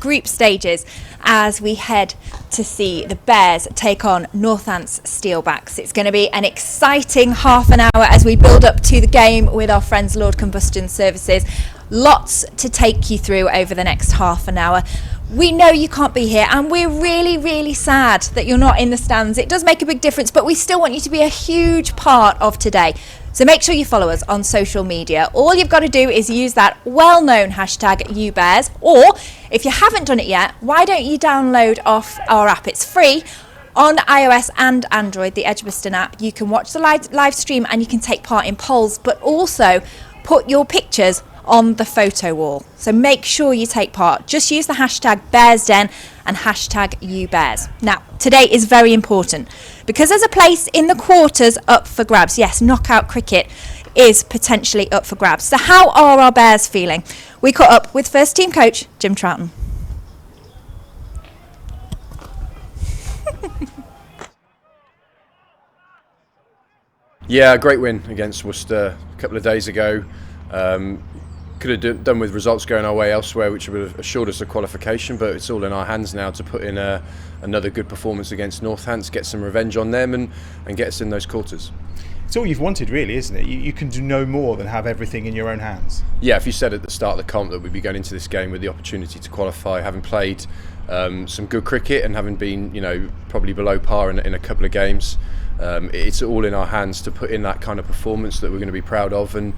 group stages as we head to see the Bears take on Northants Steelbacks. It's going to be an exciting half an hour as we build up to the game with our friends Lord Combustion Services. Lots to take you through over the next half an hour. We know you can't be here and we're really, really sad that you're not in the stands. It does make a big difference, but we still want you to be a huge part of today. So make sure you follow us on social media. All you've got to do is use that well-known hashtag #YouBears, or if you haven't done it yet, why don't you download off our app? It's free on iOS and Android, the Edgbaston app. You can watch the live stream and you can take part in polls, but also put your pictures on the photo wall. So make sure you take part. Just use the hashtag BearsDen and hashtag #YouBears. Now, today is very important because there's a place in the quarters up for grabs. Yes, knockout cricket is potentially up for grabs. So how are our Bears feeling? We caught up with first team coach Jim Troughton. Yeah, great win against Worcester a couple of days ago. Could have done with results going our way elsewhere, which would have assured us a qualification, but it's all in our hands now to put in another good performance against Northants, get some revenge on them and get us in those quarters. It's all you've wanted, really, isn't it? You can do no more than have everything in your own hands. Yeah, if you said at the start of the comp that we'd be going into this game with the opportunity to qualify, having played some good cricket and having been, probably below par in a couple of games, it's all in our hands to put in that kind of performance that we're going to be proud of. And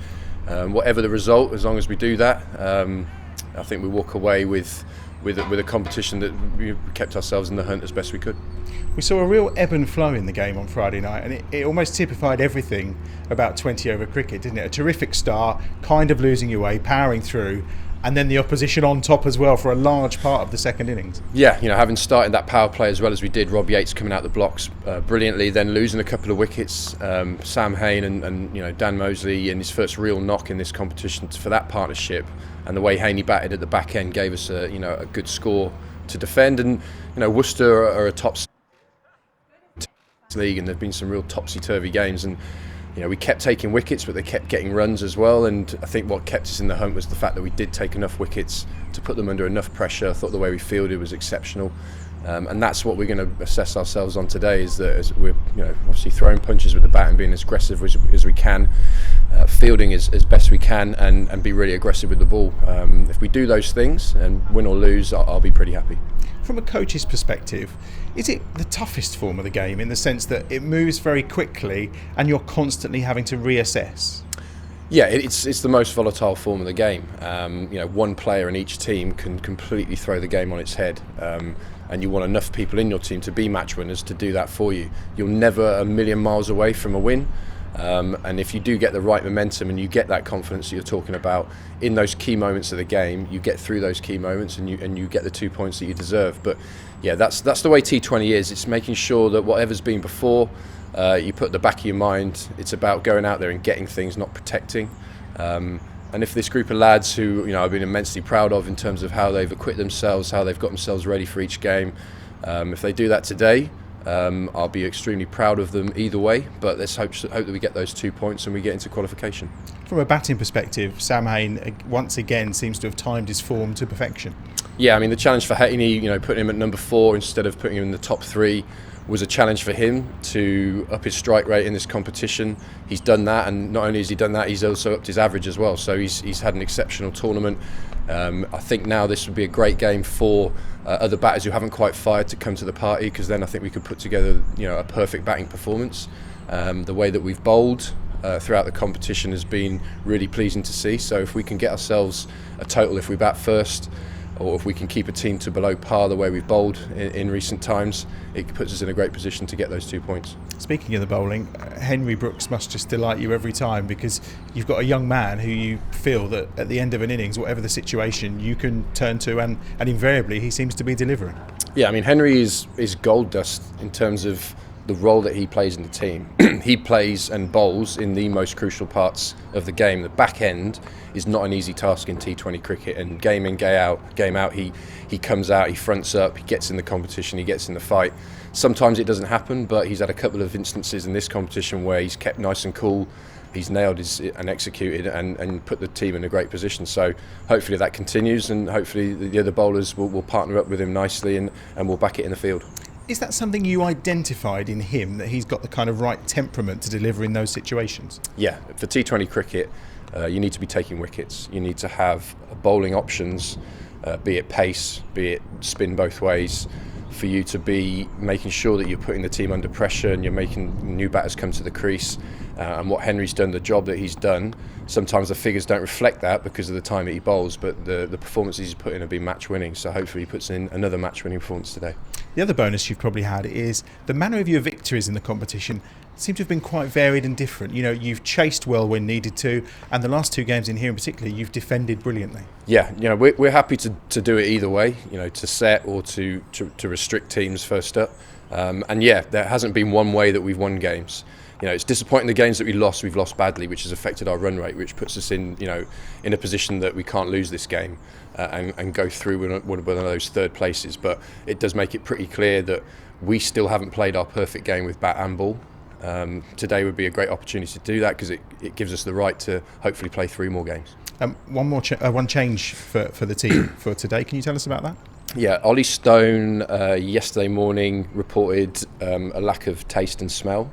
whatever the result, as long as we do that, I think we walk away with a competition that we kept ourselves in the hunt as best we could. We saw a real ebb and flow in the game on Friday night, and it almost typified everything about 20 over cricket, didn't it? A terrific start, kind of losing your way, powering through, and then the opposition on top as well for a large part of the second innings. Yeah, having started that power play as well as we did, Rob Yates coming out the blocks brilliantly, then losing a couple of wickets, Sam Hain and Dan Mosley in his first real knock in this competition for that partnership, and the way Haney batted at the back end gave us a good score to defend. And Worcester are a top league, and there've been some real topsy-turvy games, and we kept taking wickets, but they kept getting runs as well. And I think what kept us in the hunt was the fact that we did take enough wickets to put them under enough pressure. I thought the way we fielded was exceptional, and that's what we're going to assess ourselves on today. Is that as we're obviously throwing punches with the bat and being as aggressive as we can, fielding as best we can, and be really aggressive with the ball. If we do those things and win or lose, I'll be pretty happy. From a coach's perspective, is it the toughest form of the game in the sense that it moves very quickly and you're constantly having to reassess? Yeah, it's the most volatile form of the game. One player in each team can completely throw the game on its head, and you want enough people in your team to be match winners to do that for you. You're never a million miles away from a win. And if you do get the right momentum and you get that confidence that you're talking about in those key moments of the game, you get through those key moments and you get the 2 points that you deserve. But yeah, that's the way T20 is. It's making sure that whatever's been before, you put at the back of your mind. It's about going out there and getting things, not protecting. And if this group of lads who I've been immensely proud of in terms of how they've equipped themselves, how they've got themselves ready for each game, if they do that today, I'll be extremely proud of them either way, but let's hope that we get those 2 points and we get into qualification. From a batting perspective, Sam Hain once again seems to have timed his form to perfection. Yeah, the challenge for Haney, putting him at number 4 instead of putting him in the top 3 was a challenge for him to up his strike rate in this competition. He's done that, and not only has he done that, he's also upped his average as well. So he's had an exceptional tournament. I think now this would be a great game for other batters who haven't quite fired to come to the party, because then I think we could put together a perfect batting performance. The way that we've bowled throughout the competition has been really pleasing to see. So if we can get ourselves a total if we bat first, or if we can keep a team to below par the way we've bowled in recent times, it puts us in a great position to get those 2 points. Speaking of the bowling, Henry Brooks must just delight you every time, because you've got a young man who you feel that at the end of an innings, whatever the situation, you can turn to, and invariably he seems to be delivering. Yeah, Henry is gold dust in terms of the role that he plays in the team. He plays and bowls in the most crucial parts of the game. The back end is not an easy task in T20 cricket, and game in, game out, he comes out, he fronts up, he gets in the competition, he gets in the fight. Sometimes it doesn't happen, but he's had a couple of instances in this competition where he's kept nice and cool he's nailed and executed and put the team in a great position. So hopefully that continues, and hopefully the other bowlers will partner up with him nicely, and we'll back it in the field. Is that something you identified in him, that he's got the kind of right temperament to deliver in those situations? Yeah, for T20 cricket, you need to be taking wickets. You need to have bowling options, be it pace, be it spin both ways, for you to be making sure that you're putting the team under pressure and you're making new batters come to the crease. And what Henry's done, the job that he's done, sometimes the figures don't reflect that because of the time that he bowls, but the performances he's put in have been match winning. So hopefully he puts in another match winning performance today. The other bonus you've probably had is the manner of your victories in the competition seem to have been quite varied and different. You know, you've chased well when needed to, and the last two games in here in particular, you've defended brilliantly. Yeah, you know, we're happy to do it either way, you know, to set or to restrict teams first up. And yeah, there hasn't been one way that we've won games. You know, it's disappointing the games that we've lost badly, which has affected our run rate, which puts us in a position that we can't lose this game and go through one of those third places. But it does make it pretty clear that we still haven't played our perfect game with bat and ball. Today would be a great opportunity to do that, because it gives us the right to hopefully play 3 more games. One change for the team for today. Can you tell us about that? Yeah, Ollie Stone yesterday morning reported a lack of taste and smell,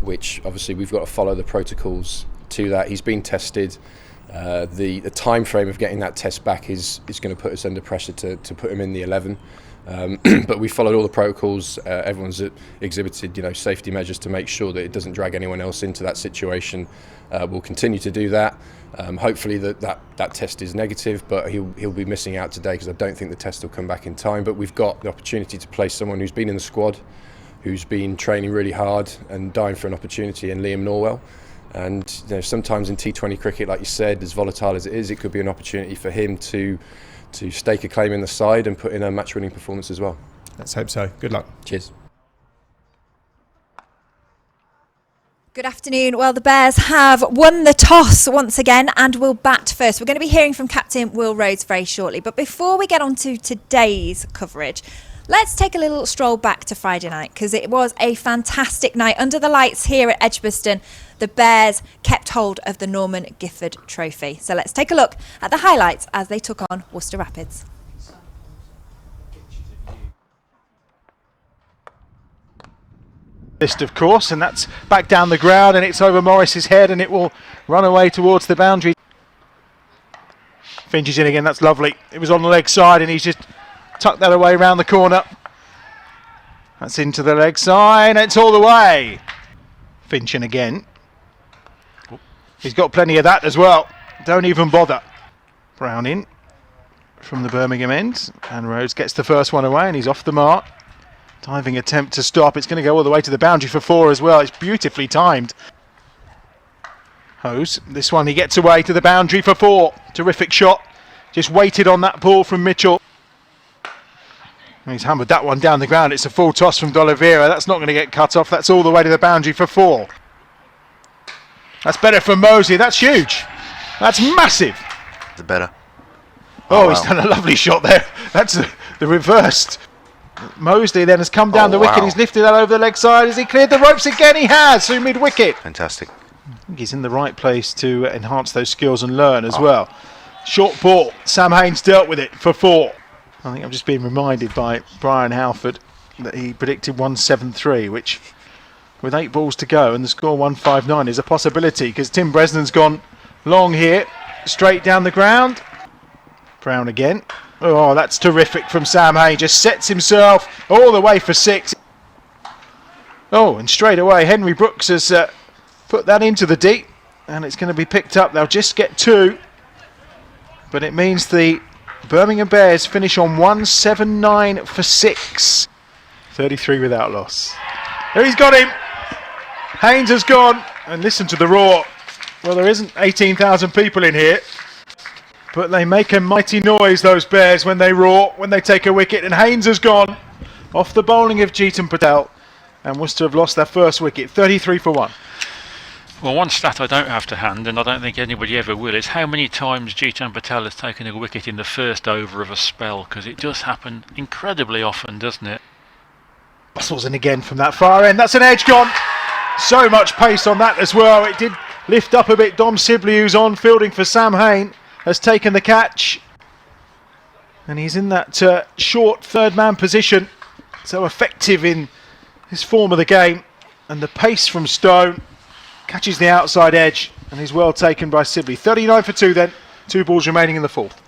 which obviously we've got to follow the protocols to that. He's been tested. The time frame of getting that test back is going to put us under pressure to put him in the 11. But we followed all the protocols. Everyone's exhibited, safety measures to make sure that it doesn't drag anyone else into that situation. We'll continue to do that. Hopefully that test is negative, but he'll be missing out today, because I don't think the test will come back in time. But we've got the opportunity to play someone who's been in the squad, who's been training really hard and dying for an opportunity, in Liam Norwell. And sometimes in T20 cricket, like you said, as volatile as it is, it could be an opportunity for him to stake a claim in the side and put in a match-winning performance as well. Let's hope so. Good luck. Cheers. Good afternoon. Well, the Bears have won the toss once again and will bat first. We're going to be hearing from Captain Will Rhodes very shortly. But before we get on to today's coverage, let's take a little stroll back to Friday night, because it was a fantastic night under the lights here at Edgbaston. The Bears kept hold of the Norman Gifford Trophy. So let's take a look at the highlights as they took on Worcester Rapids. List, of course, and that's back down the ground, and it's over Morris's head, and it will run away towards the boundary. Finch is in again. That's lovely. It was on the leg side, and he's just tucked that away round the corner. That's into the leg side, and it's all the way. Finch in again. He's got plenty of that as well. Don't even bother. Brown in from the Birmingham end, and Rhodes gets the first one away, and he's off the mark. Diving attempt to stop. It's going to go all the way to the boundary for 4 as well. It's beautifully timed. Hose. This one he gets away to the boundary for 4. Terrific shot. Just waited on that ball from Mitchell. And he's hammered that one down the ground. It's a full toss from D'Oliveira. That's not going to get cut off. That's all the way to the boundary for 4. That's better from Mosley. That's huge. That's massive. The better. Oh, wow. He's done a lovely shot there. That's the reversed. Mosley then has come down the wicket. He's lifted that over the leg side. Has he cleared the ropes again? He has. So mid-wicket. Fantastic. I think he's in the right place to enhance those skills and learn as well. Short ball. Sam Haynes dealt with it for 4. I think I'm just being reminded by Brian Halford that he predicted 173, which with 8 balls to go and the score 159 is a possibility, because Tim Bresnan's gone long here, straight down the ground. Brown again. Oh, that's terrific from Sam Haynes. Just sets himself all the way for 6. Oh, and straight away Henry Brooks has put that into the deep, and it's going to be picked up. They'll just get 2, but it means the Birmingham Bears finish on 179 for 6. 33 without loss. There he's got him. Haynes has gone, and listen to the roar. Well, there isn't 18,000 people in here, but they make a mighty noise, those Bears, when they roar, when they take a wicket. And Haynes has gone off the bowling of Jeetan Patel, and Worcester have lost their first wicket. 33 for 1. Well, one stat I don't have to hand, and I don't think anybody ever will, is how many times Jeetan Patel has taken a wicket in the first over of a spell, because it does happen incredibly often, doesn't it? Bustles in again from that far end. That's an edge gone. So much pace on that as well. It did lift up a bit. Dom Sibley, who's on fielding for Sam Hain, has taken the catch. And he's in that short third man position. So effective in his form of the game. And the pace from Stone catches the outside edge and is well taken by Sibley. 39 for 2 then. 2 balls remaining in the fourth.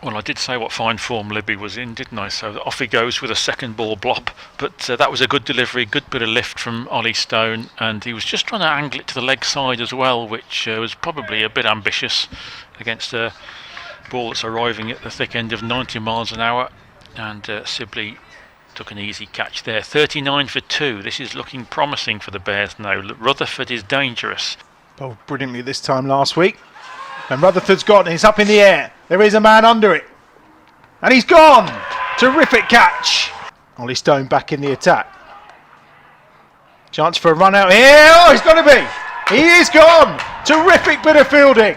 Well, I did say what fine form Libby was in, didn't I? So off he goes with a second ball blob. But that was a good delivery, good bit of lift from Ollie Stone. And he was just trying to angle it to the leg side as well, which was probably a bit ambitious against a ball that's arriving at the thick end of 90 miles an hour. And Sibley took an easy catch there. 39 for 2. This is looking promising for the Bears now. Rutherford is dangerous. Bowled brilliantly this time last week. And Rutherford's got it. He's up in the air. There is a man under it. And he's gone. Terrific catch. Ollie Stone back in the attack. Chance for a run out here. Oh, he's got to be. He is gone. Terrific bit of fielding.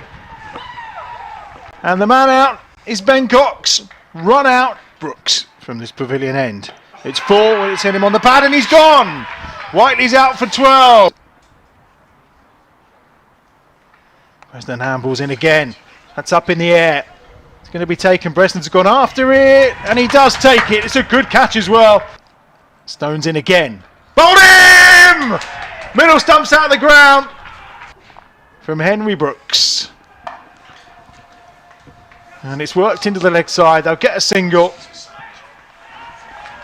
And the man out is Ben Cox. Run out Brooks from this pavilion end. It's 4. It's hit him on the pad and he's gone. Whiteley's out for 12. Bresnan handballs in again. That's up in the air. It's going to be taken. Bresnan's gone after it. And he does take it. It's a good catch as well. Stone's in again. Bowled him! Middle stumps out of the ground. From Henry Brooks. And it's worked into the leg side. They'll get a single.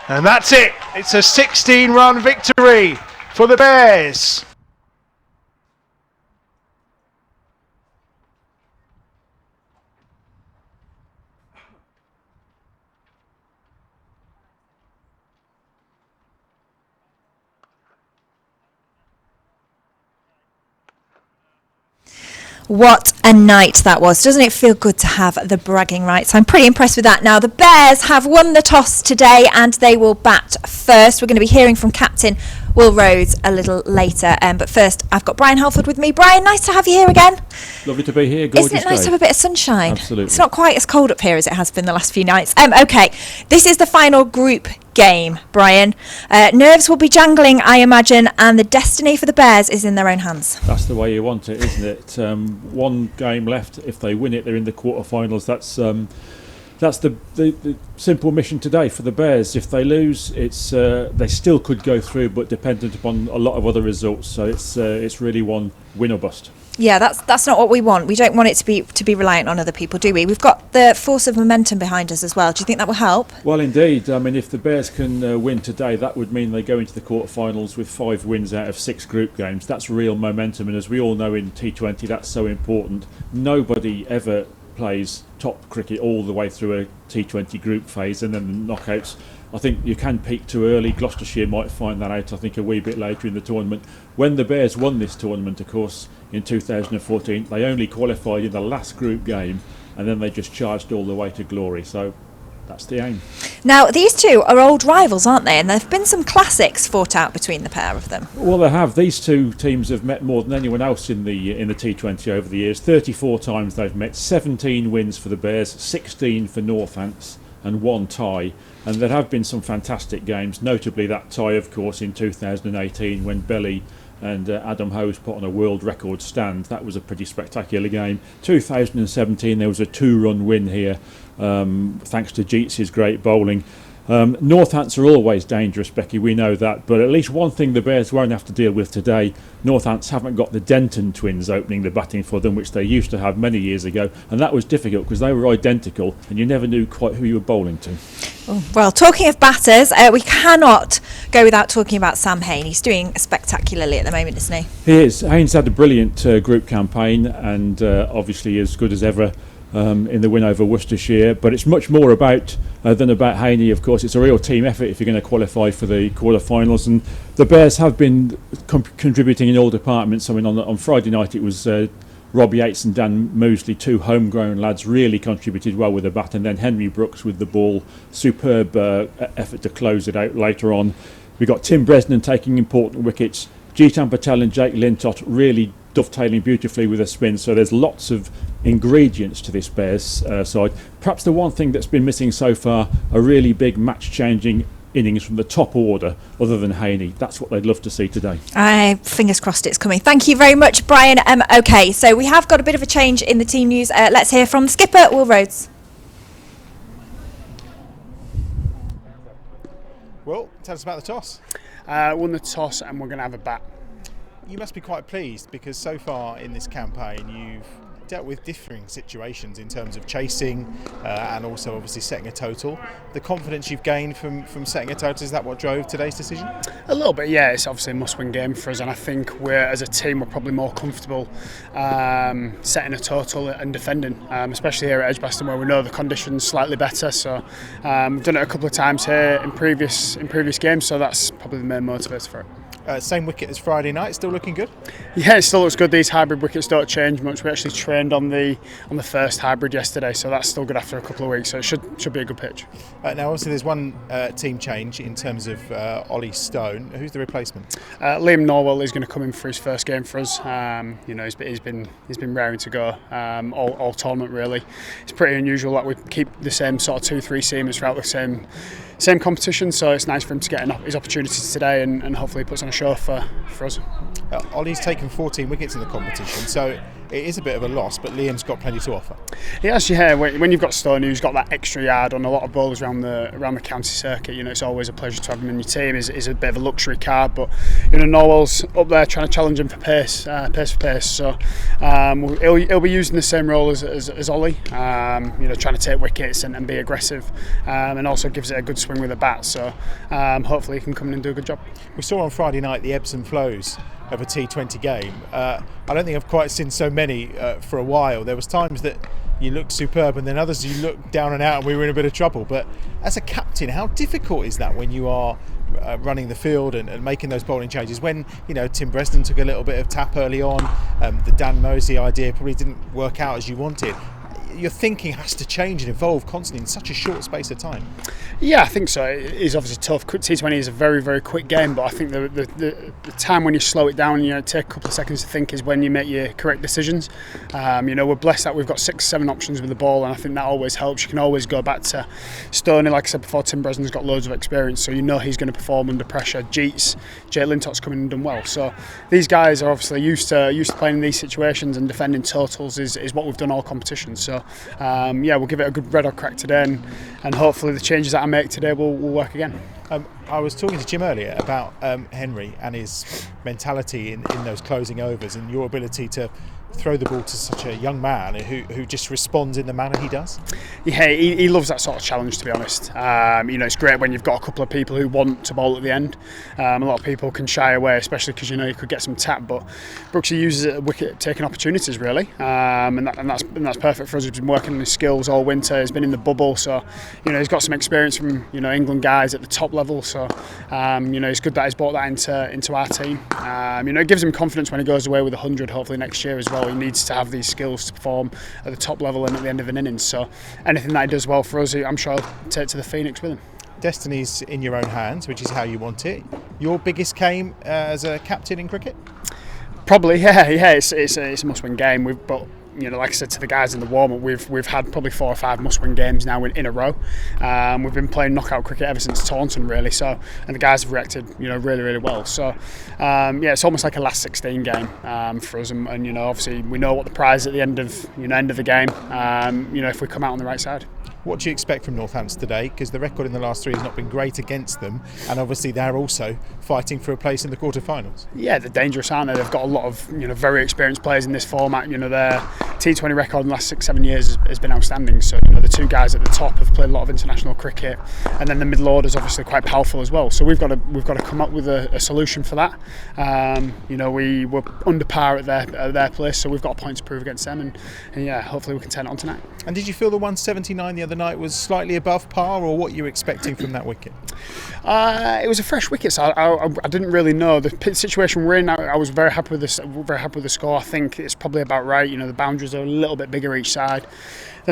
And that's it. It's a 16-run victory for the Bears. What a night that was. Doesn't it feel good to have the bragging rights? I'm pretty impressed with that now. The Bears have won the toss today and they will bat first. We're going to be hearing from Captain Will Rhodes a little later. But first, I've got Brian Halford with me. Brian, nice to have you here again. Lovely to be here. Gorgeous. Isn't it nice to have a bit of sunshine? Absolutely. It's not quite as cold up here as it has been the last few nights. Okay, this is the final group game, Brian. Nerves will be jangling, I imagine, and the destiny for the Bears is in their own hands. That's the way you want it, isn't it? One game left. If they win it, they're in the quarterfinals. That's the simple mission today for the Bears. If they lose, it's they still could go through, but dependent upon a lot of other results. So it's really one win or bust. Yeah, that's not what we want. We don't want it to be reliant on other people, do we? We've got the force of momentum behind us as well. Do you think that will help? Well, indeed. I mean, if the Bears can win today, that would mean they go into the quarterfinals with 5 wins out of 6 group games. That's real momentum, and as we all know in T20, that's so important. Nobody ever plays top cricket all the way through a T20 group phase and then the knockouts. I think you can peak too early. Gloucestershire might find that out, I think, a wee bit later in the tournament. When the Bears won this tournament, of course, in 2014, they only qualified in the last group game and then they just charged all the way to glory. So that's the aim. Now, these two are old rivals, aren't they? And there have been some classics fought out between the pair of them. Well, they have. These two teams have met more than anyone else in the T20 over the years. 34 times they've met. 17 wins for the Bears, 16 for Northants, and 1 tie. And there have been some fantastic games, notably that tie, of course, in 2018 when Belly and Adam Hose put on a world record stand. That was a pretty spectacular game. 2017 there was a 2-run win here, thanks to Jeetz's great bowling. Northants are always dangerous, Becky, we know that, but at least one thing the Bears won't have to deal with today, Northants haven't got the Denton twins opening the batting for them, which they used to have many years ago, and that was difficult because they were identical and you never knew quite who you were bowling to. Well, talking of batters, we cannot go without talking about Sam Hain. He's doing spectacularly at the moment, isn't he? He is. Hain's had a brilliant group campaign and obviously as good as ever in the win over Worcestershire, but it's much more about than about Haney. Of course, it's a real team effort if you're going to qualify for the quarterfinals, and the Bears have been contributing in all departments. I mean, on Friday night it was Rob Yates and Dan Moseley, 2 homegrown lads, really contributed well with the bat, and then Henry Brooks with the ball, superb effort to close it out later on. We got Tim Bresnan taking important wickets, Jitan Patel and Jake Lintott really dovetailing beautifully with a spin, so there's lots of ingredients to this Bears side. Perhaps the one thing that's been missing so far, a really big match-changing innings from the top order other than Haney. That's what they'd love to see today. Fingers crossed it's coming. Thank you very much, Brian. OK, so we have got a bit of a change in the team news. Let's hear from the skipper, Will Rhodes. Well, tell us about the toss. Won the toss and we're going to have a bat. You must be quite pleased because so far in this campaign you've dealt with differing situations in terms of chasing and also obviously setting a total. The confidence you've gained from setting a total, is that what drove today's decision? A little bit, yeah. It's obviously a must-win game for us, and I think as a team we're probably more comfortable setting a total and defending, especially here at Edgbaston where we know the conditions slightly better. So we've done it a couple of times here in previous games, so that's probably the main motivator for it. Same wicket as Friday night, still looking good? Yeah, it still looks good. These hybrid wickets don't change much. We actually trained on the first hybrid yesterday, so that's still good after a couple of weeks. So it should be a good pitch. Now, obviously, there's one team change in terms of Ollie Stone. Who's the replacement? Liam Norwell is going to come in for his first game for us. He's been raring to go all tournament really. It's pretty unusual that we keep the same sort of 2-3 seamers throughout the same competition, so it's nice for him to get his opportunities today and hopefully he puts on a show for us. Ollie's taken 14 wickets in the competition, so it is a bit of a loss, but Liam's got plenty to offer. Yes, yeah. When you've got Stone, who's got that extra yard on a lot of bowlers around the county circuit, it's always a pleasure to have him in your team. Is a bit of a luxury card, but Norwell's up there trying to challenge him for pace for pace. So he'll be using the same role as Ollie, trying to take wickets and be aggressive, and also gives it a good swing with the bat. So hopefully he can come in and do a good job. We saw on Friday night the ebbs and flows of a T20 game. I don't think I've quite seen so many for a while. There was times that you looked superb and then others you looked down and out and we were in a bit of trouble. But as a captain, how difficult is that when you are running the field and making those bowling changes? When Tim Bresnan took a little bit of tap early on, the Dan Mosley idea probably didn't work out as you wanted. Your thinking has to change and evolve constantly in such a short space of time. Yeah, I think so. It is obviously tough. T20 is a very, very quick game, but I think the time when you slow it down, take a couple of seconds to think is when you make your correct decisions. We're blessed that we've got 6-7 options with the ball, and I think that always helps. You can always go back to Stoney, like I said before. Tim Bresnan's got loads of experience, so he's going to perform under pressure. Jay Lintot's come in and done well. So these guys are obviously used to playing in these situations, and defending totals is what we've done all competition. So we'll give it a good red hot crack today, and hopefully the changes that I make today will work again. I was talking to Jim earlier about Henry and his mentality in those closing overs and your ability to throw the ball to such a young man who just responds in the manner he does. Yeah, he loves that sort of challenge, to be honest. It's great when you've got a couple of people who want to bowl at the end. A lot of people can shy away, especially because you could get some tap, but Brooksy uses it at wicket taking opportunities really, and that's perfect for us. He's been working on his skills all winter. He's been in the bubble, so he's got some experience from England guys at the top level. So it's good that he's brought that into our team. It gives him confidence when he goes away with 100 hopefully next year as well. He needs to have these skills to perform at the top level and at the end of an innings. So anything that he does well for us, I'm sure he'll take to the Phoenix with him. Destiny's in your own hands, which is how you want it. Your biggest game as a captain in cricket? Probably, yeah. It's a must-win game. Like I said to the guys in the warm-up, we've had probably 4 or 5 must-win games now in a row. We've been playing knockout cricket ever since Taunton, really. So, and the guys have reacted, really, really well. So, it's almost like a last 16 game for us. And obviously we know what the prize at the end of the game. If we come out on the right side. What do you expect from Northants today? Because the record in the last 3 has not been great against them, and obviously they're also fighting for a place in the quarterfinals. Yeah, they're dangerous, aren't they? They've got a lot of very experienced players in this format. Their T20 record in the last 6-7 years has been outstanding. So the 2 guys at the top have played a lot of international cricket, and then the middle order is obviously quite powerful as well. So we've got to come up with a solution for that. We were under par at their place, so we've got a point to prove against them, and hopefully we can turn it on tonight. And did you feel the 179 the other night was slightly above par, or what you were expecting from that wicket? It was a fresh wicket, so I didn't really know the situation we're in. I was very happy with the score. I think it's probably about right. The boundaries are a little bit bigger each side.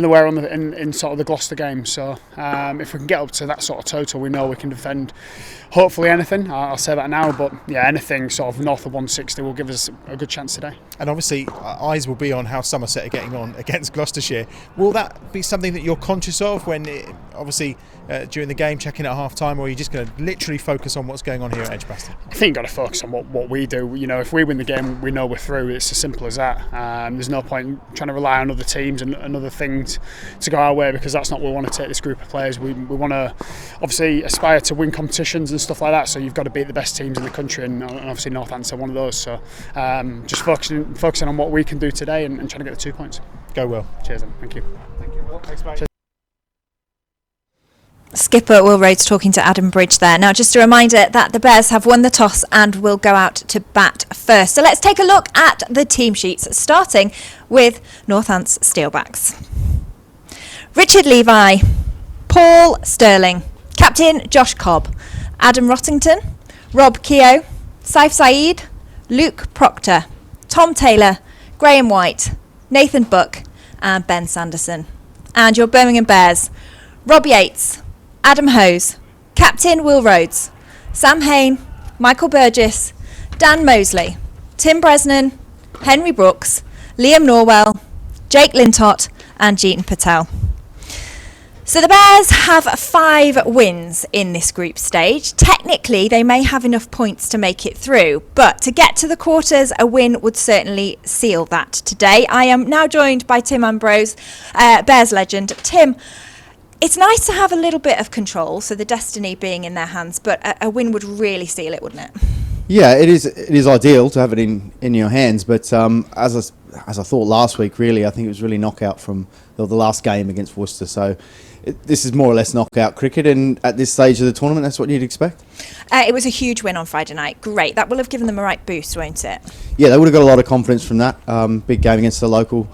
they were in sort of the Gloucester game. So if we can get up to that sort of total, we know we can defend hopefully anything. I'll say that now, but yeah, anything sort of north of 160 will give us a good chance today. And obviously, eyes will be on how Somerset are getting on against Gloucestershire. Will that be something that you're conscious of when, during the game, checking at half time, or are you just going to literally focus on what's going on here at Edgbaston? I think you've got to focus on what we do. If we win the game, we know we're through. It's as simple as that. There's no point trying to rely on other teams and other things to go our way, because that's not where we want to take this group of players. We want to obviously aspire to win competitions and stuff like that, so you've got to beat the best teams in the country, and obviously Northants are one of those. So just focusing on what we can do today and trying to get the 2 points. Go well. Cheers, then. Thank you. Thank you, Will. Thanks, mate. Cheers. Skipper Will Rhodes talking to Adam Bridge there. Now, just a reminder that the Bears have won the toss and will go out to bat first. So let's take a look at the team sheets, starting with Northants Steelbacks. Richard Levi, Paul Sterling, Captain Josh Cobb, Adam Rottington, Rob Keogh, Saif Saeed, Luke Proctor, Tom Taylor, Graham White, Nathan Buck and Ben Sanderson. And your Birmingham Bears, Rob Yates, Adam Hose, Captain Will Rhodes, Sam Hain, Michael Burgess, Dan Mosley, Tim Bresnan, Henry Brooks, Liam Norwell, Jake Lintott and Jeetan Patel. So the Bears have 5 wins in this group stage. Technically, they may have enough points to make it through, but to get to the quarters, a win would certainly seal that today. I am now joined by Tim Ambrose, Bears legend. Tim, it's nice to have a little bit of control, so the destiny being in their hands, but a win would really seal it, wouldn't it? Yeah, it is ideal to have it in your hands, but as I thought last week, really, I think it was really knockout from the last game against Worcester. So this is more or less knockout cricket, and at this stage of the tournament, that's what you'd expect. It was a huge win on Friday night. Great. That will have given them a right boost, won't it? Yeah, they would have got a lot of confidence from that. Big game against the local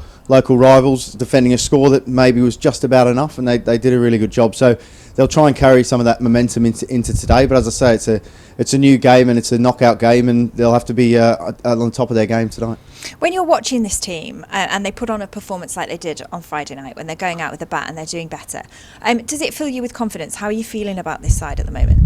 rivals, defending a score that maybe was just about enough, and they did a really good job. So they'll try and carry some of that momentum into today. But as I say, it's a new game and it's a knockout game, and they'll have to be on top of their game tonight. When you're watching this team and they put on a performance like they did on Friday night, when they're going out with the bat and they're doing better, does it fill you with confidence? How are you feeling about this side at the moment?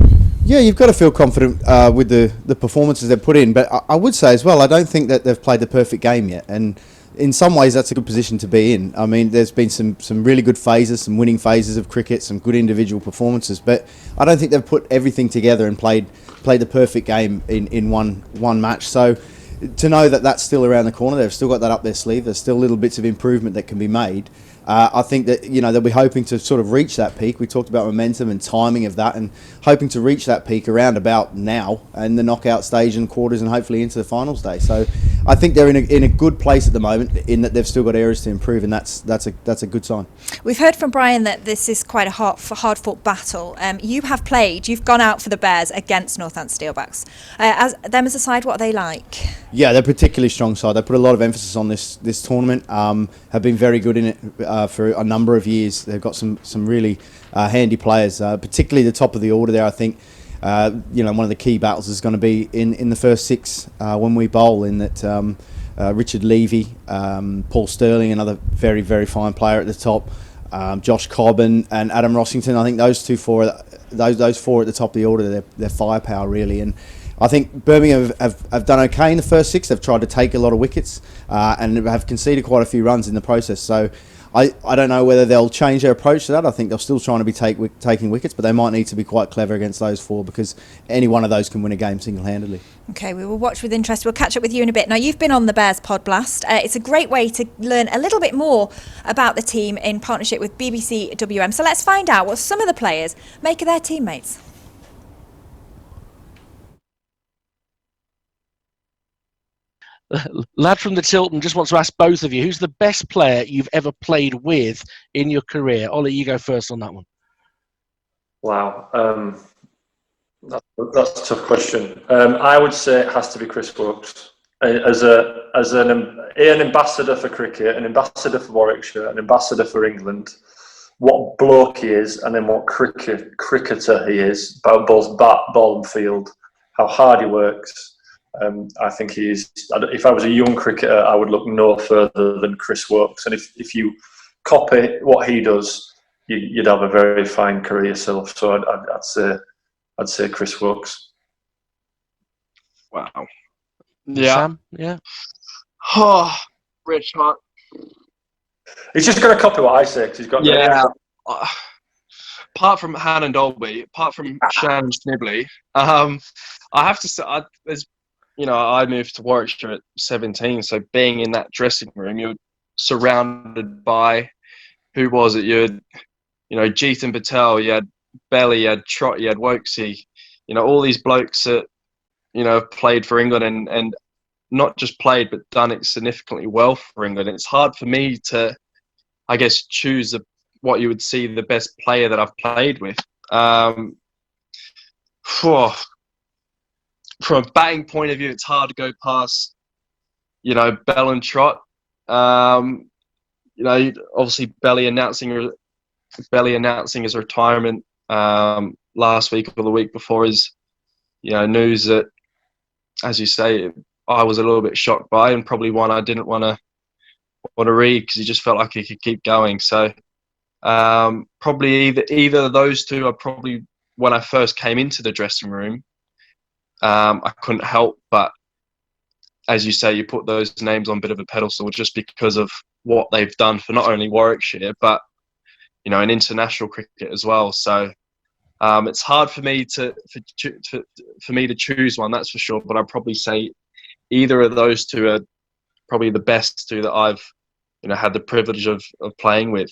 Yeah, you've got to feel confident with the performances they've put in. But I would say as well, I don't think that they've played the perfect game yet. And in some ways, that's a good position to be in. I mean, there's been some really good phases, some winning phases of cricket, some good individual performances. But I don't think they've put everything together and played the perfect game in one match. So to know that that's still around the corner, they've still got that up their sleeve. There's still little bits of improvement that can be made. I think that they'll be hoping to sort of reach that peak. We talked about momentum and timing of that, and hoping to reach that peak around about now and the knockout stage and quarters, and hopefully into the finals day. So I think they're in a good place at the moment, in that they've still got areas to improve, and that's a good sign. We've heard from Brian that this is quite a hard-fought battle. You've gone out for the Bears against Northants Steelbacks. As a side, what are they like? Yeah, they're a particularly strong side. They put a lot of emphasis on this tournament. Have been very good in it for a number of years. They've got some really handy players, particularly the top of the order there. I think one of the key battles is going to be in the first 6 when we bowl. In that Richard Levy, Paul Sterling, another very very fine player at the top, Josh Cobb and Adam Rossington. I think those four at the top of the order, they're firepower really. And I think Birmingham have done okay in the first 6. They've tried to take a lot of wickets and have conceded quite a few runs in the process. So I don't know whether they'll change their approach to that. I think they're still trying to be taking wickets, but they might need to be quite clever against those 4, because any one of those can win a game single-handedly. Okay, we will watch with interest. We'll catch up with you in a bit. Now, you've been on the Bears Pod Blast. It's a great way to learn a little bit more about the team in partnership with BBC WM. So let's find out what some of the players make of their teammates. Lad from the Tilton just wants to ask both of you, who's the best player you've ever played with in your career? Ollie, you go first on that one. Wow, that's a tough question. I would say it has to be Chris Brooks. As an ambassador for cricket, an ambassador for Warwickshire, an ambassador for England, what bloke he is, and then what cricketer he is, both bat, ball and field, how hard he works. I think he's. If I was a young cricketer, I would look no further than Chris Woakes. And if you copy what he does, you'd have a very fine career yourself. So I'd say Chris Wilkes. Wow. Yeah. Sam? Yeah. Oh, Rich Hart. He's just going to copy what I say, 'cause he's got Apart from Hannon Dolby, apart from Shan Snibley, I have to say, I moved to Warwickshire at 17, so being in that dressing room, you're surrounded by, who was it? You had, Jeetan Patel, you had Belly, you had Trott, you had Wokesy, all these blokes that, have played for England and not just played, but done it significantly well for England. It's hard for me to, I guess, choose what you would see the best player that I've played with. From a batting point of view, it's hard to go past, Bell and Trott. Obviously Belly announcing his retirement last week or the week before is, news that, as you say, I was a little bit shocked by, and probably one I didn't want to read because he just felt like he could keep going. So probably either of those two are probably, when I first came into the dressing room, I couldn't help but, as you say, you put those names on a bit of a pedestal just because of what they've done for not only Warwickshire, but, in international cricket as well. So it's hard for me to choose one, that's for sure. But I'd probably say either of those two are probably the best two that I've, had the privilege of playing with.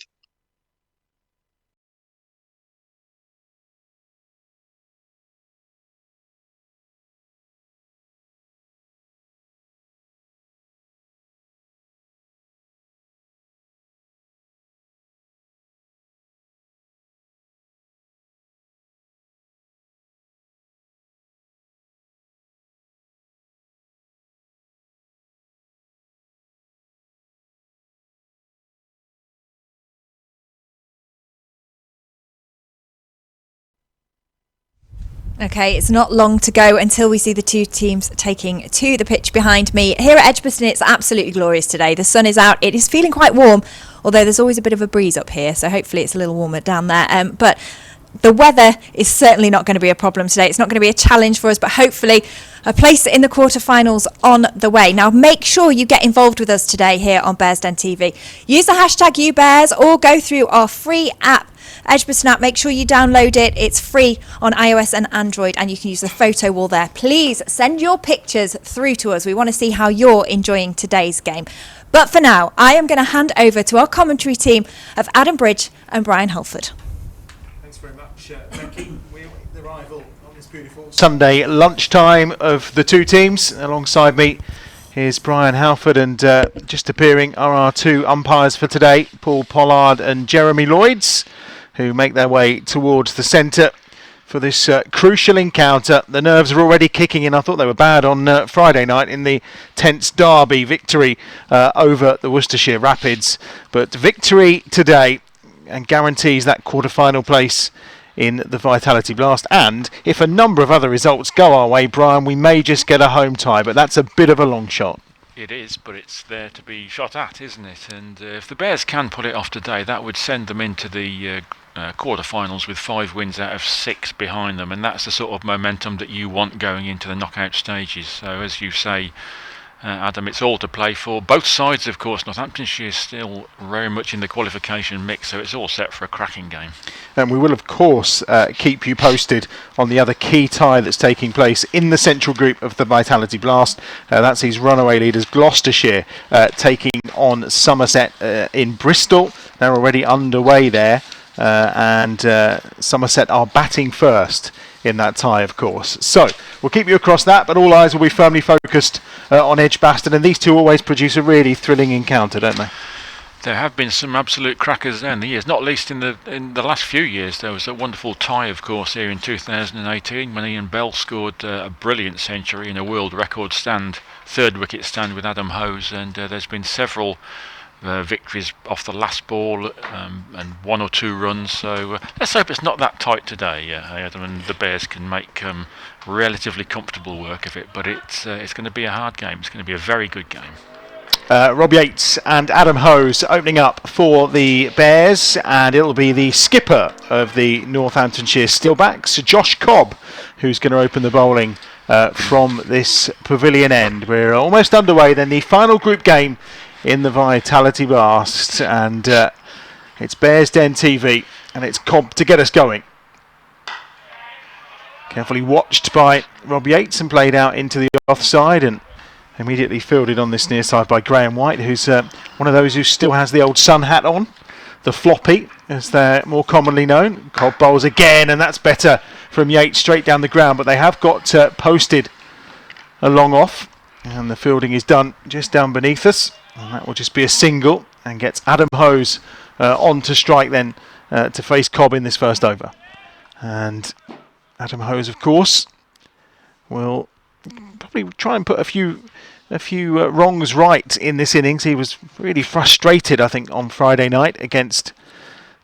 Okay, it's not long to go until we see the two teams taking to the pitch behind me. Here at Edgbaston, it's absolutely glorious today. The sun is out. It is feeling quite warm, although there's always a bit of a breeze up here, so hopefully it's a little warmer down there. But the weather is certainly not going to be a problem today. It's not going to be a challenge for us, but hopefully a place in the quarterfinals on the way. Now, make sure you get involved with us today here on Bears Den TV. Use the hashtag YouBears or go through our free app, Edgbaston app. Make sure you download it. It's free on iOS and Android, and you can use the photo wall there. Please send your pictures through to us. We want to see how you're enjoying today's game. But for now, I am going to hand over to our commentary team of Adam Bridge and Brian Halford. Thanks very much, Becky. We await the arrival on this beautiful Sunday lunchtime of the two teams. Alongside me, here's Brian Halford, and just appearing are our two umpires for today, Paul Pollard and Jeremy Lloyds, who make their way towards the centre for this crucial encounter. The nerves are already kicking in. I thought they were bad on Friday night in the tense Derby victory over the Worcestershire Rapids. But victory today and guarantees that quarter-final place in the Vitality Blast. And if a number of other results go our way, Brian, we may just get a home tie, but that's a bit of a long shot. It is, but it's there to be shot at, isn't it? And if the Bears can pull it off today, that would send them into the quarterfinals with 5 wins out of 6 behind them, and that's the sort of momentum that you want going into the knockout stages. So, as you say, Adam, it's all to play for. Both sides, of course. Northamptonshire is still very much in the qualification mix, so it's all set for a cracking game. And we will, of course, keep you posted on the other key tie that's taking place in the central group of the Vitality Blast. That sees runaway leaders Gloucestershire taking on Somerset in Bristol. They're already underway there, and Somerset are batting first in that tie, of course. So we'll keep you across that, but all eyes will be firmly focused on Edgbaston, and these two always produce a really thrilling encounter, don't they? There have been some absolute crackers down the years, not least in the last few years. There was a wonderful tie, of course, here in 2018 when Ian Bell scored a brilliant century in a world record stand, 3rd wicket stand with Adam Hose, and there's been several victories off the last ball and 1 or 2 runs. So let's hope it's not that tight today, Adam, and the Bears can make relatively comfortable work of it. But it's going to be a hard game. It's going to be a very good game. Rob Yates and Adam Hose opening up for the Bears, and it'll be the skipper of the Northamptonshire Steelbacks, Josh Cobb, who's going to open the bowling from this pavilion end. We're almost underway then, the final group game in the Vitality Blast, and it's Bears Den TV, and it's Cobb to get us going. Carefully watched by Rob Yates and played out into the offside, and immediately fielded on this near side by Graham White, who's one of those who still has the old sun hat on, the floppy as they're more commonly known. Cobb bowls again, and that's better from Yates straight down the ground, but they have got posted a long off, and the fielding is done just down beneath us, and that will just be a single and gets Adam Hose on to strike then to face Cobb in this first over. And Adam Hose, of course, will probably try and put a few wrongs right in this innings. He was really frustrated, I think, on Friday night against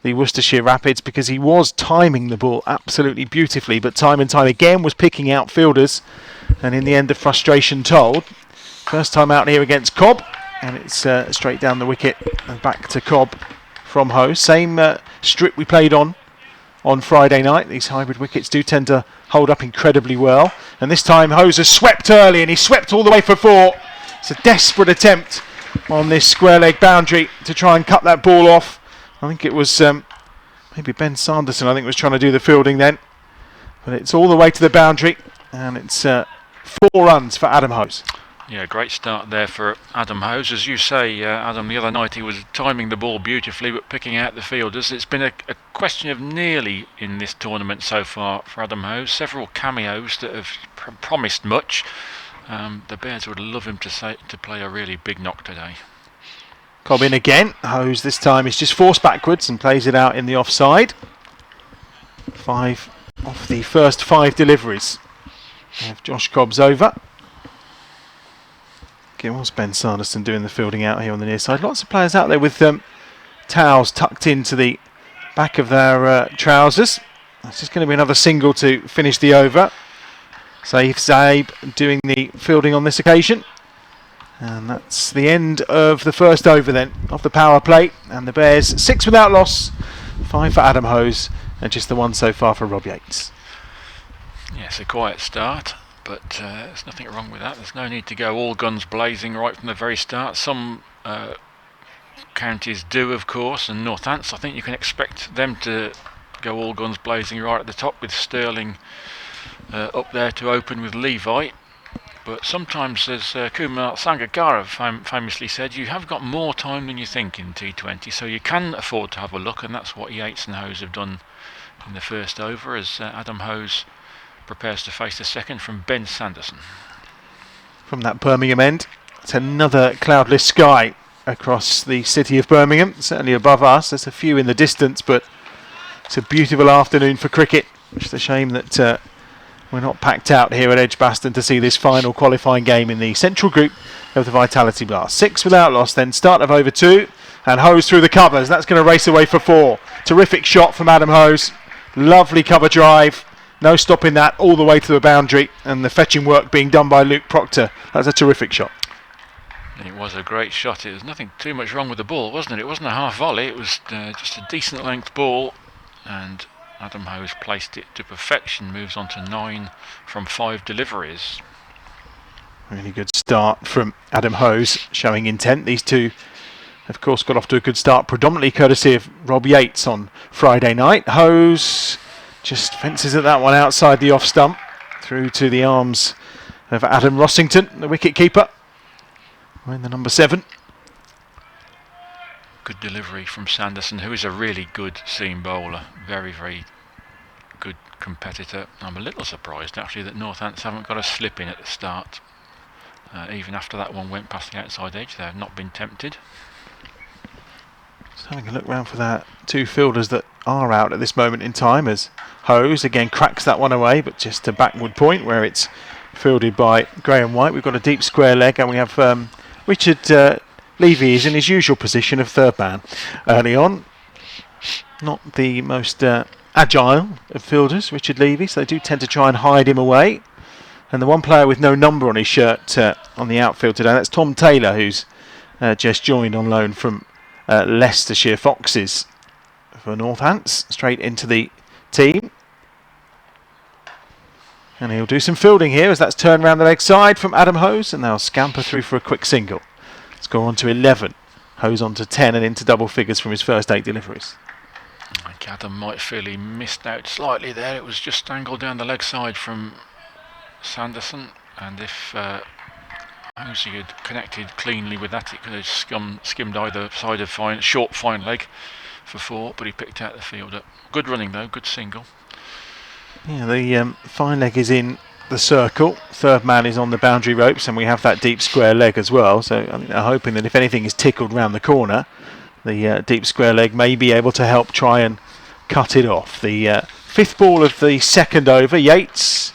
the Worcestershire Rapids because he was timing the ball absolutely beautifully, but time and time again was picking out fielders, and in the end the frustration told. First time out here against Cobb, and it's straight down the wicket and back to Cobb from Hose. Same strip we played on Friday night. These hybrid wickets do tend to hold up incredibly well, and this time Hose has swept early, and he swept all the way for 4. It's a desperate attempt on this square leg boundary to try and cut that ball off. I think it was maybe Ben Sanderson, I think, was trying to do the fielding then, but it's all the way to the boundary, and it's 4 runs for Adam Hose. Yeah, great start there for Adam Hose. As you say, Adam, the other night he was timing the ball beautifully but picking out the fielders. It's been a question of nearly in this tournament so far for Adam Hose. Several cameos that have promised much. The Bears would love him to play a really big knock today. Cobb in again. Hose this time is just forced backwards and plays it out in the offside. 5 off the first 5 deliveries of Josh Cobb's over. It was Ben Sanderson doing the fielding out here on the near side. Lots of players out there with towels tucked into the back of their trousers. That's just going to be another single to finish the over. Saif Zaib doing the fielding on this occasion. And that's the end of the first over then of the power play. And the Bears 6 without loss, 5 for Adam Hose, and just the 1 so far for Rob Yates. Yes, a quiet start. But there's nothing wrong with that. There's no need to go all guns blazing right from the very start. Some counties do, of course, and Northants, I think you can expect them to go all guns blazing right at the top with Sterling up there to open with Levi. But sometimes, as Kumar Sangakkara famously said, you have got more time than you think in T20, so you can afford to have a look, and that's what Yates and Hose have done in the first over, as Adam Hose prepares to face the second from Ben Sanderson. From that Birmingham end, it's another cloudless sky across the city of Birmingham, certainly above us. There's a few in the distance, but it's a beautiful afternoon for cricket. It's a shame that we're not packed out here at Edgbaston to see this final qualifying game in the central group of the Vitality Blast. 6 without loss, then start of over 2, and Hose through the covers. That's going to race away for 4. Terrific shot from Adam Hose. Lovely cover drive. No stopping that all the way to the boundary, and the fetching work being done by Luke Proctor. That's a terrific shot. It was a great shot. There was nothing too much wrong with the ball, wasn't it? It wasn't a half volley. It was just a decent length ball, and Adam Hose placed it to perfection. Moves on to 9 from 5 deliveries. Really good start from Adam Hose, showing intent. These two, of course, got off to a good start, predominantly courtesy of Rob Yates on Friday night. Hose just fences at that one outside the off stump, through to the arms of Adam Rossington, the wicket keeper, wearing the number 7. Good delivery from Sanderson, who is a really good seam bowler. Very, very good competitor. I'm a little surprised actually that Northants haven't got a slip in at the start. Even after that one went past the outside edge, they have not been tempted. Just having a look round for that 2 fielders that are out at this moment in time, as Hose again cracks that one away, but just a backward point where it's fielded by Graham White. We've got a deep square leg, and we have Richard Levy is in his usual position of third man early on. Not the most agile of fielders, Richard Levy, so they do tend to try and hide him away. And the one player with no number on his shirt on the outfield today, that's Tom Taylor, who's just joined on loan from Leicestershire Foxes for Northants, straight into the team. And he'll do some fielding here as that's turned around the leg side from Adam Hose, and they'll scamper through for a quick single. Score on to 11. Hose on to 10 and into double figures from his first 8 deliveries. I think Adam might feel he missed out slightly there. It was just angled down the leg side from Sanderson, and if Hosey had connected cleanly with that, it could have skimmed either side of short fine leg for 4, but he picked out the fielder. Good running though, good single. Yeah, the fine leg is in the circle. Third man is on the boundary ropes, and we have that deep square leg as well. So I think they're hoping that if anything is tickled round the corner, the deep square leg may be able to help try and cut it off. The fifth ball of the second over. Yates,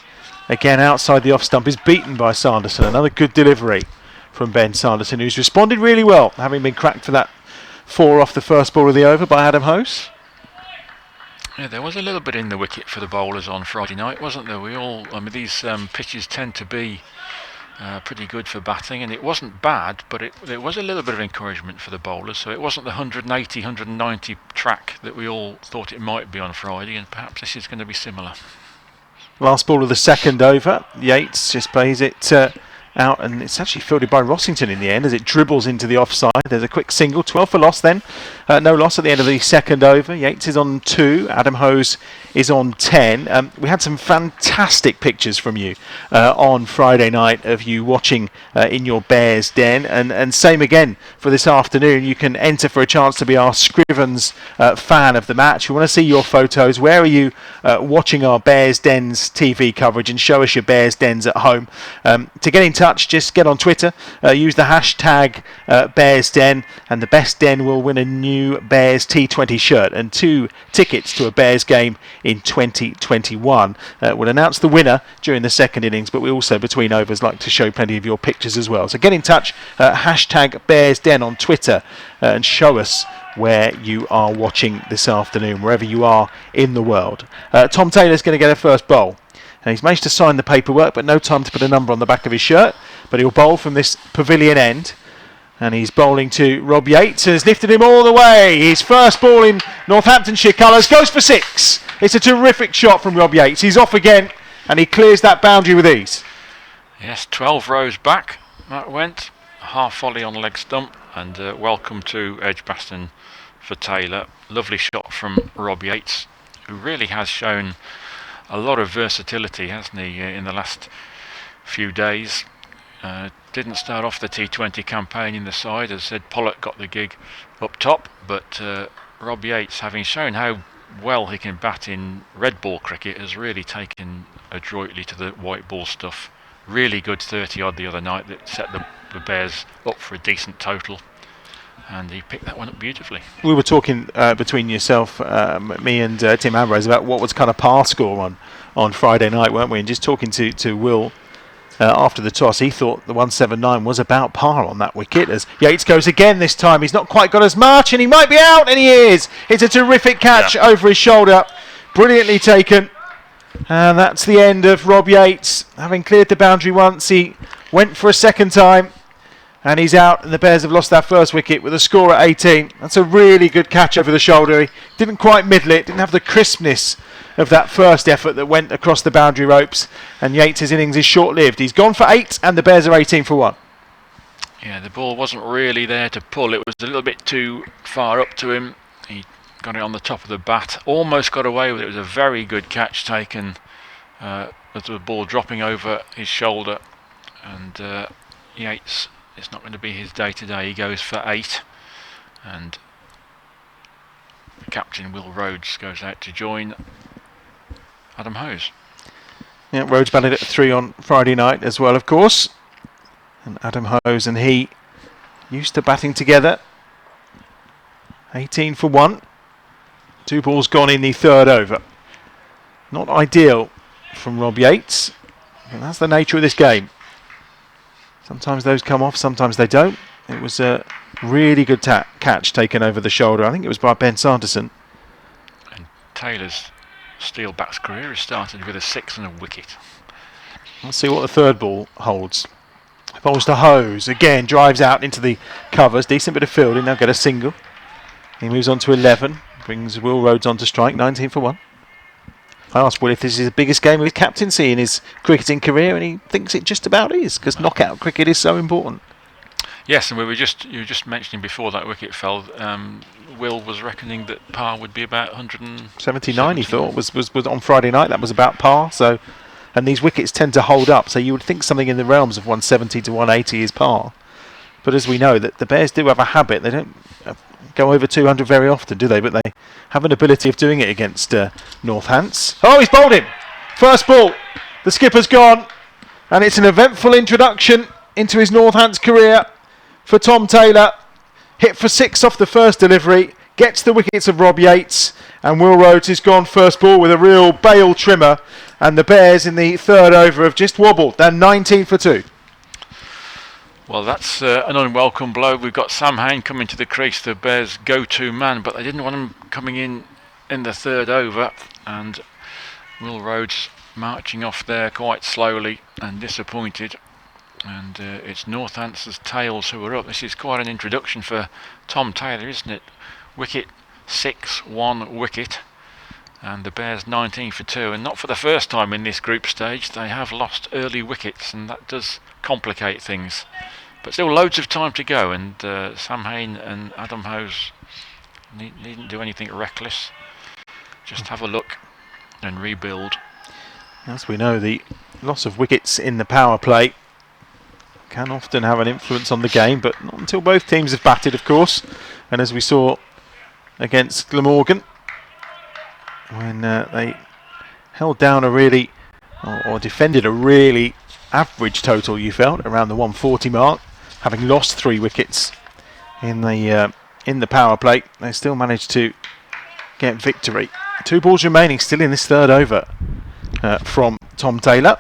again outside the off stump, is beaten by Sanderson. Another good delivery from Ben Sanderson, who's responded really well, having been cracked for that 4 off the first ball of the over by Adam Hose. Yeah, there was a little bit in the wicket for the bowlers on Friday night, wasn't there? These pitches tend to be pretty good for batting, and it wasn't bad, but it was a little bit of encouragement for the bowlers. So it wasn't the 180, 190 track that we all thought it might be on Friday, and perhaps this is going to be similar. Last ball of the second over. Yates just plays it out, and it's actually fielded by Rossington in the end as it dribbles into the offside. There's a quick single, 12 for loss then. No loss at the end of the second over. Yates is on 2, Adam Hose is on 10. We had some fantastic pictures from you on Friday night of you watching in your Bears den, and same again for this afternoon. You can enter for a chance to be our Scrivens fan of the match. We want to see your photos. Where are you watching our Bears dens TV coverage, and show us your Bears dens at home. To get in touch, just get on Twitter, use the hashtag Bears Den, and the best den will win a new Bears T20 shirt and 2 tickets to a Bears game in 2021. We'll announce the winner during the second innings, but we also, between overs, like to show plenty of your pictures as well. So get in touch, hashtag Bears Den on Twitter, and show us where you are watching this afternoon, wherever you are in the world. Tom Taylor's going to get a first bowl. And he's managed to sign the paperwork, but no time to put a number on the back of his shirt. But he'll bowl from this pavilion end. And he's bowling to Rob Yates, who has lifted him all the way. His first ball in Northamptonshire colours goes for 6. It's a terrific shot from Rob Yates. He's off again, and he clears that boundary with ease. Yes, 12 rows back, that went. Half volley on leg stump, and welcome to Edgbaston for Taylor. Lovely shot from Rob Yates, who really has shown a lot of versatility, hasn't he, in the last few days. Didn't start off the T20 campaign in the side. As I said, Pollock got the gig up top, but Rob Yates, having shown how well he can bat in red ball cricket, has really taken adroitly to the white ball stuff. Really good 30 odd the other night that set the Bears up for a decent total, and he picked that one up beautifully. We were talking between yourself, me and Tim Ambrose, about what was kind of par score on Friday night, weren't we? And just talking to Will after the toss, he thought the 179 was about par on that wicket. As Yates goes again this time, he's not quite got as much, and he might be out, and he is. It's a terrific catch over his shoulder, brilliantly taken. And that's the end of Rob Yates. Having cleared the boundary once, he went for a second time, and he's out, and the Bears have lost that first wicket with a score at 18. That's a really good catch over the shoulder. He didn't quite middle it, didn't have the crispness of that first effort that went across the boundary ropes, and Yates' innings is short-lived. He's gone for 8, and the Bears are 18 for 1. Yeah, the ball wasn't really there to pull. It was a little bit too far up to him. He got it on the top of the bat, almost got away with it. It was a very good catch taken with the ball dropping over his shoulder, and Yates, it's not going to be his day today. He goes for 8, and the captain Will Rhodes goes out to join Adam Hose. Yeah, Rhodes batted at 3 on Friday night as well, of course. And Adam Hose and he used to batting together. 18 for 1. 2 balls gone in the third over. Not ideal from Rob Yates, and that's the nature of this game. Sometimes those come off, sometimes they don't. It was a really good catch taken over the shoulder. I think it was by Ben Sanderson. And Taylor's Steelbacks career has started with a 6 and a wicket. Let's see what the third ball holds. Bowls to Hose. Again, drives out into the covers. Decent bit of fielding. They'll get a single. He moves on to 11. Brings Will Rhodes on to strike. 19 for 1. I asked Will if this is his biggest game of his captaincy in his cricketing career, and he thinks it just about is, because knockout cricket is so important. Yes, and you were just mentioning before that wicket fell. Will was reckoning that par would be about 179. He thought was on Friday night. That was about par. So, and these wickets tend to hold up. So you would think something in the realms of 170 to 180 is par. But as we know, that the Bears do have a habit. They don't go over 200 very often, do they? But they have an ability of doing it against Northants. Oh, he's bowled him. First ball. The skipper's gone, and it's an eventful introduction into his Northants career for Tom Taylor. Hit for 6 off the first delivery, gets the wickets of Rob Yates, and Will Rhodes is gone first ball with a real bail trimmer, and the Bears in the third over have just wobbled. They're 19 for 2. Well, that's an unwelcome blow. We've got Sam Hain coming to the crease, the Bears' go-to man, but they didn't want him coming in the third over, and Will Rhodes marching off there quite slowly and disappointed. And it's Northants' Tails who are up. This is quite an introduction for Tom Taylor, isn't it? Wicket 6, 1 wicket. And the Bears 19 for 2. And not for the first time in this group stage. They have lost early wickets, and that does complicate things. But still loads of time to go. And Sam Hain and Adam Hose needn't do anything reckless. Just have a look and rebuild. As we know, the loss of wickets in the power play can often have an influence on the game, but not until both teams have batted, of course. And as we saw against Glamorgan, when they held down a really, or defended a really average total, you felt, around the 140 mark, having lost 3 wickets in the power play, they still managed to get victory. 2 balls remaining still in this third over from Tom Taylor,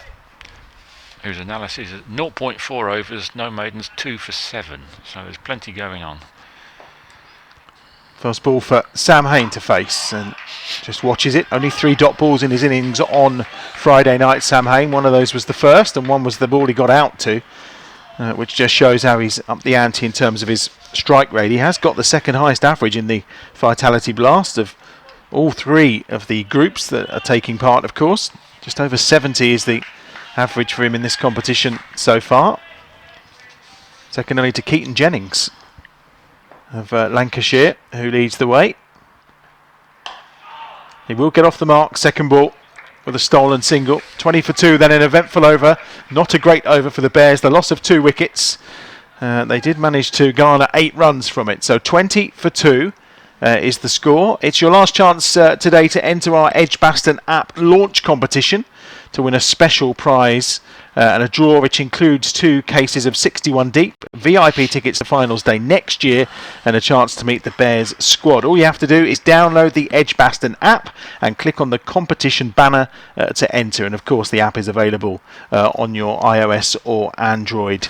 whose analysis is 0.4 overs, no maidens, 2 for 7. So there's plenty going on. First ball for Sam Hain to face, and just watches it. Only 3 dot balls in his innings on Friday night, Sam Hain. One of those was the first, and one was the ball he got out to, which just shows how he's up the ante in terms of his strike rate. He has got the second highest average in the Vitality Blast of all 3 of the groups that are taking part, of course. Just over 70 is the average for him in this competition so far. Second only to Keaton Jennings of Lancashire, who leads the way. He will get off the mark, second ball, with a stolen single. 20 for 2, then an eventful over. Not a great over for the Bears, the loss of 2 wickets. They did manage to garner 8 runs from it, so 20 for 2 is the score. It's your last chance today to enter our Edgbaston app launch competition to win a special prize and a draw which includes 2 cases of 61 Deep, VIP tickets to finals day next year, and a chance to meet the Bears squad. All you have to do is download the Edgbaston app and click on the competition banner to enter, and of course the app is available on your iOS or Android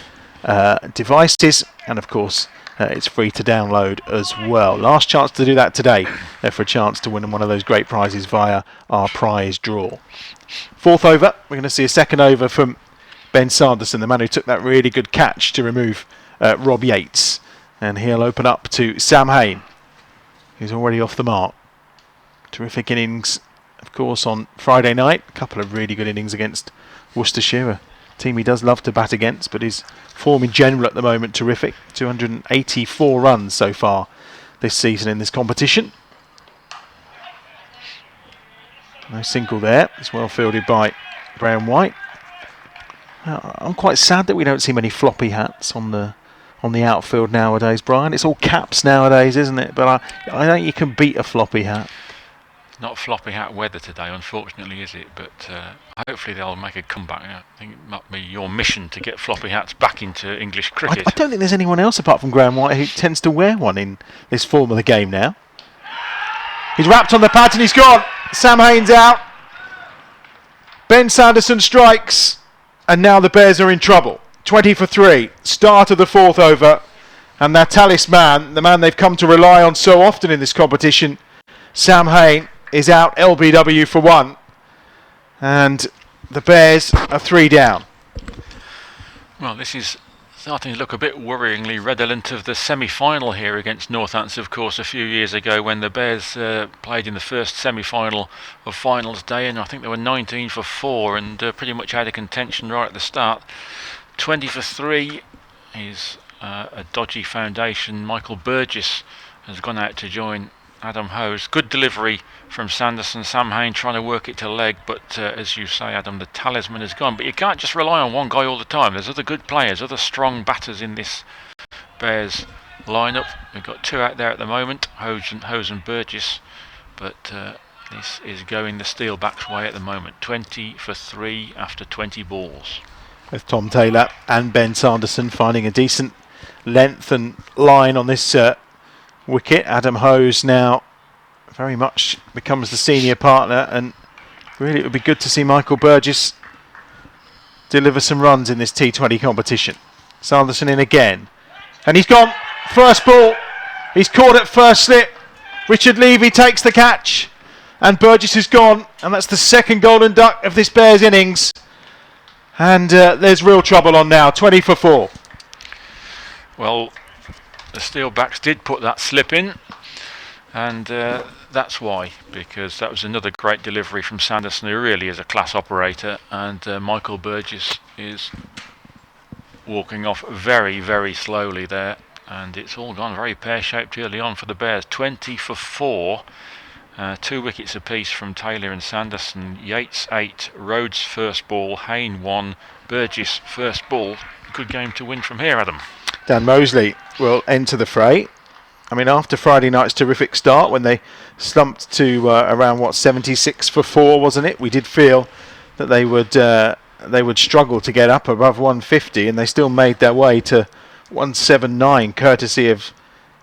devices, and of course it's free to download as well. Last chance to do that today for a chance to win one of those great prizes via our prize draw. Fourth over, we're going to see a second over from Ben Sanderson, the man who took that really good catch to remove Rob Yates. And he'll open up to Sam Hain, who's already off the mark. Terrific innings, of course, on Friday night. A couple of really good innings against Worcestershire, a team he does love to bat against, but his form in general at the moment terrific. 284 runs so far this season in this competition. No single there. It's well fielded by Graham White. I'm quite sad that we don't see many floppy hats on the outfield nowadays, Brian. It's all caps nowadays, isn't it? But I don't think you can beat a floppy hat. Not floppy hat weather today, unfortunately, is it? But hopefully they'll make a comeback. I think it might be your mission to get floppy hats back into English cricket. I don't think there's anyone else apart from Graham White who tends to wear one in this form of the game now. He's wrapped on the pad and he's gone. Sam Hain's out. Ben Sanderson strikes. And now the Bears are in trouble. 20 for 3. Start of the fourth over. And their talisman, the man they've come to rely on so often in this competition, Sam Hain, is out LBW for 1. And the Bears are 3 down. Well, this is starting to look a bit worryingly redolent of the semi-final here against Northants, of course, a few years ago when the Bears played in the first semi-final of finals day, and I think they were 19 for 4 and pretty much out of contention right at the start. 20 for 3 is a dodgy foundation. Michael Burgess has gone out to join Adam Hose. Good delivery from Sanderson. Sam Hain trying to work it to leg, but as you say, Adam, the talisman is gone. But you can't just rely on one guy all the time. There's other good players, other strong batters in this Bears lineup. We've got 2 out there at the moment, Hose and Burgess, but this is going the Steelbacks' way at the moment. 20 for 3 after 20 balls. With Tom Taylor and Ben Sanderson finding a decent length and line on this wicket. Adam Hose now very much becomes the senior partner, and really it would be good to see Michael Burgess deliver some runs in this T20 competition. Sanderson in again, and he's gone. First ball, he's caught at first slip. Richard Levy takes the catch, and Burgess is gone, and that's the second golden duck of this Bears innings. And there's real trouble on now. 20 for 4. Well, the Steelbacks did put that slip in, and that's why, because that was another great delivery from Sanderson, who really is a class operator, and Michael Burgess is walking off very, very slowly there, and it's all gone very pear-shaped early on for the Bears. 20 for 4, 2 wickets apiece from Taylor and Sanderson. Yates 8, Rhodes first ball, Hain 1, Burgess first ball. Good game to win from here, Adam. Dan Mosley will enter the fray. I mean, after Friday night's terrific start, when they slumped to around 76 for 4, wasn't it? We did feel that they would struggle to get up above 150, and they still made their way to 179, courtesy of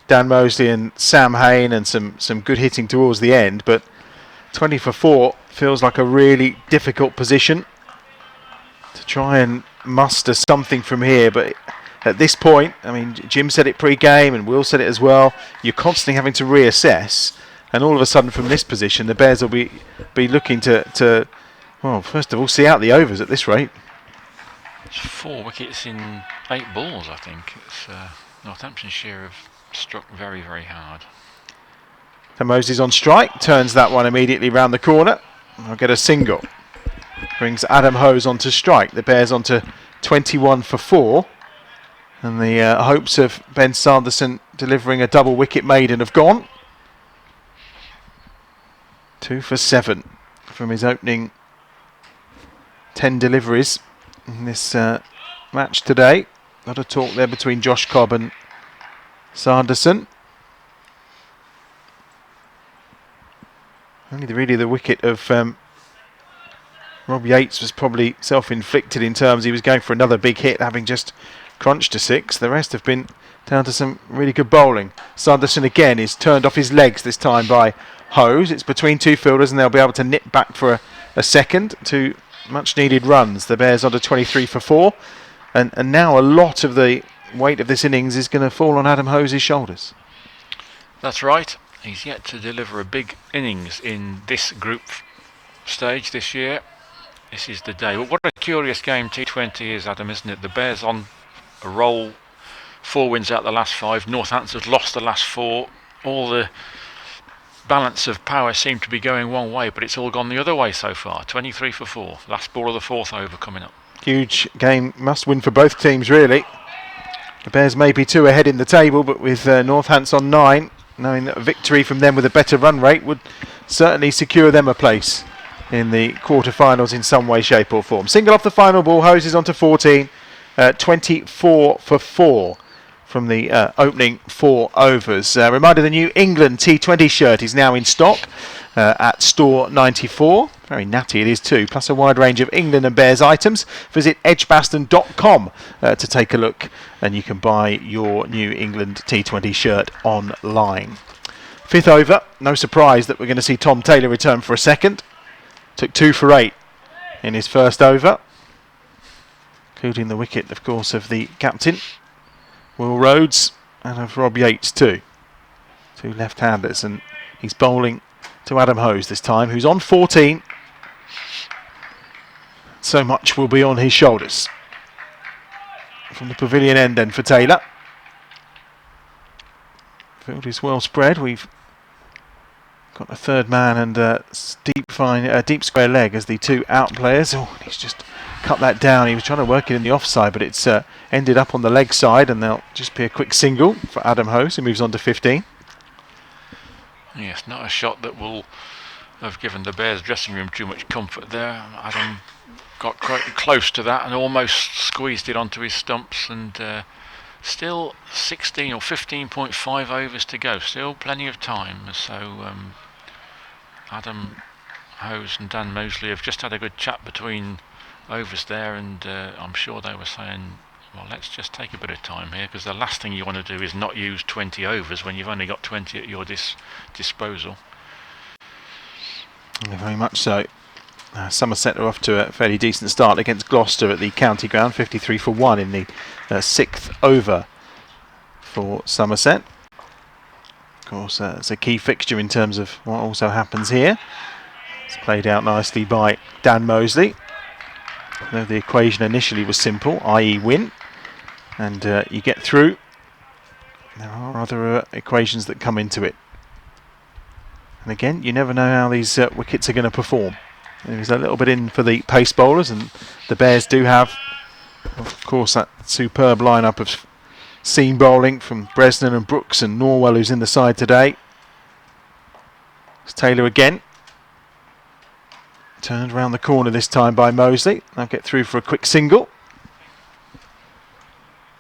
Dan Mosley and Sam Hain, and some good hitting towards the end. But 20 for 4 feels like a really difficult position to try and muster something from here. But at this point, I mean, Jim said it pre-game and Will said it as well, you're constantly having to reassess, and all of a sudden from this position the Bears will be looking to well, first of all, see out the overs at this rate. It's 4 wickets in 8 balls, I think. It's Northamptonshire have struck very, very hard. So Moses on strike, turns that one immediately round the corner. I'll get a single. Brings Adam Hose onto strike. The Bears onto 21 for 4. And the hopes of Ben Sanderson delivering a double wicket maiden have gone. 2 for 7 from his opening 10 deliveries in this match today. A lot of talk there between Josh Cobb and Sanderson. Only really the wicket of Rob Yates was probably self-inflicted in terms he was going for another big hit, having just crunched to 6. The rest have been down to some really good bowling. Sanderson again is turned off his legs this time by Hose. It's between 2 fielders and they'll be able to nip back for a second. 2 much needed runs. The Bears under 23 for 4. And now a lot of the weight of this innings is going to fall on Adam Hose's shoulders. That's right. He's yet to deliver a big innings in this group stage this year. This is the day. But what a curious game T20 is, Adam, isn't it? The Bears on a roll, 4 wins out the last 5. Northampton has lost the last 4. All the balance of power seemed to be going one way, but it's all gone the other way so far. 23 for 4. Last ball of the 4th over coming up. Huge game, must win for both teams really. The Bears may be 2 ahead in the table, but with Northants on 9, knowing that a victory from them with a better run rate would certainly secure them a place in the quarter-finals in some way, shape or form. Single off the final ball, Hoses onto 14, 24 for 4 from the opening 4 overs. Reminder, the new England T20 shirt is now in stock at store 94. Very natty it is too, plus a wide range of England and Bears items. Visit edgbaston.com to take a look, and you can buy your new England T20 shirt online. 5th over, no surprise that we're going to see Tom Taylor return for a second. Took 2 for 8 in his first over, including the wicket, of course, of the captain, Will Rhodes, and of Rob Yates too. 2 left-handers, and he's bowling to Adam Hose this time, who's on 14. So much will be on his shoulders. from the pavilion end then for Taylor. Field is well spread. We've got a third man and a deep square leg as the two out players. Oh, he's just cut that down. He was trying to work it in the offside, but it's ended up on the leg side, and there'll just be a quick single for Adam Hose, who moves on to 15. Yes, not a shot that will have given the Bears dressing room too much comfort there. Adam got quite close to that and almost squeezed it onto his stumps, and still 16 or 15.5 overs to go, still plenty of time. So Adam Hose and Dan Mosley have just had a good chat between overs there, and I'm sure they were saying, well, let's just take a bit of time here, because the last thing you want to do is not use 20 overs when you've only got 20 at your disposal. Very much so. Somerset are off to a fairly decent start against Gloucester at the county ground, 53 for 1 in the 6th over for Somerset. Of course, it's a key fixture in terms of what also happens here. It's played out nicely by Dan Mosley. Though the equation initially was simple, i.e. win, and you get through, there are other equations that come into it. And again, you never know how these wickets are going to perform. There's a little bit in for the pace bowlers, and the Bears do have, of course, that superb lineup of seam bowling from Bresnan and Brooks and Norwell, who's in the side today. It's Taylor again. Turned around the corner this time by Mosley. They'll get through for a quick single.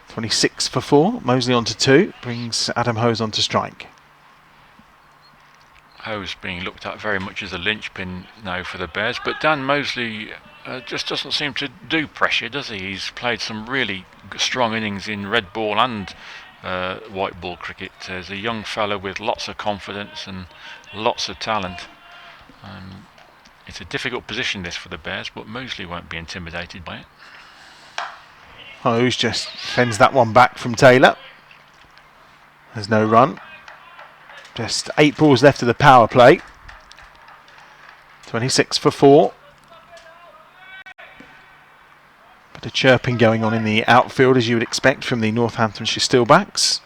26 for 4. Mosley on to 2. Brings Adam Hose on to strike. Hose being looked at very much as a linchpin now for the Bears, but Dan Mosley just doesn't seem to do pressure, does he? He's played some really strong innings in red ball and white ball cricket. He's a young fellow with lots of confidence and lots of talent. It's a difficult position this for the Bears, but Mosley won't be intimidated by it. Hose just fends that one back from Taylor. There's no run. Just 8 balls left of the power play. 26 for 4. Bit of chirping going on in the outfield, as you would expect from the Northamptonshire Steelbacks,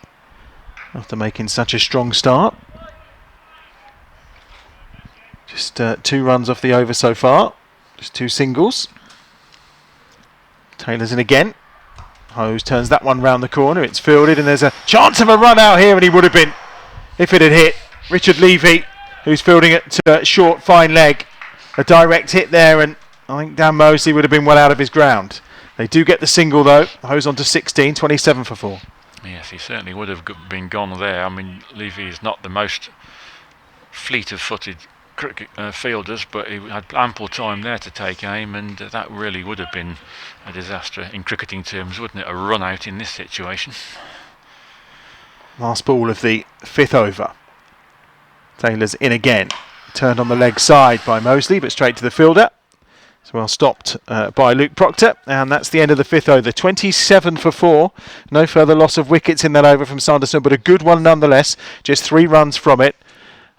after making such a strong start. Just 2 runs off the over so far. Just 2 singles. Taylor's in again. Hose turns that one round the corner. It's fielded, and there's a chance of a run out here, and he would have been if it had hit. Richard Levy, who's fielding it short, fine leg. A direct hit there, and I think Dan Mosley would have been well out of his ground. They do get the single though. Hose on to 16, 27 for 4. Yes, he certainly would have been gone there. I mean, Levy is not the most fleet of footed cricket fielders, but he had ample time there to take aim, and that really would have been a disaster in cricketing terms, wouldn't it? A run out in this situation. Last ball of the 5th over. Taylor's in again. Turned on the leg side by Mosley, but straight to the fielder. It's well stopped by Luke Proctor, and that's the end of the 5th over. 27 for 4. No further loss of wickets in that over from Sanderson, but a good one nonetheless. Just 3 runs from it.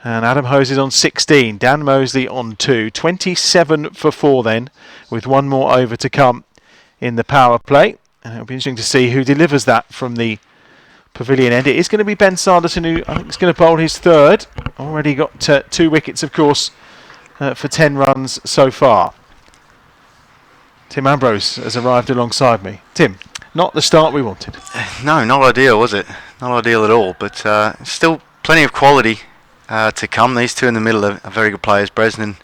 And Adam Hose is on 16. Dan Mosley on 2. 27 for 4 then, with 1 more over to come in the power play. And it'll be interesting to see who delivers that from the pavilion end. It is going to be Ben Sanderson, who I think is going to bowl his 3rd. Already got 2 wickets, of course, for 10 runs so far. Tim Ambrose has arrived alongside me. Tim, not the start we wanted. No, not ideal, was it? Not ideal at all, but still plenty of quality to come. These two in the middle are very good players, Bresnan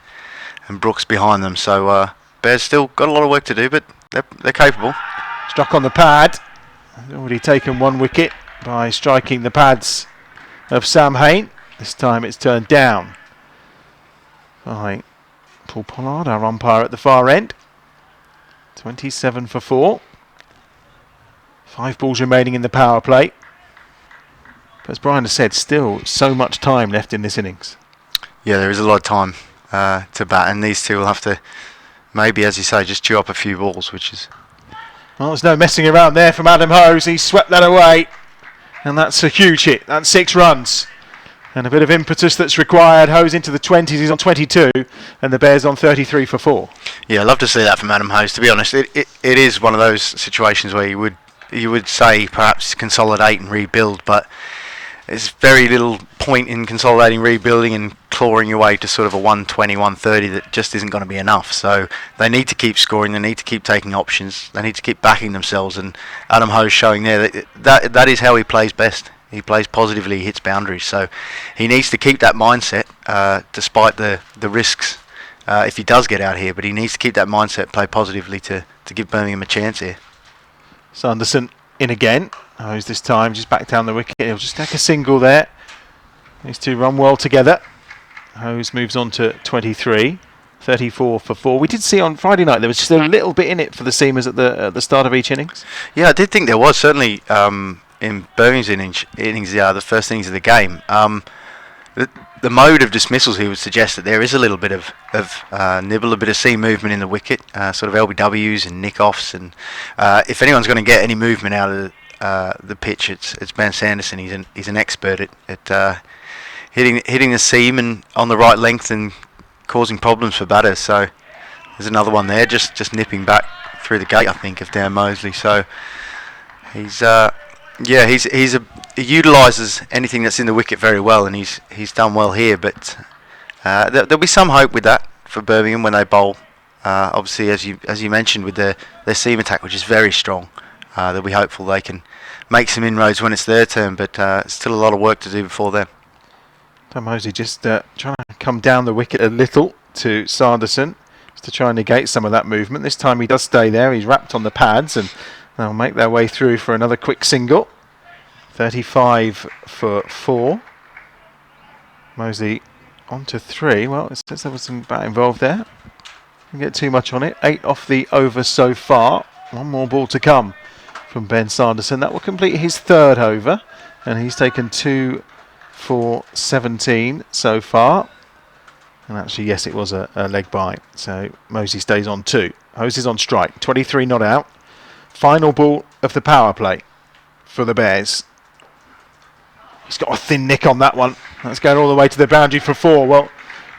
and Brooks behind them. So Bears still got a lot of work to do, but they're capable. Struck on the pad. Already taken 1 wicket by striking the pads of Sam Hain. This time it's turned down by Paul Pollard, our umpire at the far end. 27 for 4. 5 balls remaining in the power play. But as Brian has said, still so much time left in this innings. Yeah, there is a lot of time to bat, and these two will have to maybe, as you say, just chew up a few balls, which is... Well, there's no messing around there from Adam Hose. He swept that away, and that's a huge hit. That's 6 runs. And a bit of impetus that's required. Hose into the 20s, he's on 22, and the Bears on 33 for 4. Yeah, I'd love to see that from Adam Hose. To be honest, it is one of those situations where you you would say perhaps consolidate and rebuild, but there's very little point in consolidating, rebuilding and clawing your way to sort of a 120, 130 that just isn't going to be enough. So they need to keep scoring, they need to keep taking options, they need to keep backing themselves, and Adam Ho's showing there that is how he plays best. He plays positively, he hits boundaries, so he needs to keep that mindset despite the risks if he does get out here, but he needs to keep that mindset, play positively to give Birmingham a chance here. Sanderson in again. Hose this time just back down the wicket. He'll just take a single there. These two run well together. Hose moves on to 23. 34 for 4. We did see on Friday night there was just a little bit in it for the Seamers at the start of each innings. Yeah, I did think there was, certainly in Birmingham's innings, the first innings of the game. The mode of dismissals here would suggest that there is a little bit of nibble, a bit of seam movement in the wicket, sort of LBWs and nick-offs, and if anyone's going to get any movement out of the pitch, it's Ben Sanderson. He's an expert at hitting the seam and on the right length and causing problems for batters. So there's another one there, just nipping back through the gate, I think, of Dan Mosley. So he utilises anything that's in the wicket very well, and he's done well here. But there'll be some hope with that for Birmingham when they bowl. Obviously, as you mentioned, with their seam attack, which is very strong, they'll be hopeful they can make some inroads when it's their turn. But still a lot of work to do before then. Dan Mosley just trying to come down the wicket a little to Sanderson, just to try and negate some of that movement. This time he does stay there. He's wrapped on the pads, and they'll make their way through for another quick single. 35 for 4. Mosley on to 3. Well, it says there was some bat involved there. Didn't get too much on it. 8 off the over so far. One more ball to come from Ben Sanderson. That will complete his 3rd over, and he's taken 2 for 17 so far. And actually, yes, it was a leg bite. So Mosley stays on 2. Hose is on strike. 23 not out. Final ball of the power play for the Bears. He's got a thin nick on that one. That's going all the way to the boundary for 4. Well,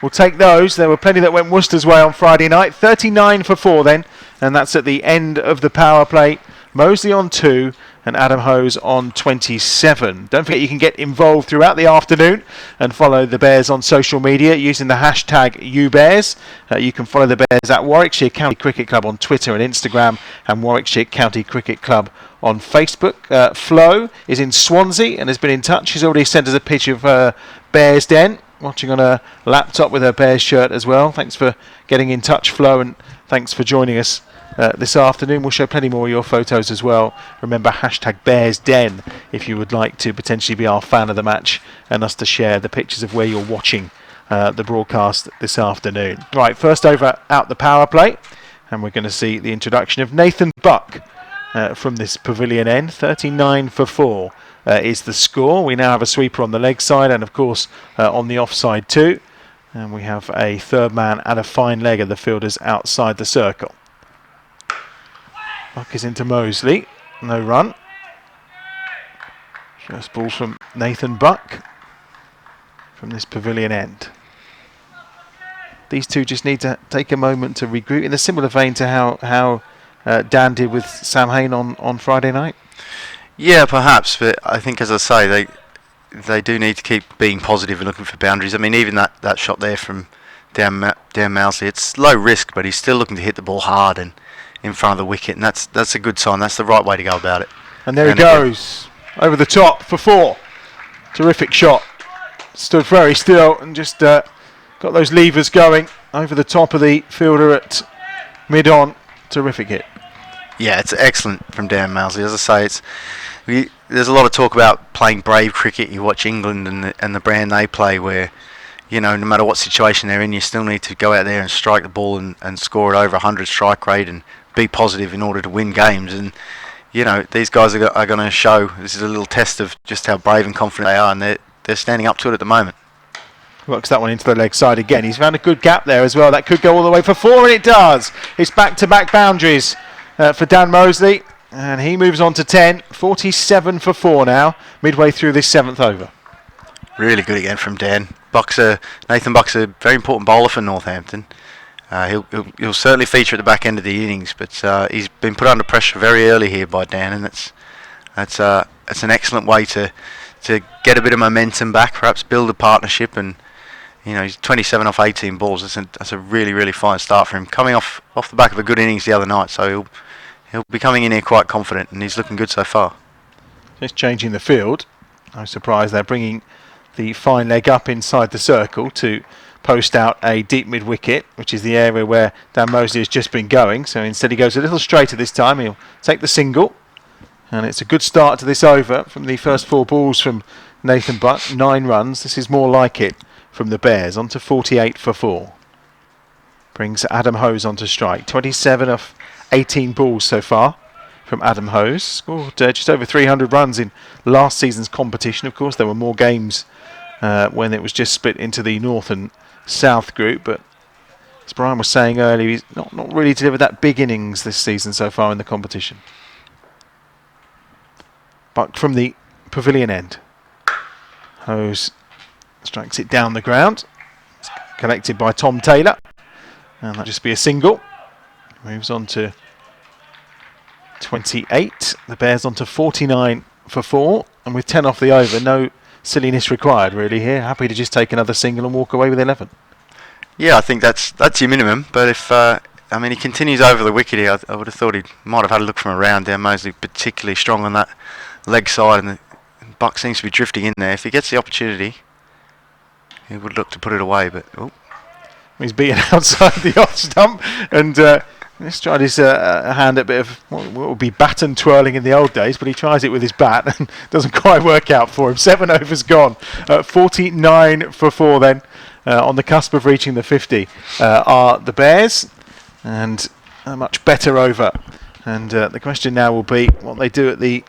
we'll take those. There were plenty that went Worcester's way on Friday night. 39 for 4 then. And that's at the end of the power play. Mosley on 2 and Adam Hose on 27. Don't forget you can get involved throughout the afternoon and follow the Bears on social media using the hashtag #UBears. You can follow the Bears at Warwickshire County Cricket Club on Twitter and Instagram, and Warwickshire County Cricket Club on Facebook. Flo is in Swansea and has been in touch. She's already sent us a picture of her Bears den, watching on her laptop with her Bears shirt as well. Thanks for getting in touch, Flo, and thanks for joining us this afternoon. We'll show plenty more of your photos as well. Remember, hashtag BearsDen if you would like to potentially be our fan of the match and us to share the pictures of where you're watching the broadcast this afternoon. Right, first over out the power play, and we're going to see the introduction of Nathan Buck from this pavilion end. 39 for 4 is the score. We now have a sweeper on the leg side and of course on the offside too, and we have a third man and a fine leg of the fielders outside the circle. Buck is into Mosley. No run. First ball from Nathan Buck from this pavilion end. These two just need to take a moment to regroup in a similar vein to how Dan did with Sam Hain on Friday night. Yeah, perhaps, but I think, as I say, they do need to keep being positive and looking for boundaries. I mean, even that shot there from Dan Mosley, it's low risk, but he's still looking to hit the ball hard and in front of the wicket, and that's a good sign. That's the right way to go about it. And there he goes, over the top for 4. Terrific shot. Stood very still and just got those levers going over the top of the fielder at mid-on. Terrific hit. Yeah, it's excellent from Dan Mosley. As I say, there's a lot of talk about playing brave cricket. You watch England and the brand they play, where no matter what situation they're in, you still need to go out there and strike the ball and score it over 100 strike rate and be positive in order to win games. And these guys are going to show. This is a little test of just how brave and confident they are, and they're standing up to it at the moment. Works that one into the leg side again. He's found a good gap there as well. That could go all the way for 4, and it does. It's back-to-back boundaries for Dan Mosley, and he moves on to 10. 47 for 4 now, midway through this 7th over. Really good again from Dan. Nathan Buck's a very important bowler for Northampton. He'll certainly feature at the back end of the innings, but he's been put under pressure very early here by Dan, and That's an excellent way to get a bit of momentum back, perhaps build a partnership, and he's 27 off 18 balls. That's a really, really fine start for him, coming off the back of a good innings the other night. So he'll be coming in here quite confident, and he's looking good so far. Just changing the field. No surprise they're bringing the fine leg up inside the circle to post out a deep mid wicket, which is the area where Dan Mosley has just been going. So instead he goes a little straighter this time. He'll take the single, and it's a good start to this over from the first 4 balls from Nathan Butt. 9 runs. This is more like it from the Bears, on to 48 for 4. Brings Adam Hose onto strike. 27 off 18 balls so far from Adam Hose. Scored just over 300 runs in last season's competition. Of course, there were more games when it was just split into the North and South group, but as Brian was saying earlier, he's not really delivered that big innings this season so far in the competition. But from the pavilion end, Hose strikes it down the ground. It's collected by Tom Taylor, and that'll just be a single. Moves on to 28. The Bears on to 49 for 4, and with 10 off the over, no silliness required really here. Happy to just take another single and walk away with 11. Yeah, I think that's your minimum. But if he continues over the wicket here, I would have thought he might have had a look from around there. Mosley particularly strong on that leg side, and Buck seems to be drifting in there. If he gets the opportunity, he would look to put it away. But he's beaten outside the off stump, and he's tried his hand at a bit of what would be baton twirling in the old days, but he tries it with his bat and doesn't quite work out for him. 7 overs gone. 49 for 4 then. On the cusp of reaching the 50 are the Bears, and a much better over. And the question now will be what they do at the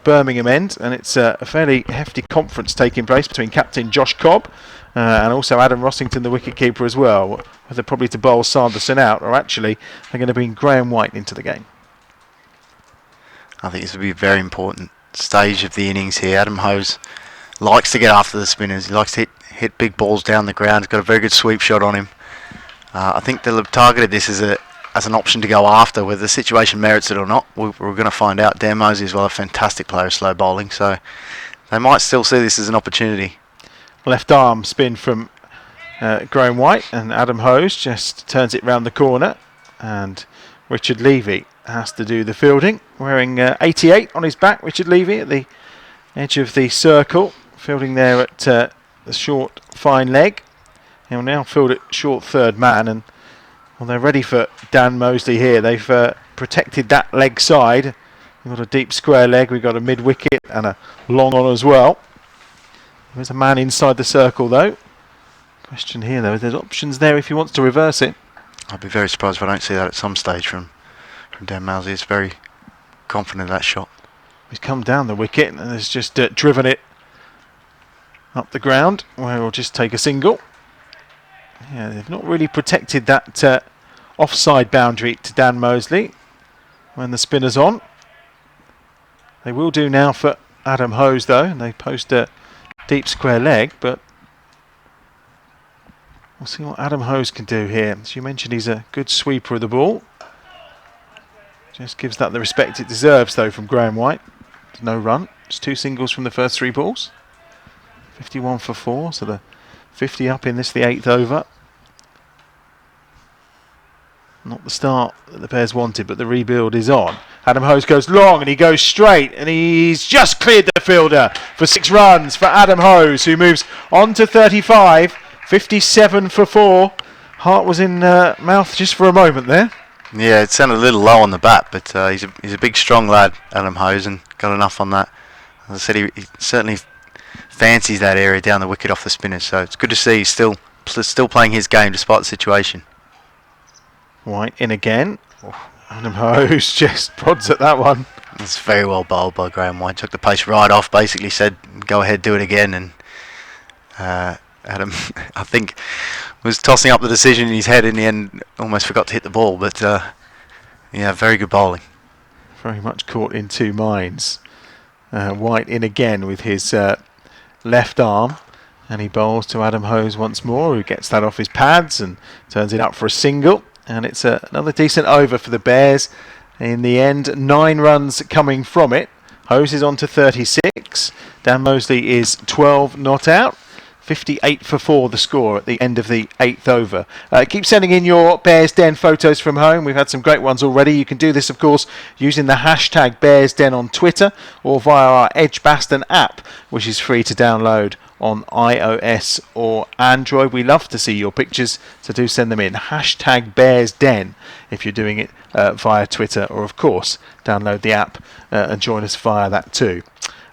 Birmingham end, and it's a fairly hefty conference taking place between captain Josh Cobb and also Adam Rossington, the wicketkeeper as well. Whether probably to bowl Sanderson out, or actually they're going to bring Graham White into the game. I think this will be a very important stage of the innings here. Adam Hose likes to get after the spinners. He likes to hit big balls down the ground. He's got a very good sweep shot on him. I think they'll have targeted this as an option to go after. Whether the situation merits it or not, we're going to find out. Dan Mosley as well, a fantastic player of slow bowling, so they might still see this as an opportunity. Left arm spin from Graham White, and Adam Hose just turns it round the corner, and Richard Levy has to do the fielding, wearing 88 on his back. Richard Levy at the edge of the circle, fielding there at the short fine leg. He'll now field at short third man, and they're ready for Dan Mosley here. They've protected that leg side. We've got a deep square leg, we've got a mid wicket and a long on as well. There's a man inside the circle though. Question here though, there's options there if he wants to reverse it. I'd be very surprised if I don't see that at some stage from Dan Mosley. He's very confident of that shot. He's come down the wicket and has just driven it up the ground, where he'll just take a single. Yeah, they've not really protected that offside boundary to Dan Mosley when the spinner's on. They will do now for Adam Hose though, and they post a deep square leg, but we'll see what Adam Hose can do here. As you mentioned, he's a good sweeper of the ball. Just gives that the respect it deserves though from Graham White. There's no run, just 2 singles from the first 3 balls. 51 for 4, so the 50 up in this, the 8th over. Not the start that the Bears wanted, but the rebuild is on. Adam Hose goes long and he goes straight, and he's just cleared the fielder for 6 runs for Adam Hose, who moves on to 35. 57 for 4. Heart was in mouth just for a moment there. Yeah, it sounded a little low on the bat, but he's a big, strong lad, Adam Hose, and got enough on that. As I said, he certainly fancies that area down the wicket off the spinners, so it's good to see he's still playing his game despite the situation. White in again. Adam Hose just prods at that one. It's very well bowled by Graham White. Took the pace right off, basically said, go ahead, do it again, and Adam, I think, was tossing up the decision in his head in the end, almost forgot to hit the ball, but yeah, very good bowling. Very much caught in 2 minds. White in again with his left arm, and he bowls to Adam Hose once more, who gets that off his pads and turns it up for a single, and it's another decent over for the Bears. In the end, 9 runs coming from it. Hose is on to 36. Dan Mosley is 12 not out. 58 for 4 the score at the end of the 8th over. Keep sending in your Bears Den photos from home. We've had some great ones already. You can do this, of course, using the hashtag Bears Den on Twitter or via our Edgbaston app, which is free to download on iOS or Android. We love to see your pictures, so do send them in. Hashtag Bears Den if you're doing it via Twitter, or of course download the app and join us via that too.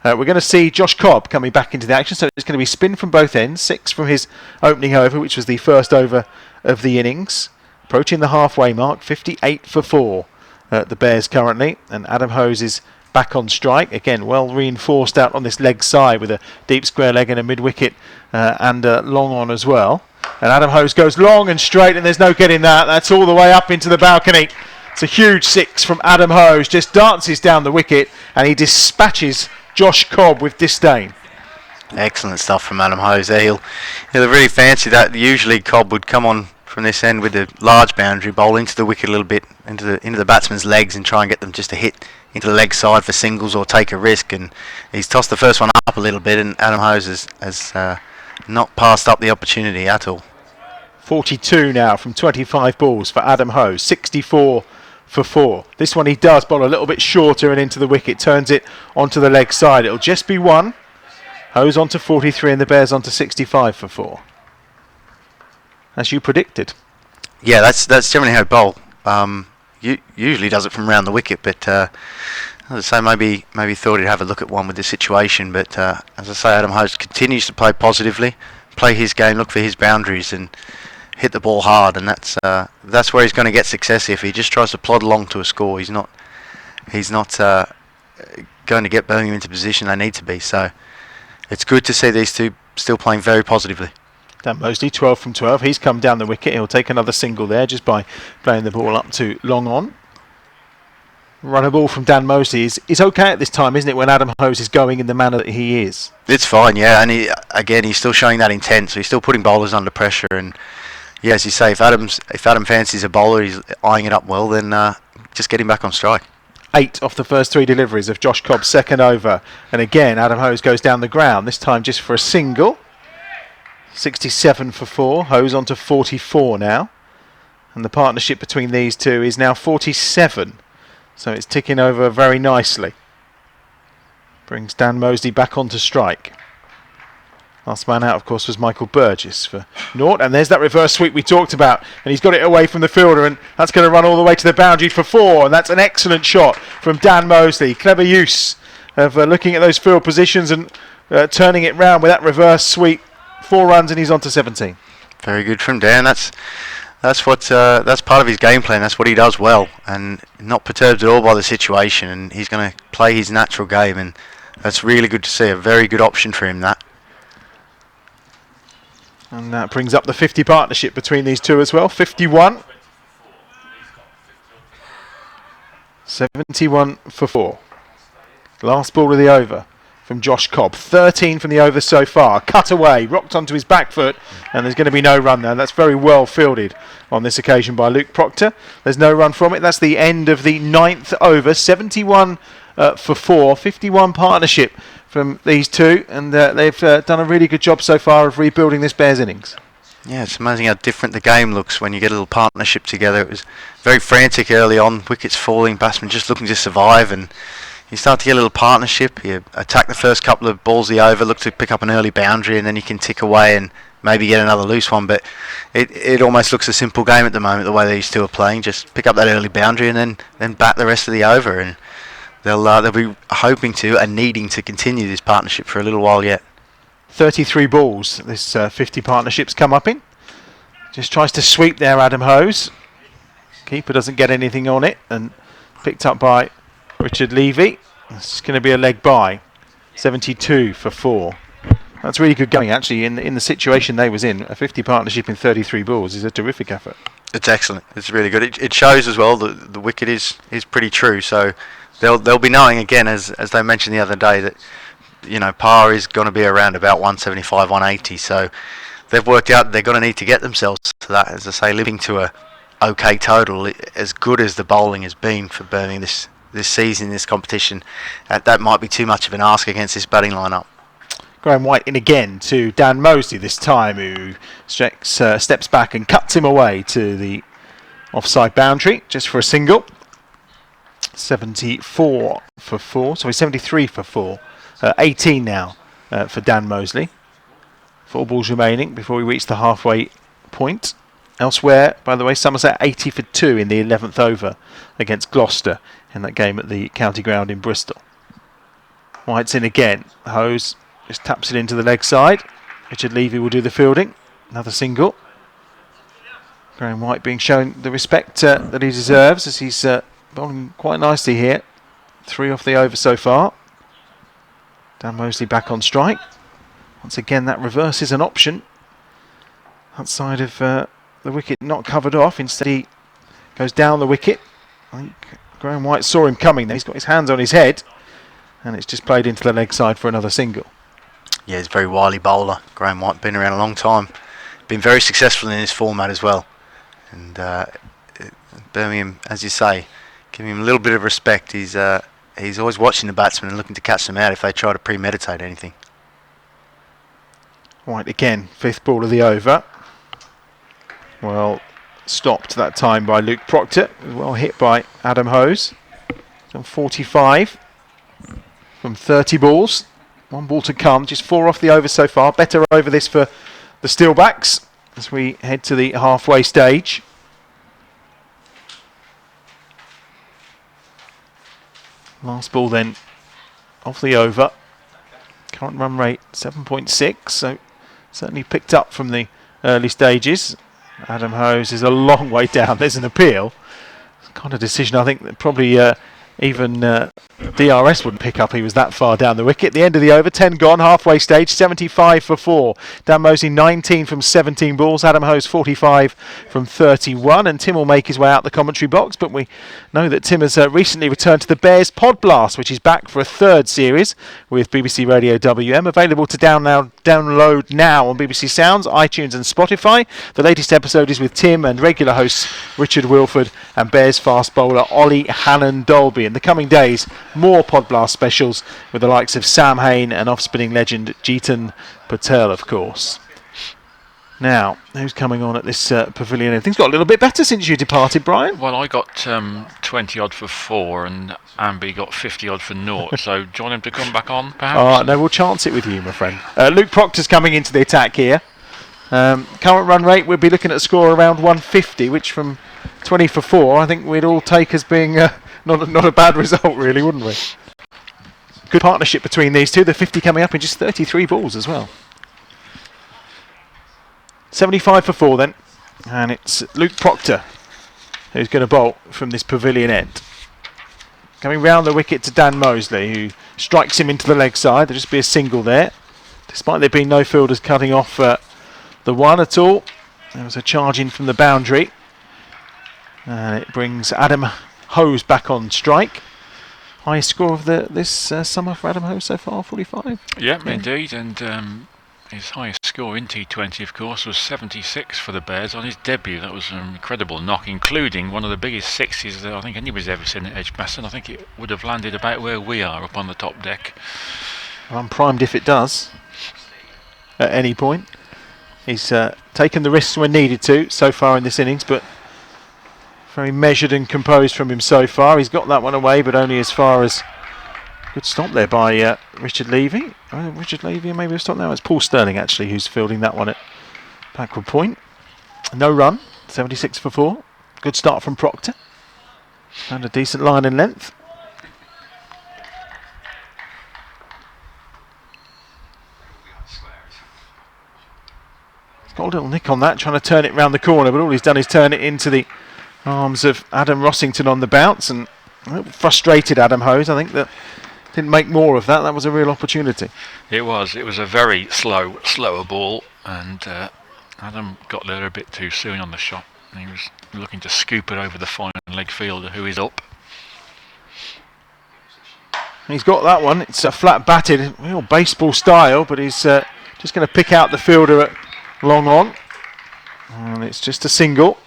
We're going to see Josh Cobb coming back into the action, so it's going to be spin from both ends. 6 from his opening over, which was the first over of the innings. Approaching the halfway mark, 58 for 4 the Bears currently, and Adam Hose is back on strike. Again, well reinforced out on this leg side with a deep square leg and a mid-wicket and long on as well. And Adam Hose goes long and straight, and there's no getting that. That's all the way up into the balcony. It's a huge 6 from Adam Hose, just dances down the wicket, and he dispatches Josh Cobb with disdain. Excellent stuff from Adam Hose there. He'll really fancy that. Usually Cobb would come on from this end with a large boundary bowl into the wicket a little bit, into the batsman's legs, and try and get them just to hit into the leg side for singles or take a risk. And he's tossed the first one up a little bit, and Adam Hose has not passed up the opportunity at all. 42 now from 25 balls for Adam Hose. 64 for 4. This one he does bowl a little bit shorter and into the wicket, turns it onto the leg side. It'll just be 1. Hose on to 43 and the Bears on to 65 for 4. As you predicted. Yeah, that's generally how he bowl. Usually does it from around the wicket, but as I say, maybe thought he'd have a look at one with the situation. But as I say, Adam Hose continues to play positively, play his game, look for his boundaries, and hit the ball hard, and that's where he's going to get success. If he just tries to plod along to a score, he's not going to get Birmingham into position they need to be. So it's good to see these two still playing very positively. Dan Mosley, 12 from 12. He's come down the wicket. He'll take another single there just by playing the ball up to long on. Run a ball from Dan Mosley is okay at this time, isn't it, when Adam Hose is going in the manner that he is? It's fine, yeah, and he's still showing that intent, so he's still putting bowlers under pressure. And yeah, as you say, if Adam fancies a bowler, he's eyeing it up well, then just get him back on strike. 8 off the first 3 deliveries of Josh Cobb's second over. And again, Adam Hose goes down the ground, this time just for a single. 67 for 4. Hose on to 44 now. And the partnership between these two is now 47. So it's ticking over very nicely. Brings Dan Mosley back onto strike. Last man out, of course, was Michael Burgess for Nort. And there's that reverse sweep we talked about. And he's got it away from the fielder. And that's going to run all the way to the boundary for 4. And that's an excellent shot from Dan Mosley. Clever use of looking at those field positions and turning it round with that reverse sweep. 4 runs and he's on to 17. Very good from Dan. That's part of his game plan. That's what he does well, and not perturbed at all by the situation. And he's going to play his natural game, and that's really good to see. A very good option for him, that. And that brings up the 50 partnership between these two as well. 51. 71 for 4. Last ball of the over from Josh Cobb. 13 from the over so far. Cut away, rocked onto his back foot, and there's going to be no run there. That's very well fielded on this occasion by Luke Proctor. There's no run from it. That's the end of the 9th over. 71 for 4. 51 partnership from these two, and they've done a really good job so far of rebuilding this Bears innings. Yeah, it's amazing how different the game looks when you get a little partnership together. It was very frantic early on, wickets falling, batsmen just looking to survive, and you start to get a little partnership. You attack the first couple of balls the over, look to pick up an early boundary, and then you can tick away and maybe get another loose one. But it almost looks a simple game at the moment, the way these two are playing. Just pick up that early boundary and then bat the rest of the over, and they'll be hoping to and needing to continue this partnership for a little while yet. 33 balls this 50 partnership's come up in. Just tries to sweep there, Adam Hose. Keeper doesn't get anything on it, and picked up by Richard Levy. It's going to be a leg by. 72 for 4. That's really good going, actually, in the situation they was in. A 50 partnership in 33 balls is a terrific effort. It's excellent. It's really good. It shows as well that the wicket is pretty true. So they'll be knowing again, as they mentioned the other day, that par is going to be around about 175, 180. So they've worked out they're going to need to get themselves to that, as I say, living to a okay total. As good as the bowling has been for Birmingham this season, this competition, that might be too much of an ask against this batting lineup. Graham White in again to Dan Mosley this time, who steps back and cuts him away to the offside boundary just for a single. 74 for 4, sorry, 73 for 4. 18 now for Dan Mosley. 4 balls remaining before we reach the halfway point. Elsewhere, by the way, Somerset 80 for 2 in the 11th over against Gloucester in that game at the county ground in Bristol. White's in again. Hose just taps it into the leg side. Richard Levy will do the fielding. Another single. Graham White being shown the respect that he deserves as he's bowling quite nicely here. 3 off the over so far. Dan Mosley back on strike. Once again, that reverse is an option. Outside of the wicket not covered off. Instead he goes down the wicket. I think Graham White saw him coming there. He's got his hands on his head. And it's just played into the leg side for another single. Yeah, he's a very wily bowler. Graham White, been around a long time. Been very successful in this format as well. And Birmingham, as you say, giving him a little bit of respect. He's always watching the batsmen and looking to catch them out if they try to premeditate anything. White again, 5th ball of the over. Well, stopped that time by Luke Proctor. Well hit by Adam Hose. He's on 45 from 30 balls. 1 ball to come, just 4 off the over so far. Better over this for the Steelbacks as we head to the halfway stage. Last ball then off the over. Current run rate 7.6, so certainly picked up from the early stages. Adam Hose is a long way down. There's an appeal. It's the kind of decision I think that probably even DRS wouldn't pick up. He was that far down the wicket. The end of the over, 10 gone, halfway stage, 75 for 4. Dan Mosley 19 from 17 balls. Adam Hose 45 from 31. And Tim will make his way out the commentary box. But we know that Tim has recently returned to the Bears Pod Blast, which is back for a 3rd series with BBC Radio WM. Available to download now on BBC Sounds, iTunes and Spotify. The latest episode is with Tim and regular hosts Richard Wilford and Bears fast bowler Ollie Hannon-Dolby. In the coming days, more Pod Blast specials with the likes of Sam Hain and off-spinning legend Jeetan Patel, of course. Now, who's coming on at this pavilion? Things got a little bit better since you departed, Brian. Well, I got 20 odd for 4 and Amby got 50 odd for 0. So do you want him to come back on, perhaps? No, we'll chance it with you, my friend. Luke Proctor's coming into the attack here. Current run rate, we'll be looking at a score around 150, which from 20 for 4, I think we'd all take as being not a bad result, really, wouldn't we? Good partnership between these two. The 50 coming up in just 33 balls as well. 75 for 4 then. And it's Luke Proctor who's going to bowl from this pavilion end. Coming round the wicket to Dan Mosley, who strikes him into the leg side. There'll just be a single there. Despite there being no fielders cutting off the one at all. There was a charge in from the boundary. And it brings Adam Hose back on strike. Highest score of this summer for Adam Hose so far, 45. Yeah, indeed. And his highest score in T20, of course, was 76 for the Bears on his debut. That was an incredible knock, including one of the biggest sixes that I think anybody's ever seen at Edgbaston. I think it would have landed about where we are up on the top deck. Well, I'm primed if it does at any point. He's taken the risks when needed to so far in this innings, but very measured and composed from him so far. He's got that one away, but only as far as... Good stop there by Richard Levy. Richard Levy, maybe a stop now. It's Paul Sterling, actually, who's fielding that one at backward point. No run, 76 for 4. Good start from Proctor. And a decent line in length. He's got a little nick on that, trying to turn it round the corner, but all he's done is turn it into the arms of Adam Rossington on the bounce, and frustrated Adam Hose. I think that didn't make more of that. That was a real opportunity. It was a very slower ball, and Adam got there a bit too soon on the shot. He was looking to scoop it over the fine leg fielder, who is up. He's got that one. It's a flat batted, real baseball style, but he's just going to pick out the fielder at long on, and it's just a single.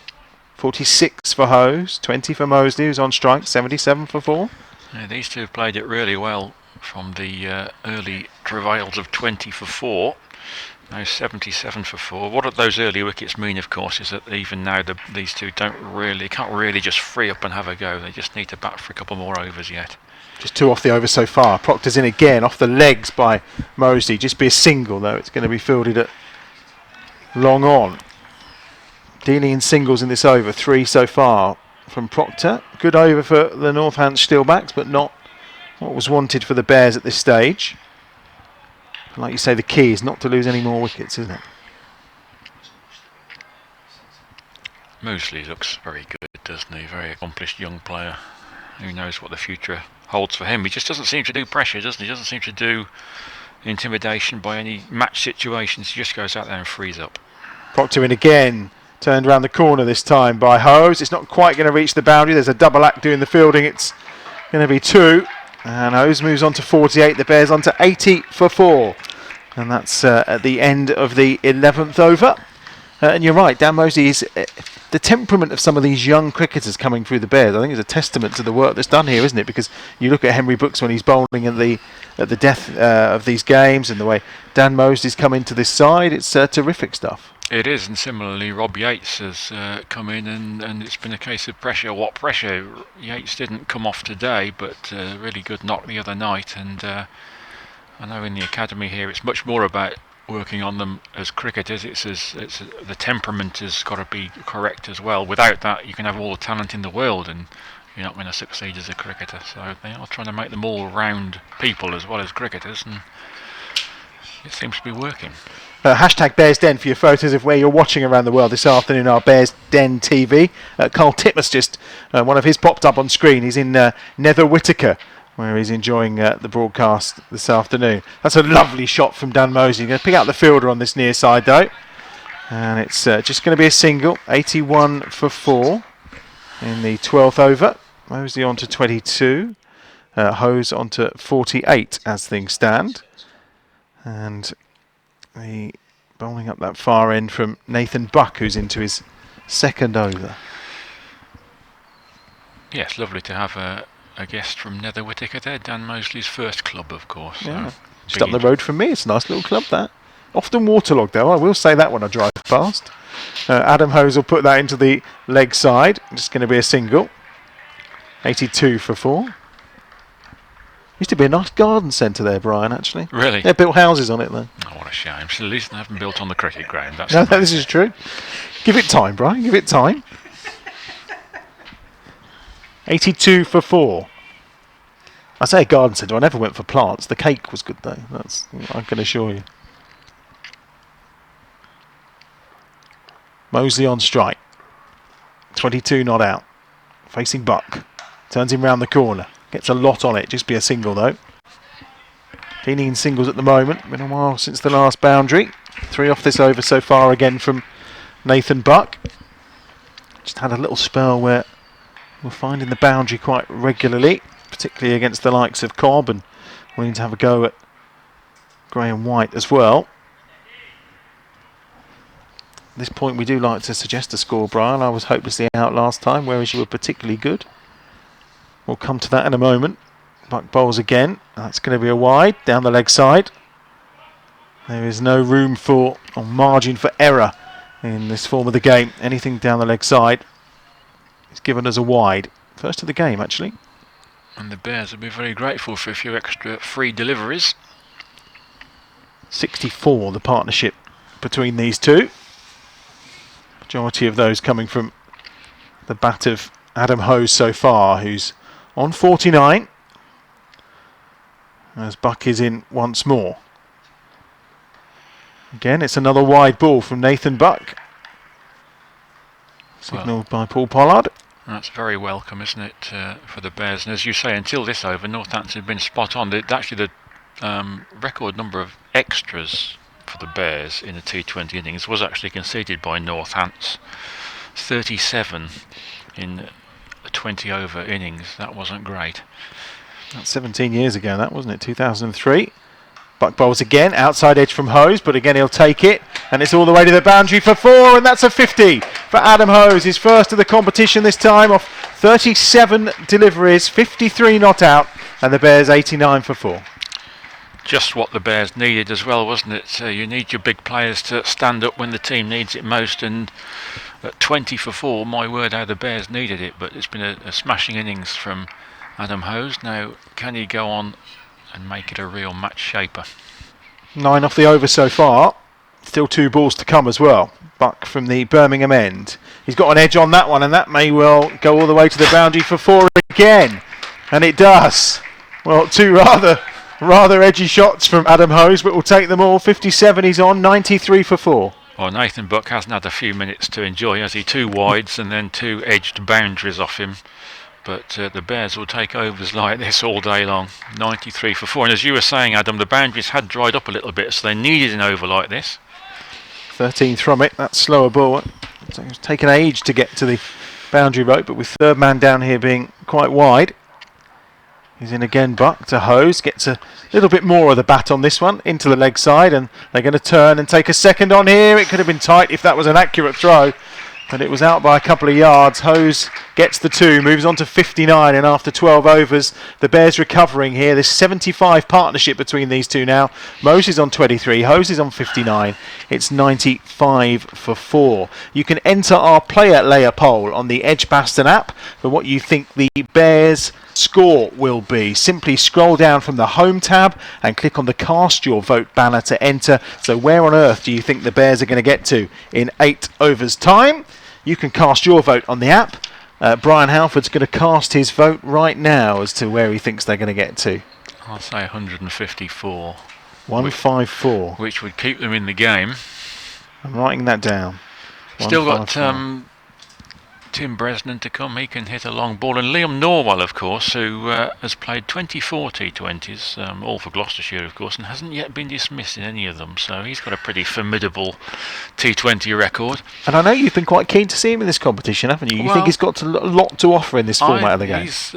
46 for Hose, 20 for Mosley, who's on strike, 77 for 4. Yeah, these two have played it really well from the early travails of 20 for 4. Now 77 for 4. What those early wickets mean, of course, is that even now these two can't really just free up and have a go. They just need to bat for a couple more overs yet. Just 2 off the over so far. Proctor's in again, off the legs by Mosley. Just be a single, though. It's going to be fielded at long on. Dealing in singles in this over. 3 so far from Proctor. Good over for the Northants Steelbacks, but not what was wanted for the Bears at this stage. Like you say, the key is not to lose any more wickets, isn't it? Mosley looks very good, doesn't he? Very accomplished young player. Who knows what the future holds for him. He just doesn't seem to do pressure, doesn't he? Doesn't seem to do intimidation by any match situations. He just goes out there and frees up. Proctor in again. Turned around the corner this time by Hose. It's not quite going to reach the boundary. There's a double act doing the fielding. It's going to be 2. And Hose moves on to 48. The Bears on to 80 for 4. And that's at the end of the 11th over. And you're right, Dan Mosley is... the temperament of some of these young cricketers coming through the Bears, I think, is a testament to the work that's done here, isn't it? Because you look at Henry Brooks when he's bowling at the death of these games, and the way Dan Mosley's come into this side, it's terrific stuff. It is, and similarly Rob Yates has come in and it's been a case of pressure. What pressure? Yates didn't come off today, but really good knock the other night, and I know in the academy here it's much more about working on them as cricketers. The temperament has got to be correct as well. Without that, you can have all the talent in the world and you're not going to succeed as a cricketer. So they are trying to make them all round people as well as cricketers, and it seems to be working. Hashtag Bears Den for your photos of where you're watching around the world this afternoon, our Bears Den TV. Carl Titmus just, one of his popped up on screen. He's in Nether Whittaker, where he's enjoying the broadcast this afternoon. That's a lovely shot from Dan Mosley. Going to pick out the fielder on this near side, though. And it's just going to be a single. 81 for 4 in the 12th over. Mosley on to 22. Hose on to 48 as things stand. And the bowling up that far end from Nathan Buck, who's into his second over. Yes, lovely to have a guest from Nether Whittaker there. Dan Mosley's first club, of course. Yeah. Just up the road from me. It's a nice little club, that. Often waterlogged, though. I will say that when I drive past. Adam Hose will put that into the leg side. Just going to be a single. 82 for 4. Used to be a nice garden centre there, Brian, actually. Really? They built houses on it, though. Oh, what a shame. So at least they haven't built on the cricket ground. That's no, this is true. Give it time, Brian. Give it time. 82 for 4. I say a garden centre. I never went for plants. The cake was good, though. That's, I can assure you. Mosley on strike. 22 not out. Facing Buck. Turns him round the corner. Gets a lot on it. Just be a single, though. Dealing in singles at the moment. Been a while since the last boundary. 3 off this over so far again from Nathan Buck. Just had a little spell where we're finding the boundary quite regularly, particularly against the likes of Cobb, and wanting to have a go at Graham White as well. At this point, we do like to suggest a score, Brian. I was hopelessly out last time, whereas you were particularly good. We'll come to that in a moment. Buck bowls again. That's going to be a wide down the leg side. There is no room for or margin for error in this form of the game. Anything down the leg side is given as a wide. First of the game, actually. And the Bears will be very grateful for a few extra free deliveries. 64, the partnership between these two. Majority of those coming from the bat of Adam Hose so far, who's on 49. As Buck is in once more. Again, it's another wide ball from Nathan Buck. Signalled by Paul Pollard. That's very welcome, isn't it, for the Bears? And as you say, until this over, Northampton have been spot on. Actually, the record number of extras for the Bears in the T20 innings was actually conceded by Northants. 37 in a 20 over innings. That wasn't great. That's 17 years ago, that wasn't it? 2003. Buck bowls again, outside edge from Hose, but again he'll take it, and it's all the way to the boundary for 4, and that's a 50 for Adam Hose, his first of the competition this time, off 37 deliveries, 53 not out, and the Bears 89 for 4. Just what the Bears needed as well, wasn't it? You need your big players to stand up when the team needs it most, and at 20 for 4, my word, how the Bears needed it. But it's been a smashing innings from Adam Hose. Now, can he go on and make it a real match shaper? 9 off the over so far. Still 2 balls to come as well. Buck from the Birmingham end. He's got an edge on that one, and that may well go all the way to the boundary for 4 again. And it does. Well, 2 rather edgy shots from Adam Hose, but we'll take them all. 57 he's on, 93 for 4. Well, Nathan Buck hasn't had a few minutes to enjoy, has he? 2 wides and then 2 edged boundaries off him. But the Bears will take overs like this all day long. 93 for 4. And as you were saying, Adam, the boundaries had dried up a little bit, so they needed an over like this. 13th from it, that slower ball. It's taken age to get to the boundary rope, but with third man down here being quite wide. He's in again, Buck to Hose, gets a little bit more of the bat on this one, into the leg side, and they're going to turn and take a second on here. It could have been tight if that was an accurate throw, but it was out by a couple of yards. Hose gets the 2, moves on to 59, and after 12 overs, the Bears recovering here. There's 75 partnership between these two now. Mose is on 23, Hose is on 59. It's 95 for 4. You can enter our player layer poll on the Edgbaston app for what you think the Bears score will be. Simply scroll down from the home tab and click on the cast your vote banner to enter. So where on earth do you think the Bears are going to get to in 8 overs time? You can cast your vote on the app. Brian Halford's going to cast his vote right now as to where he thinks they're going to get to. I'll say 154. 154. Which would keep them in the game. I'm writing that down. Still got Tim Bresnan to come. He can hit a long ball. And Liam Norwell, of course, who has played 24 T20s, all for Gloucestershire, of course, and hasn't yet been dismissed in any of them. So he's got a pretty formidable T20 record. And I know you've been quite keen to see him in this competition, haven't you? You think he's got a lot to offer in this format of the game? He's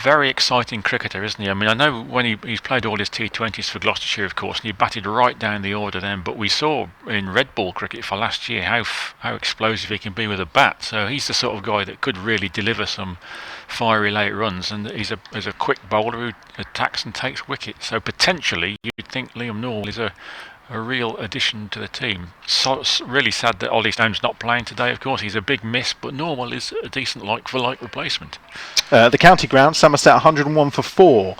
very exciting cricketer, isn't he? I mean, I know when he's played all his T20s for Gloucestershire, of course, and he batted right down the order then, but we saw in red ball cricket for last year how explosive he can be with a bat. So he's the sort of guy that could really deliver some fiery late runs, and he's a quick bowler who attacks and takes wickets. So potentially you'd think Liam Norwell is a real addition to the team. So it's really sad that Ollie Stone's not playing today, of course. He's a big miss, but Norwell is a decent like-for-like replacement. The county ground, Somerset 101 for 4,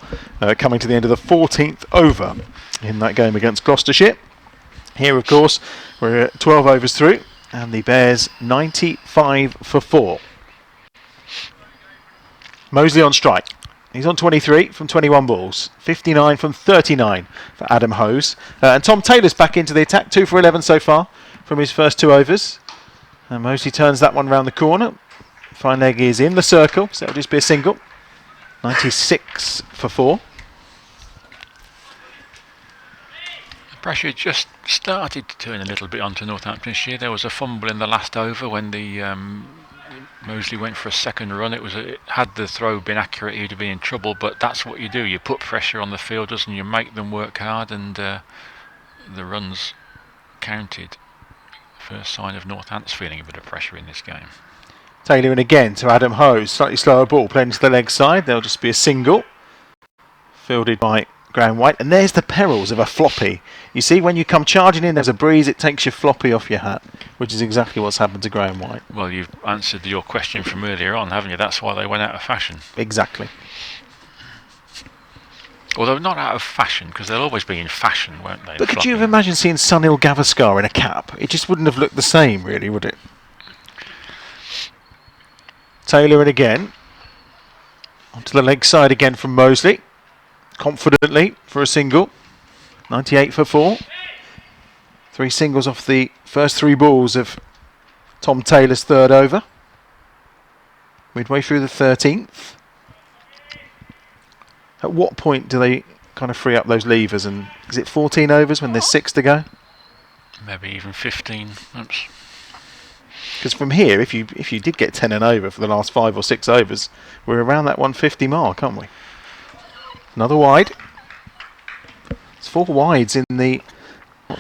coming to the end of the 14th over in that game against Gloucestershire. Here, of course, we're 12 overs through, and the Bears 95 for 4. Mosley on strike. He's on 23 from 21 balls, 59 from 39 for Adam Hose. And Tom Taylor's back into the attack, 2 for 11 so far from his first 2 overs. And Mosley turns that one round the corner. Fine leg is in the circle, so it'll just be a single. 96 for 4. The pressure just started to turn a little bit onto Northamptonshire. There was a fumble in the last over when the Mosley went for a second run. Had the throw been accurate, he'd have been in trouble, but that's what you do. You put pressure on the fielders and you make them work hard, and the runs counted. First sign of Northants feeling a bit of pressure in this game. Taylor in again to Adam Hose. Slightly slower ball playing to the leg side. There'll just be a single. Fielded by Graham White. And there's the perils of a floppy. You see, when you come charging in, there's a breeze, it takes your floppy off your hat, which is exactly what's happened to Graham White. Well, you've answered your question from earlier on, haven't you? That's why they went out of fashion. Exactly. Although not out of fashion, because they'll always be in fashion, won't they? But could you have imagined seeing Sunil Gavaskar in a cap? It just wouldn't have looked the same, really, would it? Taylor in again. Onto the leg side again from Mosley. Confidently for a single. 98 for 4. 3 singles off the first 3 balls of Tom Taylor's third over. Midway through the 13th. At what point do they kind of free up those levers? And is it 14 overs when there's 6 to go? Maybe even 15. Because from here, if you did get 10 and over for the last 5 or 6 overs, we're around that 150 mark, aren't we? Another wide. It's 4 wides in the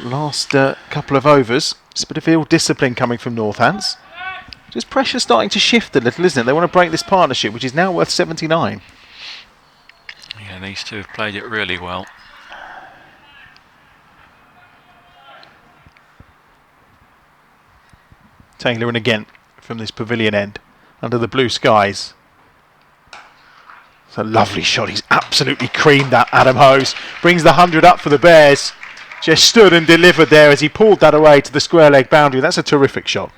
last couple of overs. It's a bit of ill discipline coming from Northants. Just pressure starting to shift a little, isn't it? They want to break this partnership, which is now worth 79. Yeah, these two have played it really well. Taylor and again from this pavilion end under the blue skies. It's a lovely shot. He's absolutely creamed that, Adam Hose. Brings the 100 up for the Bears. Just stood and delivered there as he pulled that away to the square leg boundary. That's a terrific shot.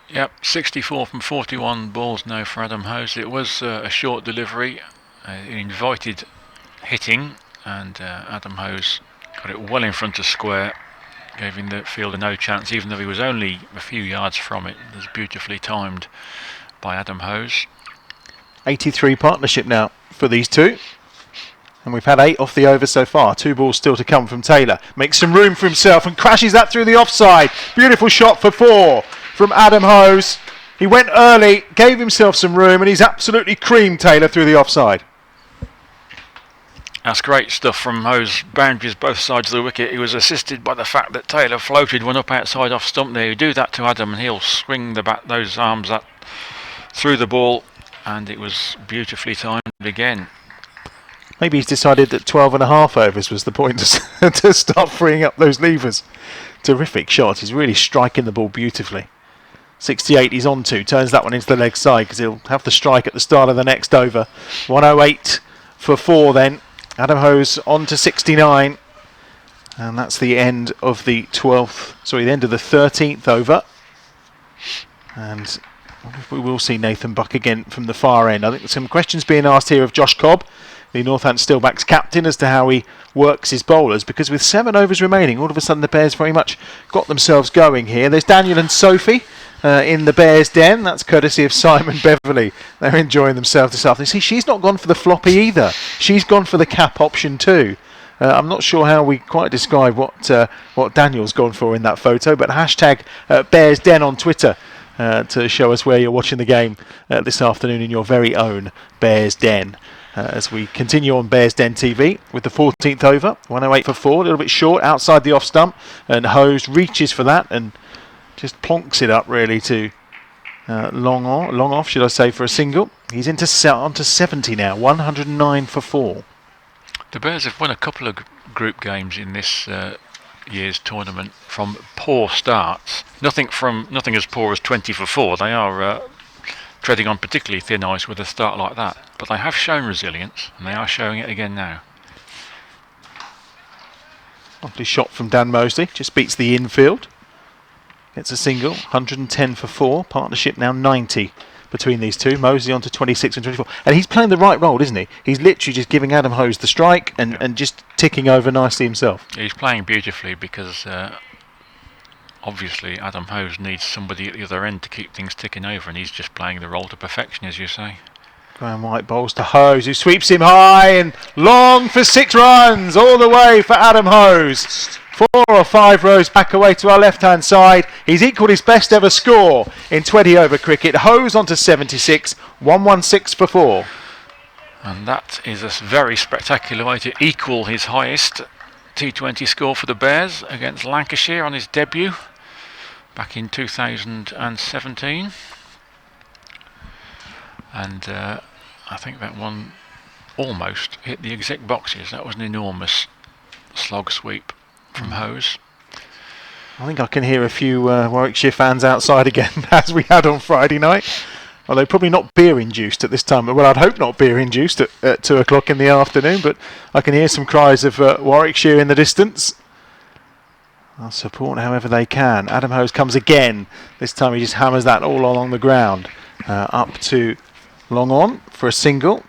Yep, 64 from 41 balls now for Adam Hose. It was a short delivery. It invited hitting, and Adam Hose got it well in front of square, giving the fielder no chance, even though he was only a few yards from it. It was beautifully timed by Adam Hose. 83 partnership now for these two. And we've had 8 off the over so far. 2 balls still to come from Taylor. Makes some room for himself and crashes that through the offside. Beautiful shot for 4 from Adam Hose. He went early, gave himself some room, and he's absolutely creamed Taylor through the offside. That's great stuff from Hose. Boundaries both sides of the wicket. He was assisted by the fact that Taylor floated one up outside off stump there. You do that to Adam and he'll swing those arms up through the ball, and it was beautifully timed again. Maybe he's decided that 12.5 overs was the point to start freeing up those levers. Terrific shot. He's really striking the ball beautifully. 68 he's on to. Turns that one into the leg side because he'll have the strike at the start of the next over. 108 for 4 then. Adam Hose on to 69. And that's the end of the 13th over. And we will see Nathan Buck again from the far end. I think there's some questions being asked here of Josh Cobb, the Northants Steelbacks captain, as to how he works his bowlers, because with 7 overs remaining, all of a sudden the Bears very much got themselves going here. There's Daniel and Sophie in the Bears den. That's courtesy of Simon Beverley. They're enjoying themselves this afternoon. See, she's not gone for the floppy either. She's gone for the cap option too. I'm not sure how we quite describe what Daniel's gone for in that photo, but hashtag Bears Den on Twitter to show us where you're watching the game this afternoon in your very own Bears Den. As we continue on Bears Den TV with the 14th over, 108 for 4, a little bit short outside the off stump, and Hose reaches for that and just plonks it up really to long off, should I say, for a single. He's onto 70 now, 109 for 4. The Bears have won a couple of group games in this year's tournament from poor starts. Nothing as poor as 20 for 4. They are treading on particularly thin ice with a start like that. But they have shown resilience, and they are showing it again now. Lovely shot from Dan Mosley, just beats the infield. Gets a single, 110 for 4. Partnership now 90 between these two. Mosley on to 26 and 24. And he's playing the right role, isn't he? He's literally just giving Adam Hose the strike and just ticking over nicely himself. He's playing beautifully because obviously Adam Hose needs somebody at the other end to keep things ticking over, and he's just playing the role to perfection, as you say. Graham White bowls to Hose, who sweeps him high and long for 6 runs all the way for Adam Hose. 4 or 5 rows back away to our left-hand side. He's equalled his best ever score in 20 over cricket. Hose on to 76, 116 for 4. And that is a very spectacular way to equal his highest T20 score for the Bears against Lancashire on his debut back in 2017. And I think that one almost hit the exec boxes. That was an enormous slog sweep from Hose. I think I can hear a few Warwickshire fans outside again, as we had on Friday night. Although probably not beer-induced at this time. Well, I'd hope not beer-induced at 2 o'clock in the afternoon, but I can hear some cries of Warwickshire in the distance. I'll support however they can. Adam Hose comes again. This time he just hammers that all along the ground. Up to long on for a single.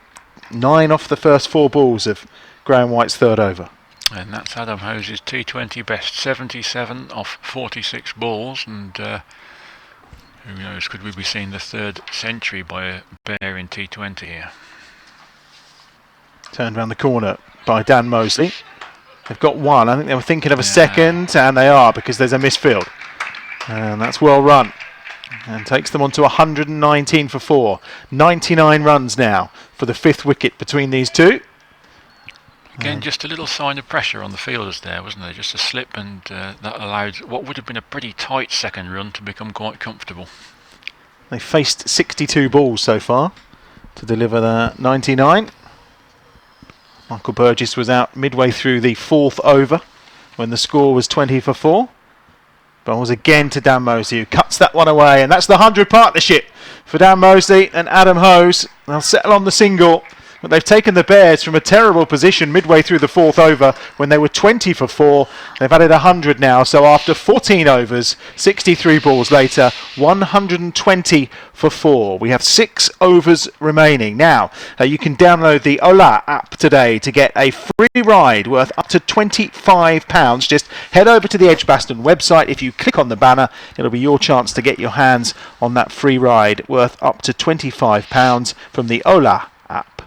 9 off the first 4 balls of Graham White's third over. And that's Adam Hose's T20 best, 77 off 46 balls, and who knows, could we be seeing the 3rd century by a Bear in T20 here. Turned around the corner by Dan Mosley. They've got 1. I think they were thinking of a second, and they are, because there's a misfield. And that's well run. And takes them on to 119 for 4. 99 runs now for the 5th wicket between these two. Again, just a little sign of pressure on the fielders there, wasn't there? Just a slip, and that allowed what would have been a pretty tight second run to become quite comfortable. They faced 62 balls so far to deliver the 99. Michael Burgess was out midway through the 4th over when the score was 20 for 4. Bowls again to Dan Mosley, who cuts that one away, and that's the 100 partnership for Dan Mosley and Adam Hose. They'll settle on the single, but they've taken the Bears from a terrible position midway through the 4th over when they were 20 for 4. They've added 100 now, so after 14 overs, 63 balls later, 120 for 4. We have 6 overs remaining. Now, you can download the Ola app today to get a free ride worth up to £25. Just head over to the Edgbaston website. If you click on the banner, it'll be your chance to get your hands on that free ride worth up to £25 from the Ola app.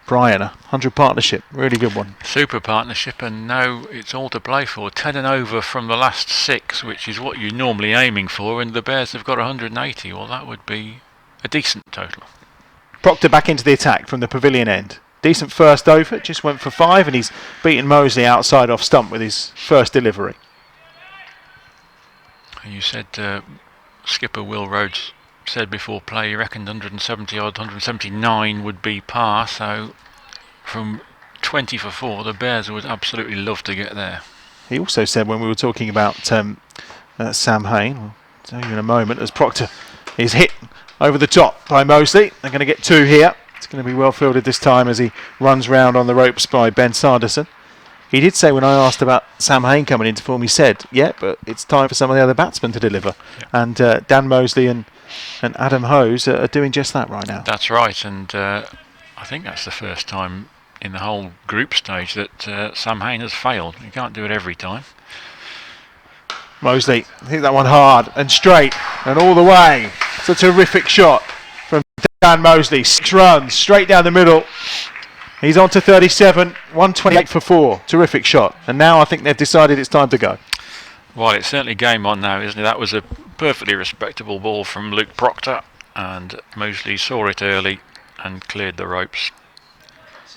Brian, 100 partnership, really good one. Super partnership, and now it's all to play for. 10 and over from the last 6, which is what you're normally aiming for, and the Bears have got 180. Well, that would be a decent total. Proctor back into the attack from the pavilion end. Decent first over, just went for 5, and he's beaten Mosley outside off stump with his first delivery. You said skipper Will Rhodes said before play he reckoned 170 odd, 179 would be par, so from 20 for 4 the Bears would absolutely love to get there. He also said when we were talking about Sam Hain, we'll tell you in a moment, as Proctor is hit over the top by Mosley. They're going to get 2 here. It's going to be well fielded this time as he runs round on the ropes by Ben Sanderson. He did say when I asked about Sam Hain coming into form, he said, yeah, but it's time for some of the other batsmen to deliver. Yeah. And Dan Mosley and Adam Hose are doing just that right now. That's right, and I think that's the first time in the whole group stage that Sam Hain has failed. You can't do it every time. Mosley hit that one hard and straight and all the way. It's a terrific shot from Dan Mosley. 6 runs straight down the middle. He's on to 37, 128 for 4. Terrific shot. And now I think they've decided it's time to go. Well, it's certainly game on now, isn't it? That was a perfectly respectable ball from Luke Proctor, and Mosley saw it early and cleared the ropes.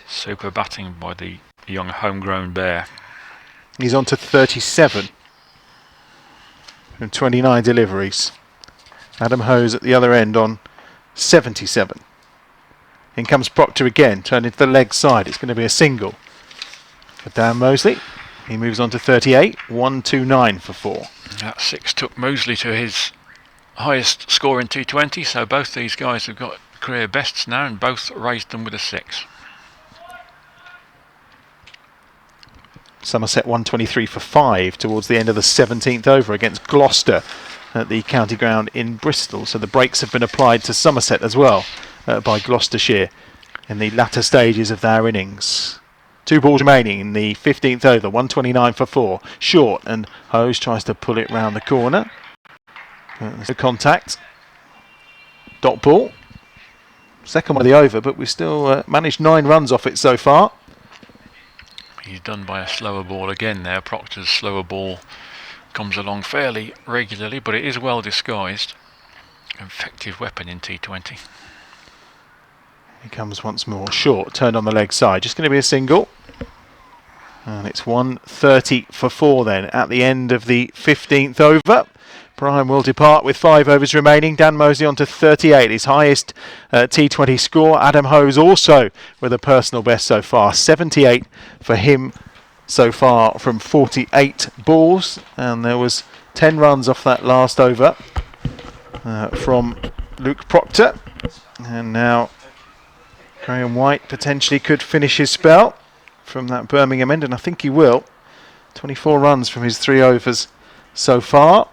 Super batting by the young homegrown Bear. He's on to 37 from 29 deliveries. Adam Hose at the other end on 77. In comes Proctor again, turned into the leg side. It's going to be a single for Dan Mosley. He moves on to 38, 129 for 4. That 6 took Mosley to his highest score in T20, so both these guys have got career bests now and both raised them with a 6. Somerset 123 for 5 towards the end of the 17th over against Gloucester at the county ground in Bristol. So the brakes have been applied to Somerset as well by Gloucestershire in the latter stages of their innings. 2 balls remaining in the 15th over, 129 for 4. Short, and Hose tries to pull it round the corner. There's no contact. Dot ball. Second one of the over, but we've still managed 9 runs off it so far. He's done by a slower ball again there. Proctor's slower ball comes along fairly regularly, but it is well disguised. Effective weapon in T20. He comes once more, short, turned on the leg side. Just going to be a single. And it's 130 for 4 then at the end of the 15th over. Brian will depart with 5 overs remaining. Dan Mosley on to 38, his highest T20 score. Adam Hose also with a personal best so far. 78 for him so far from 48 balls. And there was 10 runs off that last over from Luke Proctor. And now Graham White potentially could finish his spell from that Birmingham end, and I think he will. 24 runs from his 3 overs so far,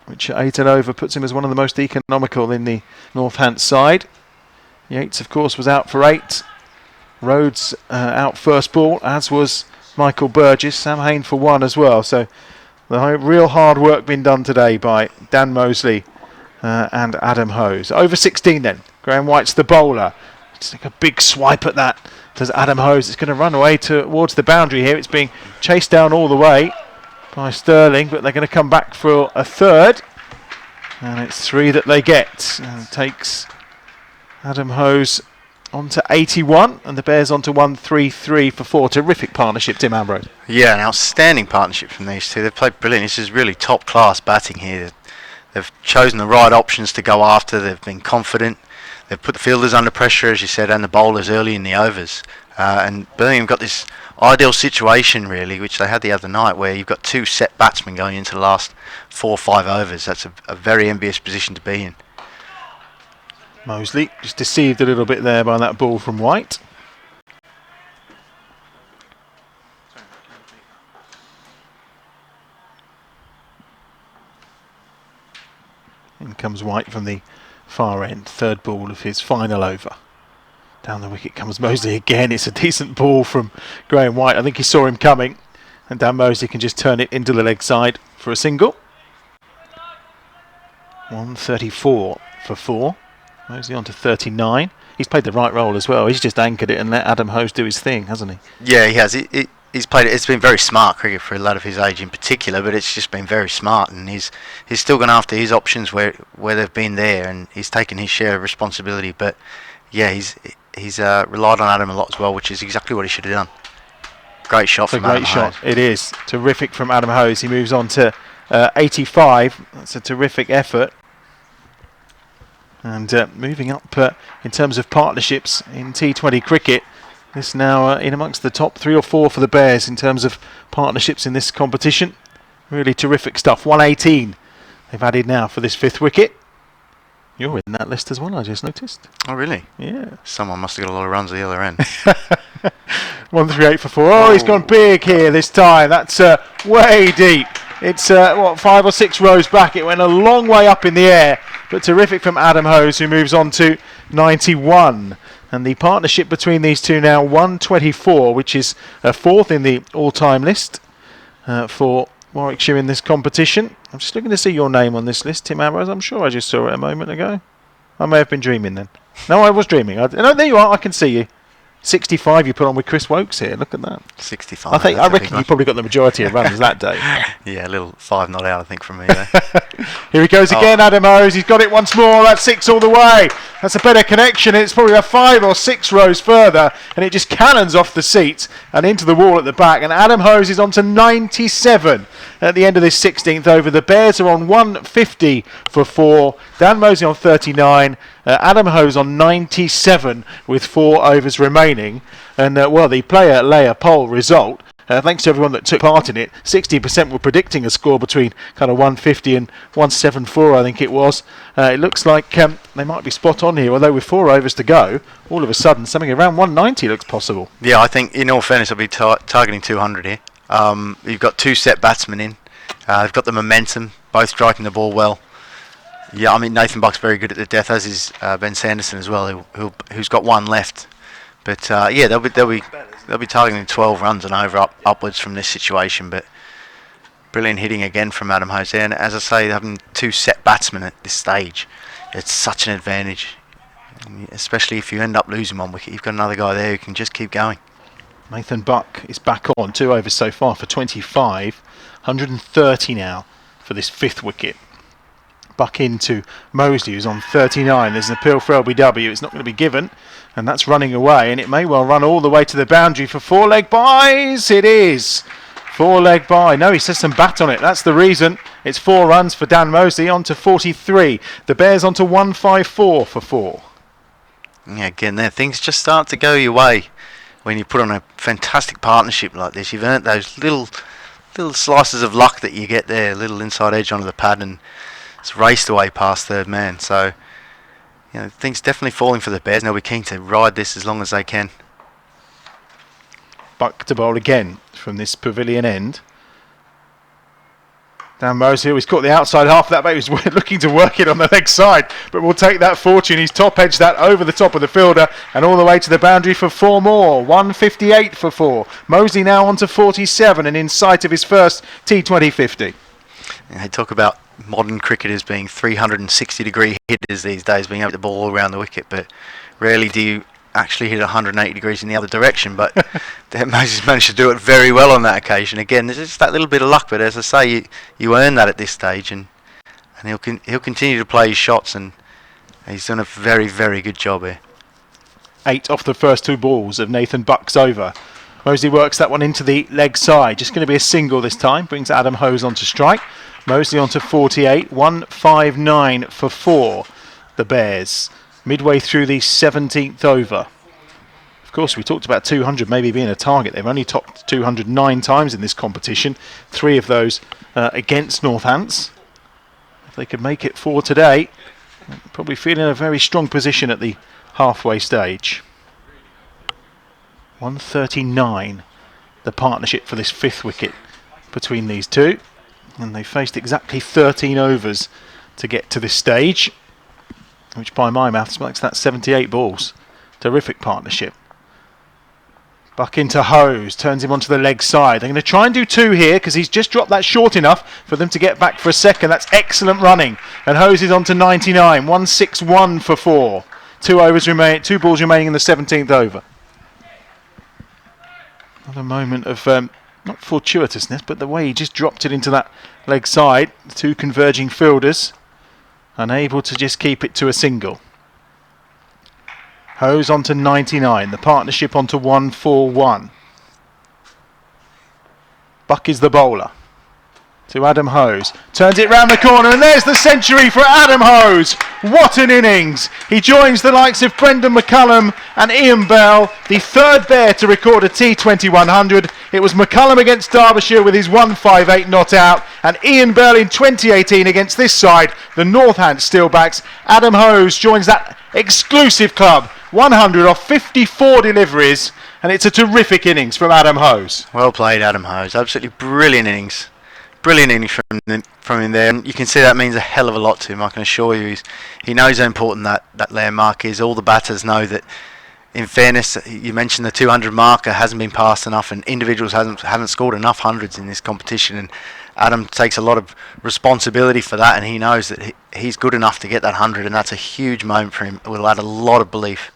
which at 8 and over puts him as one of the most economical in the Northants side. Yates, of course, was out for 8. Rhodes out first ball, as was Michael Burgess. Sam Hain for 1 as well. So the real hard work been done today by Dan Mosley and Adam Hose. Over 16 then. Graham White's the bowler. Just take a big swipe at that. Does Adam Hose? It's going to run away towards the boundary here. It's being chased down all the way by Sterling, but they're going to come back for a third. And it's 3 that they get. And it takes Adam Hose on to 81, and the Bears on to 133 for 4. Terrific partnership, Tim Ambrose. Yeah, an outstanding partnership from these two. They've played brilliant. This is really top-class batting here. they've chosen the right options to go after. They've been confident. They've put the fielders under pressure, as you said, and the bowlers early in the overs. And Birmingham got this ideal situation, really, which they had the other night, where you've got 2 set batsmen going into the last 4 or 5 overs. That's a very envious position to be in. Mosley just deceived a little bit there by that ball from White. In comes White from the far end, 3rd ball of his final over. Down the wicket comes Mosley again. It's a decent ball from Graham White. I think he saw him coming, and Dan Mosley can just turn it into the leg side for a single. 134 for 4. Mosley on to 39. He's played the right role as well. He's just anchored it and let Adam Hose do his thing, hasn't he? Yeah, he has. He's played it. It's been very smart cricket for a lad of his age in particular, but it's just been very smart, and he's still gone after his options where they've been there, and he's taken his share of responsibility. But yeah, he's relied on Adam a lot as well, which is exactly what he should have done. Great shot from Adam Hose. It is terrific from Adam Hose. He moves on to 85. That's a terrific effort. And moving up in terms of partnerships in T20 cricket, this now in amongst the top 3 or 4 for the Bears in terms of partnerships in this competition. Really terrific stuff. 118 they've added now for this 5th wicket. You're in that list as well, I just noticed. Oh, really? Yeah. Someone must have got a lot of runs at the other end. 138 for 4. Oh, he's gone big here this time. That's way deep. It's 5 or 6 rows back. It went a long way up in the air, but terrific from Adam Hose, who moves on to 91. And the partnership between these two now 124, which is 4th in the all-time list for Warwickshire in this competition. I'm just looking to see your name on this list, Tim Ambrose. I'm sure I just saw it a moment ago. I may have been dreaming then. No, I was dreaming. No, there you are. I can see you. 65 you put on with Chris Wokes here. Look at that. 65. I reckon you probably got the majority of runs that day. Yeah, a little 5 not out, I think, from me there. Here he goes again, Adam Hose. He's got it once more. That's 6 all the way. That's a better connection. It's probably about 5 or 6 rows further, and it just cannons off the seat and into the wall at the back. And Adam Hose is on to 97 at the end of this 16th over. The Bears are on 150 for 4. Dan Mosley on 39. Adam Hose on 97 with 4 overs remaining. And, the player-layer poll result, thanks to everyone that took part in it, 60% were predicting a score between kind of 150 and 174, I think it was. It looks like they might be spot on here, although with 4 overs to go, all of a sudden something around 190 looks possible. Yeah, I think, in all fairness, I'll be targeting 200 here. You've got 2 set batsmen in. They've got the momentum, both striking the ball well. Yeah, I mean, Nathan Buck's very good at the death, as is Ben Sanderson as well, who's got 1 left. But they'll be targeting 12 runs and upwards from this situation. But brilliant hitting again from Adam Hose. And as I say, having 2 set batsmen at this stage, it's such an advantage. Especially if you end up losing 1 wicket, you've got another guy there who can just keep going. Nathan Buck is back on 2 overs so far for 25, 130 now for this 5th wicket. Buck into Mosley, who's on 39. There's an appeal for LBW. It's not going to be given, and that's running away, and it may well run all the way to the boundary for 4-leg byes. It is 4-leg bye. No, he says some bat on it. That's the reason. It's 4 runs for Dan Mosley on to 43. The Bears on to 154 for 4. Yeah, again, there things just start to go your way when you put on a fantastic partnership like this. You've earned those little slices of luck that you get there, a little inside edge onto the pad, and it's raced away past 3rd man. So, things definitely falling for the Bears, and they'll be keen to ride this as long as they can. Buck to bowl again from this pavilion end. Dan Mosley, he's caught the outside half of that, but he was looking to work it on the leg side, but we'll take that fortune. He's top-edged that over the top of the fielder and all the way to the boundary for 4 more. 158 for 4. Mosley now on to 47 and in sight of his first T20 50. They talk about modern cricketers being 360-degree hitters these days, being able to ball all around the wicket, but rarely do you actually hit 180 degrees in the other direction. But Moses managed to do it very well on that occasion. Again, there's just that little bit of luck, but as I say, you earn that at this stage, and he'll continue to play his shots, and he's done a very, very good job here. 8 off the first 2 balls of Nathan Buck's over. Mosley works that one into the leg side. Just going to be a single this time. Brings Adam Hose on to strike. Mosley on to 48, 159 for 4, the Bears, midway through the 17th over. Of course, we talked about 200 maybe being a target. They've only topped 209 times in this competition, 3 of those against Northants. If they could make it 4 today, probably feel in a very strong position at the halfway stage. 139, the partnership for this 5th wicket between these two. And they faced exactly 13 overs to get to this stage, which by my maths makes that 78 balls. Terrific partnership. Buck into Hose, turns him onto the leg side. They're going to try and do 2 here because he's just dropped that short enough for them to get back for a second. That's excellent running. And Hose is on to 99, 161 for 4. 2 balls remaining in the 17th over. Another moment of not fortuitousness, but the way he just dropped it into that leg side. The 2 converging fielders unable to just keep it to a single. Hose on to 99, the partnership on to 141. Buck is the bowler to Adam Hose, turns it round the corner, and there's the century for Adam Hose. What an innings! He joins the likes of Brendan McCullum and Ian Bell, the 3rd Bear to record a T20 100. It was McCullum against Derbyshire with his 158 not out, and Ian Bell in 2018 against this side, the Northants Steelbacks. Adam Hose joins that exclusive club, 100 off 54 deliveries, and it's a terrific innings from Adam Hose. Well played, Adam Hose. Absolutely brilliant innings. Brilliant innings from him there. And you can see that means a hell of a lot to him, I can assure you. He knows how important that landmark is. All the batters know that, in fairness, you mentioned the 200 marker hasn't been passed enough, and individuals haven't scored enough hundreds in this competition, and Adam takes a lot of responsibility for that, and he knows that he's good enough to get that 100, and that's a huge moment for him. It will add a lot of belief.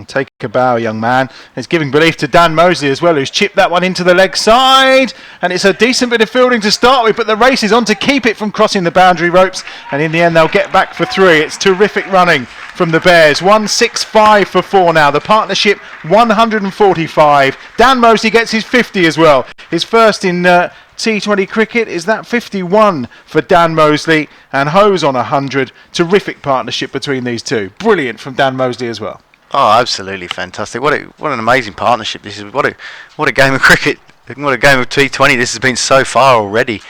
Take a bow, young man. It's giving belief to Dan Mosley as well, who's chipped that one into the leg side. And it's a decent bit of fielding to start with, but the race is on to keep it from crossing the boundary ropes. And in the end, they'll get back for 3. It's terrific running from the Bears. 165 for 4 now. The partnership, 145. Dan Mosley gets his 50 as well. His first in T20 cricket. Is that 51 for Dan Mosley, and Hose on 100. Terrific partnership between these two. Brilliant from Dan Mosley as well. Oh, absolutely fantastic! What an amazing partnership this is. What a game of cricket! What a game of T20 this has been so far already.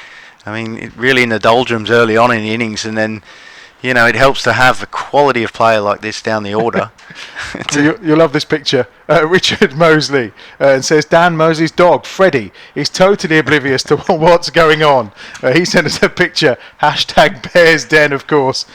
I mean, really in the doldrums early on in the innings, and then it helps to have a quality of player like this down the order. You'll love this picture. Richard Mosley says Dan Mosley's dog Freddie is totally oblivious to what's going on. He sent us a picture. #BearsDen, of course.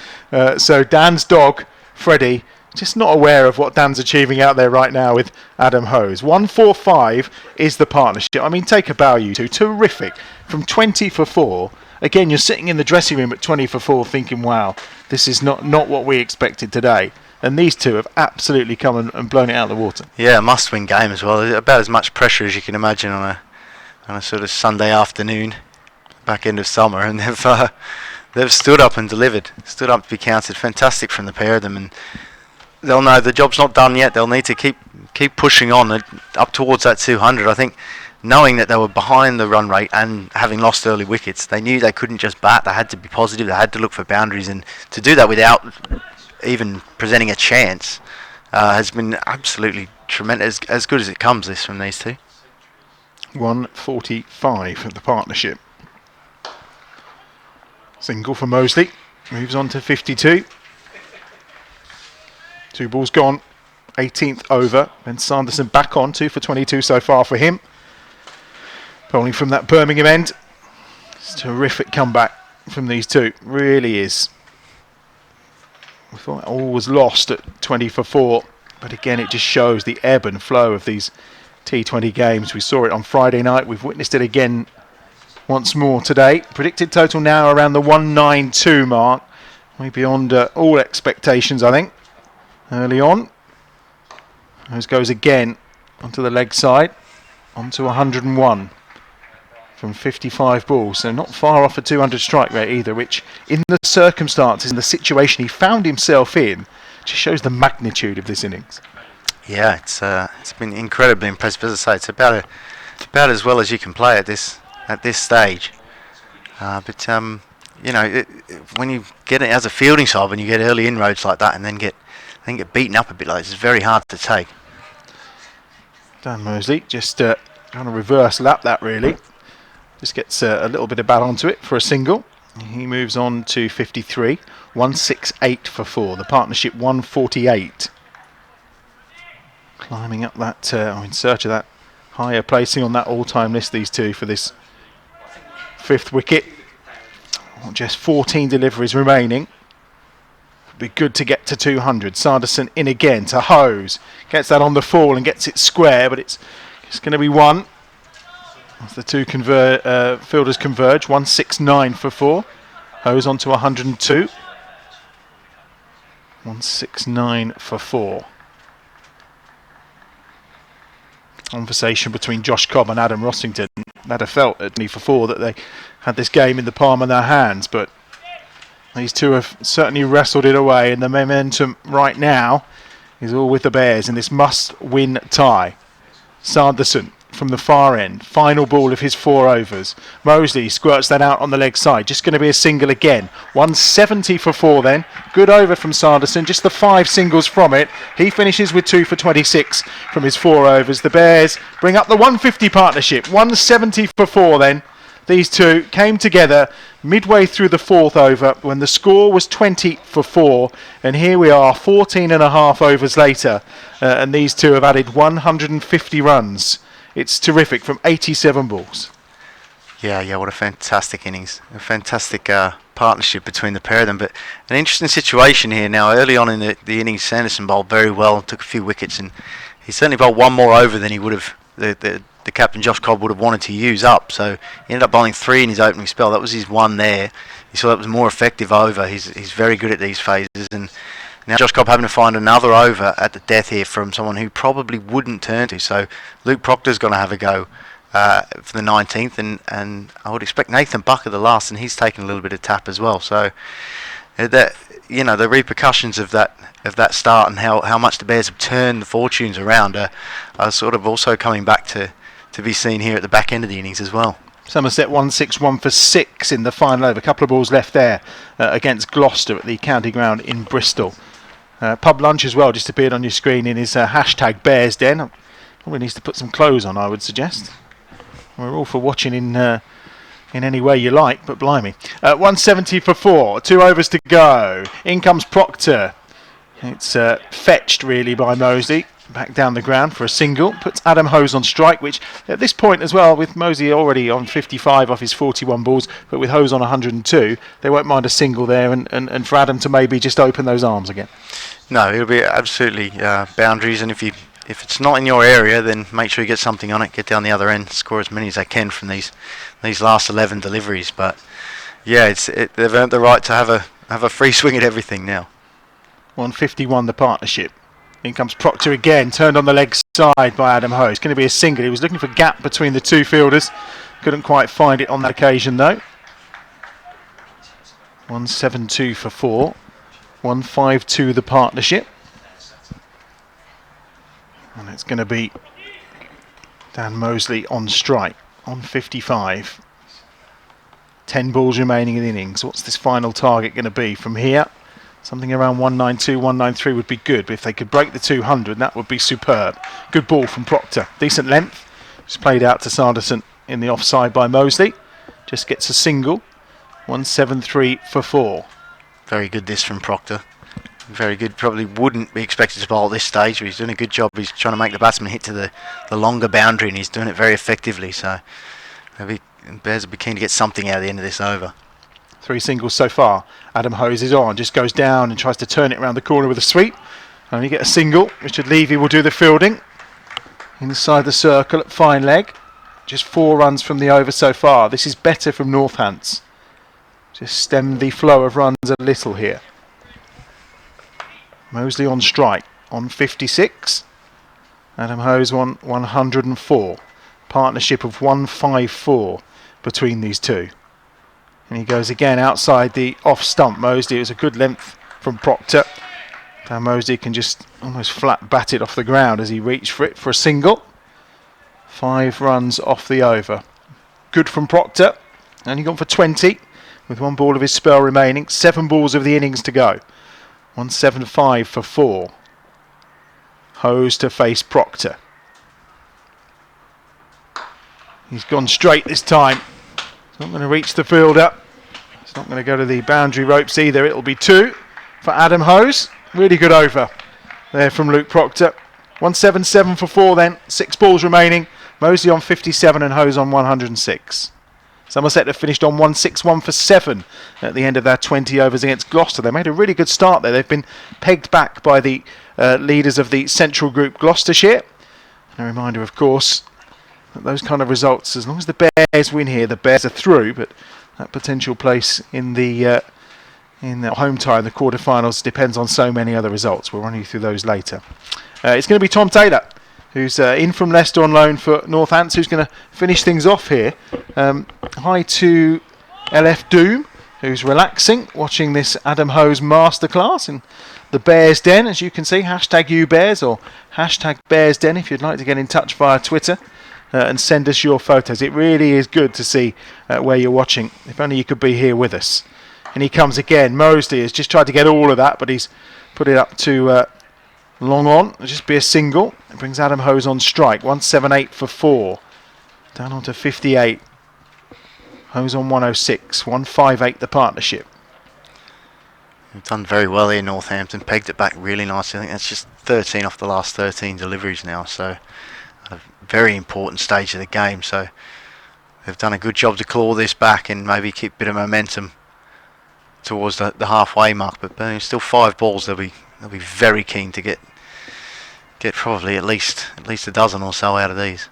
So Dan's dog Freddie, just not aware of what Dan's achieving out there right now with Adam Hose. 145 is the partnership. I mean, take a bow, you two. Terrific. From 20 for 4. Again, you're sitting in the dressing room at 20 for 4 thinking, wow, this is not what we expected today. And these two have absolutely come and blown it out of the water. Yeah, a must-win game as well. About as much pressure as you can imagine on a sort of Sunday afternoon, back end of summer. And they've stood up and delivered. Stood up to be counted. Fantastic from the pair of them. And they'll know the job's not done yet. They'll need to keep pushing on up towards that 200. I think, knowing that they were behind the run rate and having lost early wickets, they knew they couldn't just bat. They had to be positive. They had to look for boundaries, and to do that without even presenting a chance has been absolutely tremendous. As good as it comes, this from these two. 145 of the partnership. Single for Mosley. Moves on to 52. 2 balls gone, 18th over. Ben Sanderson back on, 2 for 22 so far for him. Bowling from that Birmingham end. It's a terrific comeback from these two, really is. We thought all was lost at 20 for 4, but again it just shows the ebb and flow of these T20 games. We saw it on Friday night, we've witnessed it again once more today. Predicted total now around the 192 mark, way beyond all expectations, I think. Early on, Hose goes again onto the leg side, onto 101 from 55 balls, so not far off a 200 strike rate either, which in the circumstances and the situation he found himself in just shows the magnitude of this innings. Yeah, it's been incredibly impressive. As I say, it's about as well as you can play at this stage. But when you get it as a fielding side, when you get early inroads like that and then get beaten up a bit like this, it's very hard to take. Dan Mosley just trying to reverse lap that really. Just gets a little bit of bat onto it for a single. He moves on to 53. 168 for 4. The partnership 148. Climbing up that, in search of that higher placing on that all-time list, these two for this 5th wicket. Just 14 deliveries remaining. Be good to get to 200. Sanderson in again to Hose. Gets that on the fall and gets it square, but it's going to be one. As the two fielders converge. 169 for 4. Hose on to 102. 169 for 4. Conversation between Josh Cobb and Adam Rossington. They'd have felt at for 4 that they had this game in the palm of their hands, but these two have certainly wrestled it away, and the momentum right now is all with the Bears in this must-win tie. Sanderson from the far end, final ball of his 4 overs. Mosley squirts that out on the leg side, just going to be a single again. 170 for 4 then. Good over from Sanderson, just the 5 singles from it. He finishes with 2 for 26 from his 4 overs. The Bears bring up the 150 partnership. 170 for 4 then. These two came together midway through the 4th over when the score was 20 for 4, and here we are 14 and a half overs later, and these two have added 150 runs. It's terrific from 87 balls. Yeah, what a fantastic innings. A fantastic partnership between the pair of them. But an interesting situation here now. Early on in the innings, Sanderson bowled very well, took a few wickets, and he certainly bowled one more over than he would have, the captain Josh Cobb would have wanted to use up. So he ended up bowling 3 in his opening spell. That was his one there. He saw that was more effective over. He's very good at these phases, and now Josh Cobb having to find another over at the death here from someone who probably wouldn't turn to. So Luke Proctor's going to have a go for the 19th, and I would expect Nathan Buck at the last, and he's taken a little bit of tap as well. So that, the repercussions of that start and how much the Bears have turned the fortunes around are sort of also coming back to be seen here at the back end of the innings as well. Somerset 161 for 6 in the final over. A couple of balls left there against Gloucester at the county ground in Bristol. Pub lunch as well just appeared on your screen in his hashtag Bears Den. Probably needs to put some clothes on, I would suggest. We're all for watching in any way you like, but blimey. 170 for 4, 2 overs to go. In comes Proctor. It's fetched really by Mosley. Back down the ground for a single. Puts Adam Hose on strike, which at this point as well, with Mosley already on 55 off his 41 balls, but with Hose on 102, they won't mind a single there, and for Adam to maybe just open those arms again. No, it'll be absolutely boundaries, and if it's not in your area, then make sure you get something on it, get down the other end, score as many as they can from these last 11 deliveries. But yeah, they've earned the right to have a free swing at everything now. 151 the partnership. In comes Proctor again, turned on the leg side by Adam Hose. Going to be a single. He was looking for a gap between the two fielders. Couldn't quite find it on that occasion though. 172 for 4. 152 the partnership. And it's going to be Dan Mosley on strike on 55. 10 balls remaining in the innings. What's this final target going to be from here? Something around 192, 193 would be good, but if they could break the 200, that would be superb. Good ball from Proctor. Decent length. Just played out to Sanderson in the offside by Mosley. Just gets a single. 173 for 4. Very good this from Proctor. Very good. Probably wouldn't be expected to bowl at this stage, but he's doing a good job. He's trying to make the batsman hit to the longer boundary, and he's doing it very effectively. So Bears will be keen to get something out of the end of this over. 3 singles so far. Adam Hose is on, just goes down and tries to turn it around the corner with a sweep. Only get a single. Richard Levy will do the fielding. Inside the circle at fine leg. Just 4 runs from the over so far. This is better from Northants. Just stem the flow of runs a little here. Mosley on strike on 56. Adam Hose on 104. Partnership of 154 between these two. And he goes again outside the off stump. Mosley, it was a good length from Proctor. Dan Mosley can just almost flat bat it off the ground as he reached for it for a single. 5 runs off the over. Good from Proctor. Only gone for 20. with 1 ball of his spell remaining. 7 balls of the innings to go. 175 for 4. Hose to face Proctor. He's gone straight this time. He's not going to reach the fielder. He's not going to go to the boundary ropes either. It'll be 2 for Adam Hose. Really good over there from Luke Proctor. 177 for 4 then. 6 balls remaining. Mosley on 57 and Hose on 106. Somerset have finished on 161 for 7 at the end of their 20 overs against Gloucester. They made a really good start there. They've been pegged back by the leaders of the Central Group, Gloucestershire. And a reminder, of course, that those kind of results, as long as the Bears win here, the Bears are through. But that potential place in the home tie in the quarterfinals depends on so many other results. We'll run you through those later. It's going to be Tom Taylor, who's in from Leicester on loan for Northants, who's going to finish things off here. Hi to LF Doom, who's relaxing, watching this Adam Hose masterclass in the Bears Den, as you can see. Hashtag #UBears or hashtag Bears Den if you'd like to get in touch via Twitter and send us your photos. It really is good to see where you're watching. If only you could be here with us. And he comes again. Mosley has just tried to get all of that, but he's put it up to long on. It'll just be a single. It brings Adam Hose on strike. 178 for 4. Down onto 58. Hose on 106. 158 the partnership. They've done very well here, Northampton. Pegged it back really nicely. I think that's just 13 off the last 13 deliveries now. So a very important stage of the game. So they've done a good job to claw this back and maybe keep a bit of momentum towards the halfway mark. But still 5 balls. They'll be very keen to get probably at least a dozen or so out of these.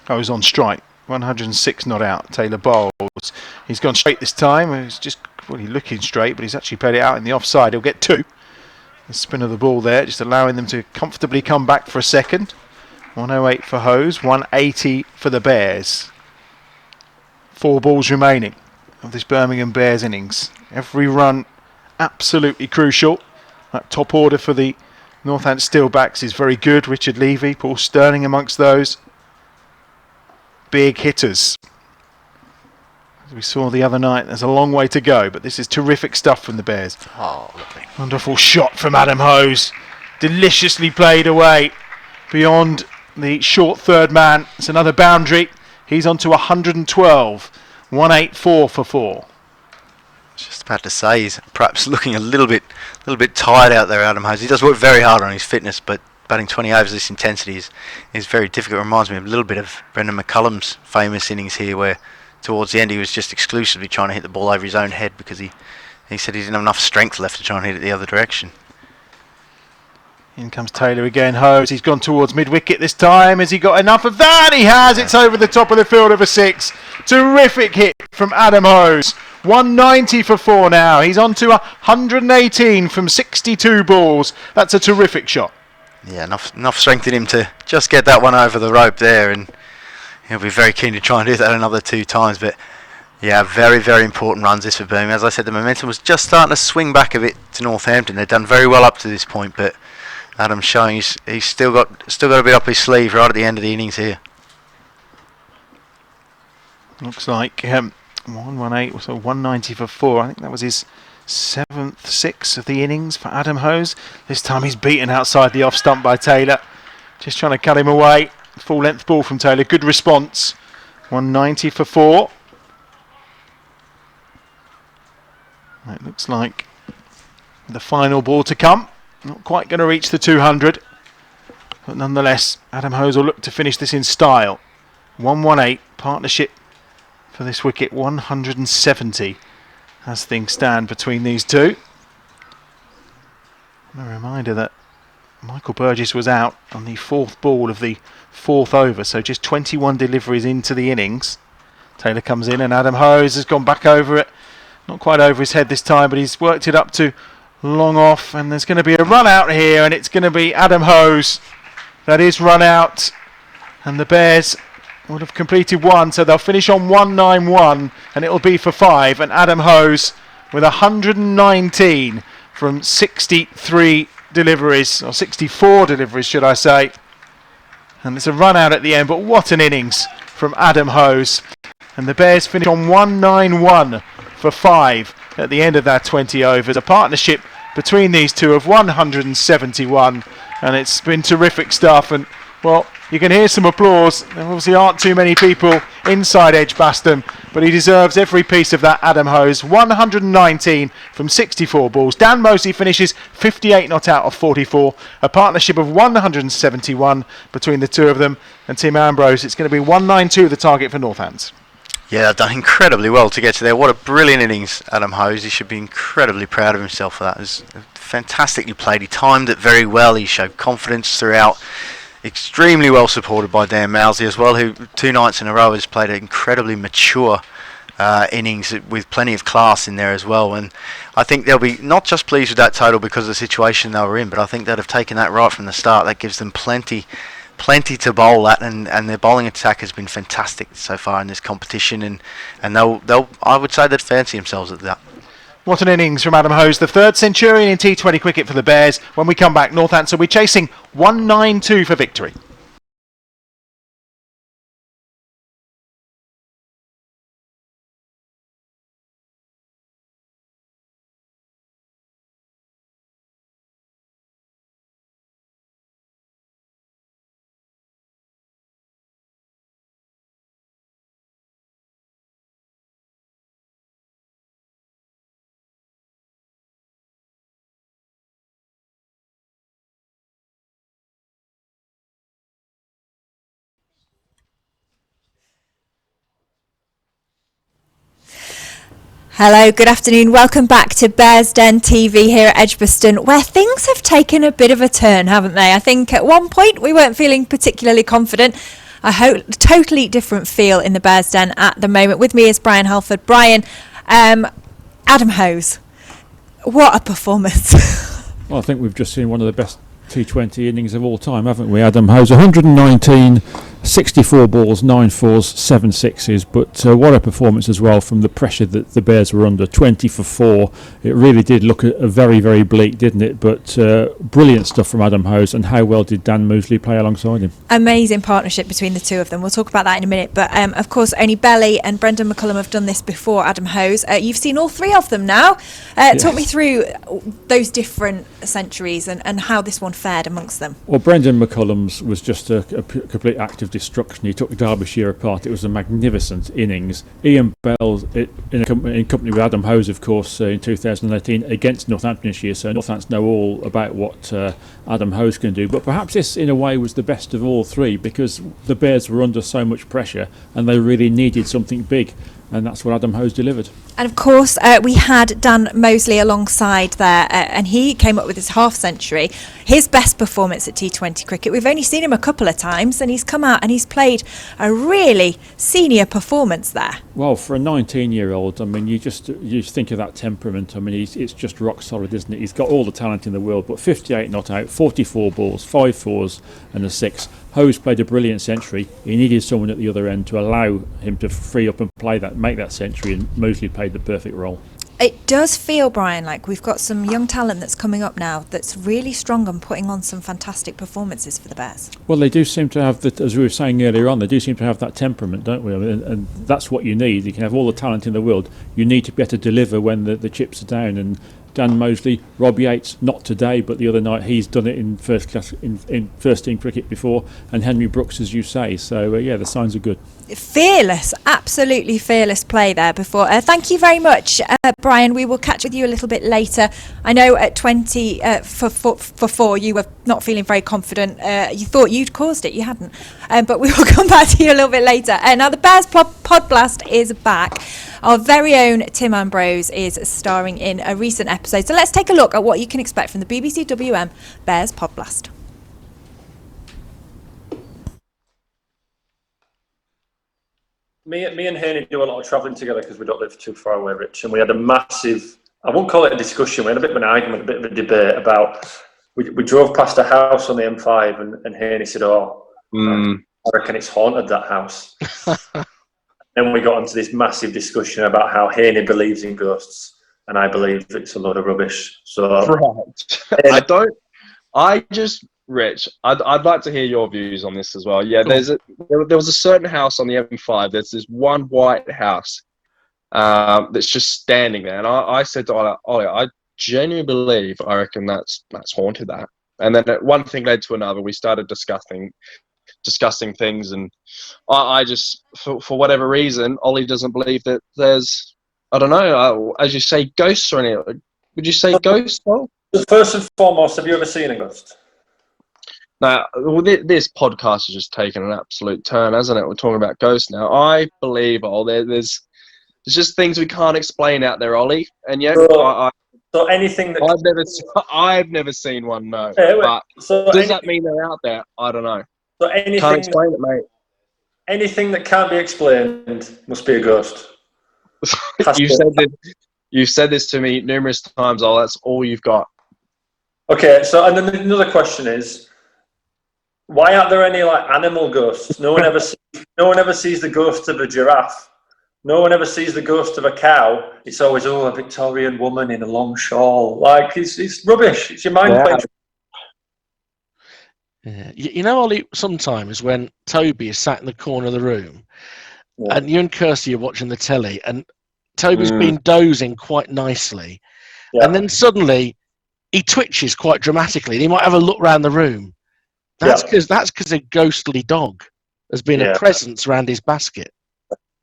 Hose on strike. 106 not out. Taylor bowls. He's gone straight this time. He's just looking straight, but he's actually played it out in the offside. He'll get 2. The spin of the ball there, just allowing them to comfortably come back for a second. 108 for Hose. 180 for the Bears. 4 balls remaining of this Birmingham Bears innings. Every run absolutely crucial. That top order for the Northants Steelbacks is very good. Richard Levy, Paul Sterling amongst those. Big hitters. As we saw the other night, there's a long way to go, but this is terrific stuff from the Bears. Oh, lovely. Wonderful shot from Adam Hose. Deliciously played away beyond the short third man. It's another boundary. He's on to 112. 184 for 4. Just about to say, he's perhaps looking a little bit tired out there, Adam Hose. He does work very hard on his fitness, but batting 20 overs this intensity is very difficult. It reminds me a little bit of Brendan McCullum's famous innings here, where towards the end he was just exclusively trying to hit the ball over his own head because he said he didn't have enough strength left to try and hit it the other direction. In comes Taylor again. Hose, he's gone towards mid-wicket this time. Has he got enough of that? He has. It's over the top of the field of a 6. Terrific hit from Adam Hose. 190 for 4 now. He's on to 118 from 62 balls. That's a terrific shot. Yeah, enough strength in him to just get that one over the rope there, and he'll be very keen to try and do that another 2 times. But yeah, very, very important runs this for Birmingham. As I said, the momentum was just starting to swing back a bit to Northampton. They've done very well up to this point, but Adam's showing he's still got a bit up his sleeve right at the end of the innings here. Looks like 118, so 190 for 4. I think that was his 7th 6 of the innings for Adam Hose. This time he's beaten outside the off stump by Taylor. Just trying to cut him away. Full length ball from Taylor. Good response. 190 for 4. It looks like the final ball to come. Not quite going to reach the 200. But nonetheless, Adam Hose will look to finish this in style. 118 partnership for this wicket. 170 as things stand between these two. A reminder that Michael Burgess was out on the 4th ball of the 4th over, so just 21 deliveries into the innings. Taylor comes in and Adam Hose has gone back over it. Not quite over his head this time, but he's worked it up to long off, and there's going to be a run out here, and it's going to be Adam Hose that is run out, and the Bears would have completed 1, so they'll finish on 191, and it'll be for 5, and Adam Hose with 119 from 63 deliveries, or 64 deliveries should I say, and it's a run out at the end, but what an innings from Adam Hose. And the Bears finish on 191 for 5 at the end of that 20 overs. A partnership between these two of 171, and it's been terrific stuff. And well, you can hear some applause. There obviously aren't too many people inside Edgbaston, but he deserves every piece of that. Adam Hose, 119 from 64 balls. Dan Mosley finishes 58 not out of 44. A partnership of 171 between the two of them. And Tim Ambrose, it's going to be 192 the target for Northants. Yeah, they've done incredibly well to get to there. What a brilliant innings, Adam Hose. He should be incredibly proud of himself for that. It was fantastically played. He timed it very well. He showed confidence throughout. Extremely well supported by Dan Mosley as well, who 2 nights in a row has played an incredibly mature innings with plenty of class in there as well. And I think they'll be not just pleased with that total because of the situation they were in, but I think they'd have taken that right from the start. That gives them plenty to bowl at, and their bowling attack has been fantastic so far in this competition, and they'll I would say they'd fancy themselves at that. What an innings from Adam Hose, the 3rd centurion in T20 cricket for the Bears. When we come back, Northants will be chasing 192 for victory. Hello, good afternoon. Welcome back to Bears Den TV here at Edgbaston, where things have taken a bit of a turn, haven't they? I think at one point we weren't feeling particularly confident. A totally different feel in the Bears Den at the moment. With me is Brian Halford. Brian, Adam Hose, what a performance. Well, I think we've just seen one of the best T20 innings of all time, haven't we? Adam Hose, 119, 64 balls, 9 fours, 7 sixes, but what a performance as well from the pressure that the Bears were under. 20 for 4. It really did look a very, very bleak, didn't it? But brilliant stuff from Adam Hose, and how well did Dan Mosley play alongside him? Amazing partnership between the two of them. We'll talk about that in a minute, but of course only Belly and Brendan McCullum have done this before Adam Hose. You've seen all 3 of them now. Yes. Talk me through those different centuries and how this one fared amongst them. Well, Brendan McCullum's was just a complete act of destruction. He took Derbyshire apart. It was a magnificent innings. Ian Bell in company with Adam Hose, of course, in 2018 against Northamptonshire, so Northants know all about what Adam Hose can do. But perhaps this, in a way, was the best of all 3 because the Bears were under so much pressure and they really needed something big. And that's what Adam Hose delivered. And of course, we had Dan Mosley alongside there, and he came up with his half century, his best performance at T20 cricket. We've only seen him a couple of times, and he's come out and he's played a really senior performance there. Well, for a 19-year-old, I mean, you think of that temperament. I mean, it's just rock solid, isn't it? He's got all the talent in the world, but 58 not out, 44 balls, 5 fours and a 6. Hose played a brilliant century. He needed someone at the other end to allow him to free up and make that century, and Mosley played the perfect role. It does feel, Brian, like we've got some young talent that's coming up now that's really strong and putting on some fantastic performances for the Bears. Well, they do seem to have, as we were saying earlier on, they do seem to have that temperament, don't we? I mean, and that's what you need. You can have all the talent in the world. You need to be able to deliver when the chips are down. And Dan Mosley, Rob Yates, not today, but the other night, he's done it in first class, in first team cricket before, and Henry Brooks, as you say. So, yeah, the signs are good. Fearless, absolutely fearless play there before. Thank you very much, Brian. We will catch with you a little bit later. I know at 20 for 4 you were not feeling very confident. You thought you'd caused it, you hadn't. But we will come back to you a little bit later. Now the Bears Pod Blast is back. Our very own Tim Ambrose is starring in a recent episode. So let's take a look at what you can expect from the BBC WM Bears Pod Blast. Me and Haney do a lot of travelling together because we don't live too far away, Rich. And we had a massive, I won't call it a discussion, we had a bit of an argument, a bit of a debate about, we drove past a house on the M5 and Haney said, I reckon it's haunted, that house. Then we got onto this massive discussion about how Haney believes in ghosts and I believe it's a load of rubbish. So right. Rich, I'd like to hear your views on this as well. Yeah, there was a certain house on the M5. There's this one white house that's just standing there, and I said to Ollie, I genuinely believe, I reckon that's haunted. That, and then one thing led to another. We started discussing things, and I just, for whatever reason, Ollie doesn't believe that there's, I don't know, as you say, ghosts or anything. Would you say ghosts, Paul? First and foremost, have you ever seen a ghost? Now, this podcast has just taken an absolute turn, hasn't it? We're talking about ghosts now. I believe, there's just things we can't explain out there, Ollie. And yet, so anything that I've never seen one. No, but does that mean they're out there? I don't know. So anything, can't explain it, mate. Anything that can't be explained must be a ghost. You've said this to me numerous times. Oh, that's all you've got. Okay, so and then another question is, why aren't there any like animal ghosts? No one ever sees the ghost of a giraffe. No one ever sees the ghost of a cow. It's always a Victorian woman in a long shawl. Like it's rubbish. It's your mind playing. Yeah. You know, Ollie, sometimes when Toby is sat in the corner of the room and you and Kirsty are watching the telly and Toby's been dozing quite nicely and then suddenly he twitches quite dramatically and he might have a look around the room. That's because a ghostly dog has been a presence around his basket.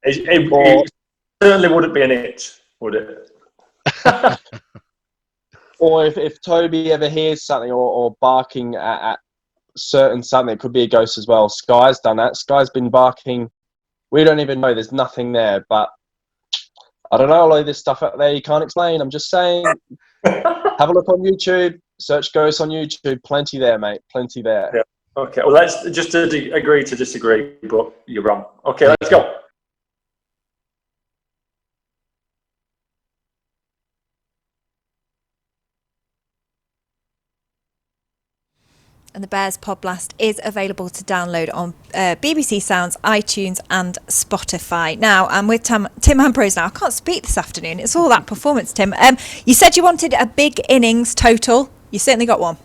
It certainly wouldn't be an itch, would it? Or if Toby ever hears something or barking at certain something, it could be a ghost as well. Sky's done that. Sky's been barking. We don't even know. There's nothing there. But I don't know. All of this stuff out there you can't explain. I'm just saying. Have a look on YouTube. Search ghosts on YouTube. Plenty there, mate. Plenty there. Yeah. Okay. Well, let's just agree to disagree. But you're wrong. Okay. Let's go. And the Bears Podblast is available to download on BBC Sounds, iTunes and Spotify. Now, I'm with Tim Ambrose now. I can't speak this afternoon. It's all that performance, Tim. You said you wanted a big innings total. You certainly got one.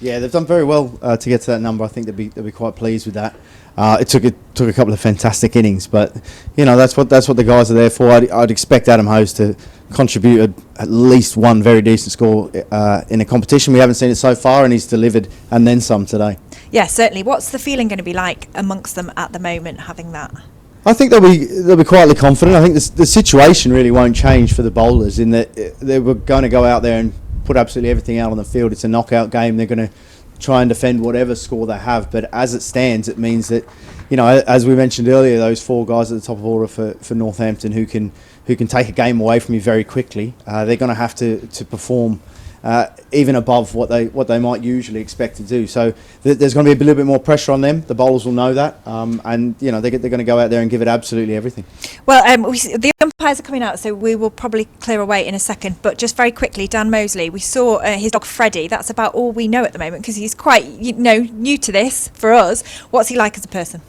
Yeah, they've done very well to get to that number. I think they'll be quite pleased with that. It took a couple of fantastic innings, but you know that's what the guys are there for. I'd expect Adam Hose to contribute at least one very decent score in a competition. We haven't seen it so far, and he's delivered and then some today. Yeah, certainly. What's the feeling going to be like amongst them at the moment, having that? I think they'll be quietly confident. I think the situation really won't change for the bowlers in that they were going to go out there and put absolutely everything out on the field. It's a knockout game. They're going to try and defend whatever score they have, but as it stands, it means that, you know, as we mentioned earlier, those four guys at the top of order for Northampton who can take a game away from you very quickly, they're going to have to perform even above what they might usually expect to do. So there's going to be a little bit more pressure on them. The bowlers will know that, and you know they're going to go out there and give it absolutely everything. Well, the umpires are coming out, so we will probably clear away in a second. But just very quickly, Dan Mosley, we saw his dog Freddie. That's about all we know at the moment because he's quite new to this for us. What's he like as a person?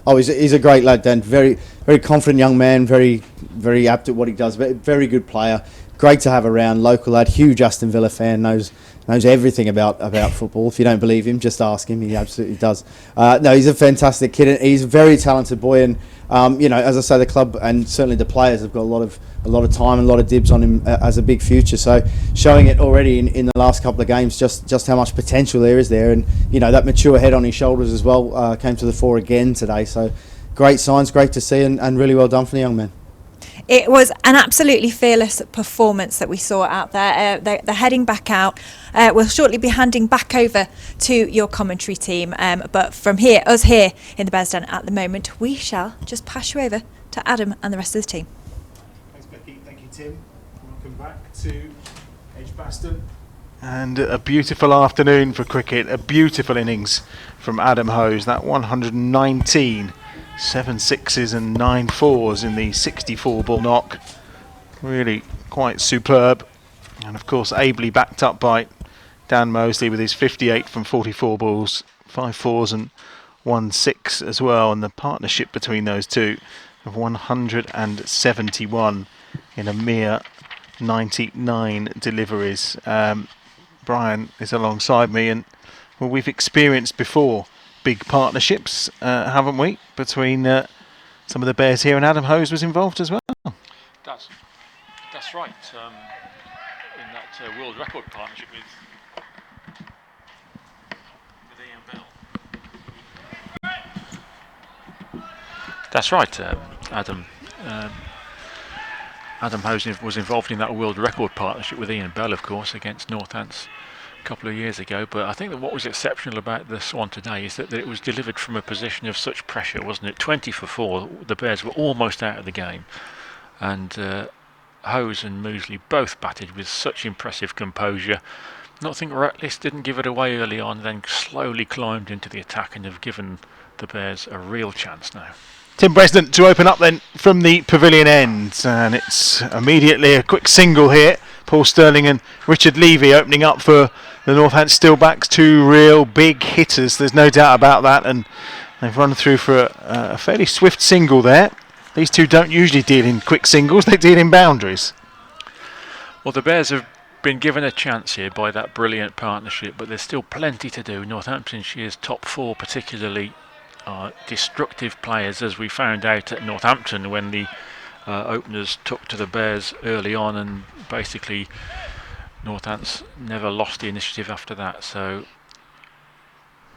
Oh, he's a great lad, Dan. Very, very confident young man. Very, very apt at what he does. Very good player. Great to have around. Local lad. Huge Aston Villa fan. Knows everything about football. If you don't believe him, just ask him. He absolutely does. No, he's a fantastic kid. He's a very talented boy, and as I say, the club and certainly the players have got a lot of time and a lot of dibs on him as a big future. So showing it already in the last couple of games, just how much potential there is there, and that mature head on his shoulders as well came to the fore again today. So great signs, great to see, and really well done for the young man. It was an absolutely fearless performance that we saw out there. They're heading back out. We'll shortly be handing back over to your commentary team. But from us here in the Bears Den at the moment, we shall just pass you over to Adam and the rest of the team. Thanks, Becky. Thank you, Tim. Welcome back to Edgbaston. And a beautiful afternoon for cricket. A beautiful innings from Adam Hose. That 119. 7 sixes and 9 fours in the 64 ball knock. Really quite superb. And of course ably backed up by Dan Mosley with his 58 from 44 balls, 5 fours and 1 6 as well. And the partnership between those two of 171 in a mere 99 deliveries. Brian is alongside me, and Well, we've experienced before big partnerships, haven't we, between some of the Bears here, and Adam Hose was involved as well. That's right. In that world record partnership with Ian Bell. That's right, Adam. Adam Hose was involved in that world record partnership with Ian Bell, of course, against Northants a couple of years ago. But I think that what was exceptional about this one today is that it was delivered from a position of such pressure, wasn't it? 20 for 4. The Bears were almost out of the game, and Hose and Moosley both batted with such impressive composure. Not think Ratliff didn't give it away early on, then slowly climbed into the attack and have given the Bears a real chance now. Tim Bresnan to open up then from the pavilion end, and it's immediately a quick single here. Paul Sterling and Richard Levy opening up for the Northants Steelbacks, 2 real big hitters, there's no doubt about that, and they've run through for a fairly swift single there. These two don't usually deal in quick singles, they deal in boundaries. Well, the Bears have been given a chance here by that brilliant partnership, but there's still plenty to do. Northamptonshire's top 4 particularly are destructive players, as we found out at Northampton when the openers took to the Bears early on, and basically Northants never lost the initiative after that. So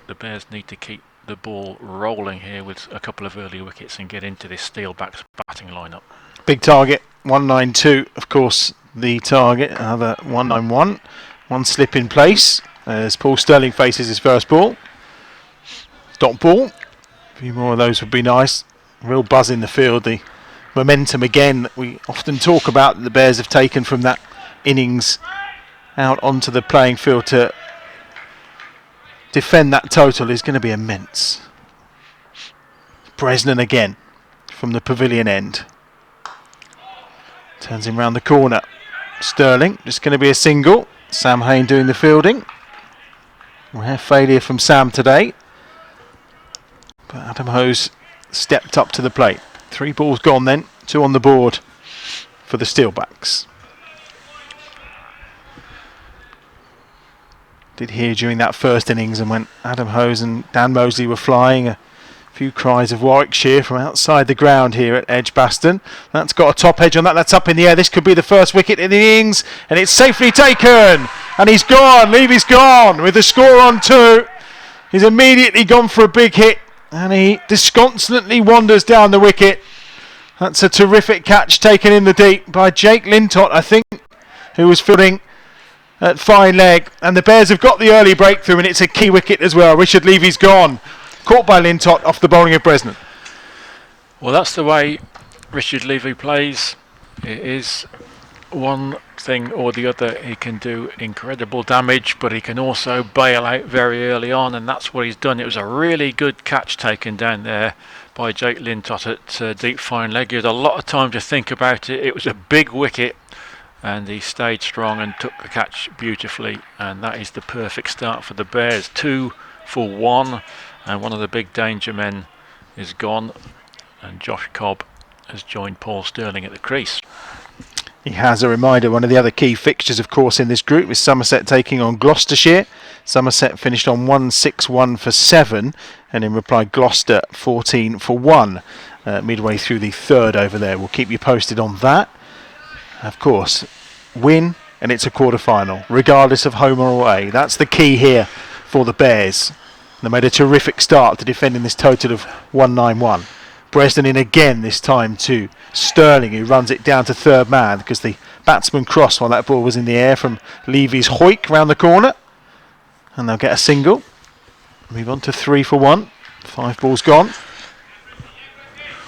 the Bears need to keep the ball rolling here with a couple of early wickets and get into this Steelbacks batting lineup. Big target, 192, of course, the target, another 191. One slip in place as Paul Sterling faces his first ball. Dot ball. A few more of those would be nice. Real buzz in the field. The momentum again that we often talk about that the Bears have taken from that innings out onto the playing field to defend that total is going to be immense. Bresnan again from the pavilion end. Turns him round the corner. Sterling, just going to be a single. Sam Hain doing the fielding. Rare failure from Sam today. But Adam Hose stepped up to the plate. 3 balls gone then, 2 on the board for the Steelbacks. Did hear during that first innings, and when Adam Hose and Dan Mosley were flying, a few cries of Warwickshire from outside the ground here at Edgbaston. That's got a top edge on that, that's up in the air. This could be the first wicket in the innings, and it's safely taken, and he's gone. Levy's gone with the score on 2. He's immediately gone for a big hit, and he disconsolately wanders down the wicket. That's a terrific catch taken in the deep by Jake Lintott, I think, who was fielding at fine leg. And the Bears have got the early breakthrough, and it's a key wicket as well. Richard Levy's gone. Caught by Lintott off the bowling of Bresnan. Well, that's the way Richard Levy plays. It is one thing or the other. He can do incredible damage, but he can also bail out very early on, and that's what he's done. It was a really good catch taken down there by Jake Lintott at deep fine leg. He had a lot of time to think about it. It was a big wicket, and he stayed strong and took the catch beautifully, and that is the perfect start for the Bears. 2 for 1, and one of the big danger men is gone, and Josh Cobb has joined Paul Sterling at the crease. He has, a reminder, one of the other key fixtures, of course, in this group is Somerset taking on Gloucestershire. Somerset finished on 161 for 7, and in reply Gloucester 14 for 1 midway through the 3rd over there. We'll keep you posted on that. Of course, win and it's a quarter-final, regardless of home or away. That's the key here for the Bears. They made a terrific start to defending this total of 191. Bresnan in again this time to Sterling, who runs it down to 3rd man because the batsman crossed while that ball was in the air from Levy's hoik round the corner, and they'll get a single. Move on to 3 for 1. 5 balls gone.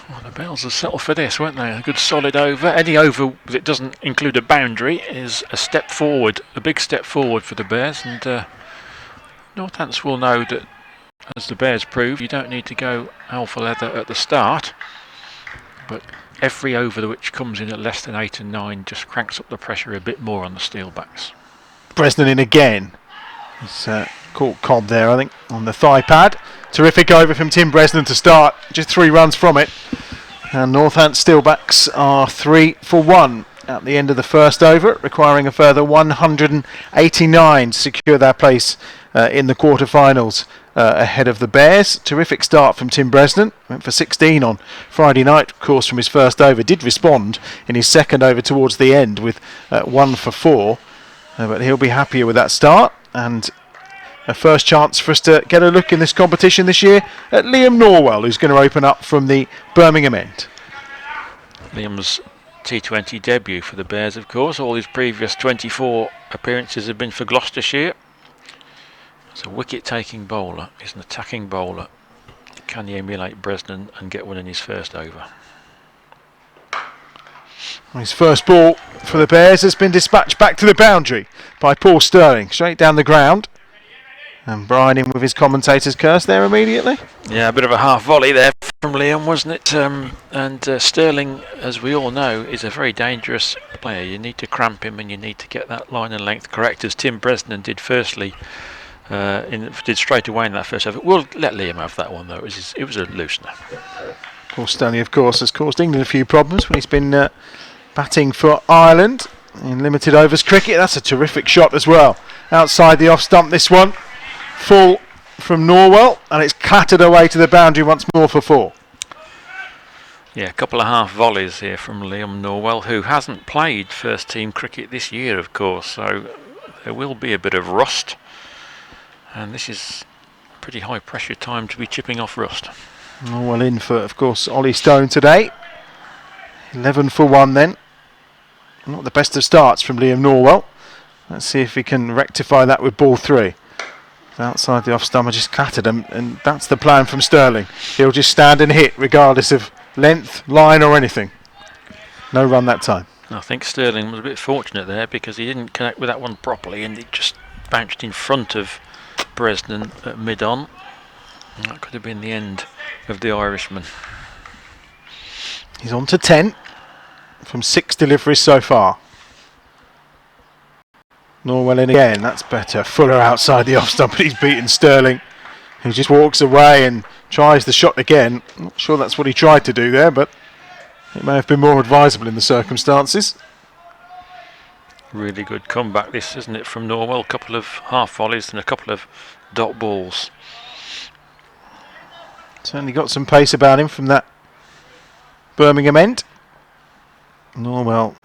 Well, the Bells have settled for this, weren't they? A good solid over. Any over that doesn't include a boundary is a step forward, a big step forward for the Bears, and Northants will know that, as the Bears prove, you don't need to go alpha leather at the start, but every over which comes in at less than 8 and 9 just cranks up the pressure a bit more on the Steelbacks. Bresnan in again. He's caught Cobb there, I think, on the thigh pad. Terrific over from Tim Bresnan to start, just 3 runs from it, and Northants Steelbacks are 3 for 1. at the end of the first over, requiring a further 189 to secure their place in the quarter-finals ahead of the Bears. Terrific start from Tim Bresnan. Went for 16 on Friday night, of course, from his first over. Did respond in his second over towards the end with 1 for 4. But he'll be happier with that start. And a first chance for us to get a look in this competition this year at Liam Norwell, who's going to open up from the Birmingham end. Liam's T20 debut for the Bears, of course. All his previous 24 appearances have been for Gloucestershire. He's a wicket-taking bowler. He's an attacking bowler. Can he emulate Bresnan and get one in his first over? His first ball for the Bears has been dispatched back to the boundary by Paul Sterling, straight down the ground. And Brian in with his commentator's curse there immediately. Yeah, a bit of a half volley there from Liam, wasn't it? And Sterling, as we all know, is a very dangerous player. You need to cramp him and you need to get that line and length correct, as Tim Bresnan did firstly. Did straight away in that first over. We'll let Liam have that one though. It was a loosener. Paul Sterling, of course, has caused England a few problems when he's been batting for Ireland in limited overs cricket. That's a terrific shot as well. Outside the off stump, this one. Full from Norwell, and it's clattered away to the boundary once more for 4. Yeah, a couple of half volleys here from Liam Norwell, who hasn't played first team cricket this year, of course, so there will be a bit of rust. And this is pretty high pressure time to be chipping off rust. Norwell in for, of course, Ollie Stone today. 11 for 1 then. Not the best of starts from Liam Norwell. Let's see if he can rectify that with ball 3. Outside the off stump, just clattered him, and that's the plan from Sterling. He'll just stand and hit regardless of length, line or anything. No run that time. I think Sterling was a bit fortunate there because he didn't connect with that one properly and it just bounced in front of Bresnan at mid-on. That could have been the end of the Irishman. He's on to 10 from 6 deliveries so far. Norwell in again, that's better. Fuller outside the off stump, but he's beaten Sterling, who just walks away and tries the shot again. Not sure that's what he tried to do there, but it may have been more advisable in the circumstances. Really good comeback this, isn't it, from Norwell? A couple of half volleys and a couple of dot balls. Certainly got some pace about him from that Birmingham end. Norwell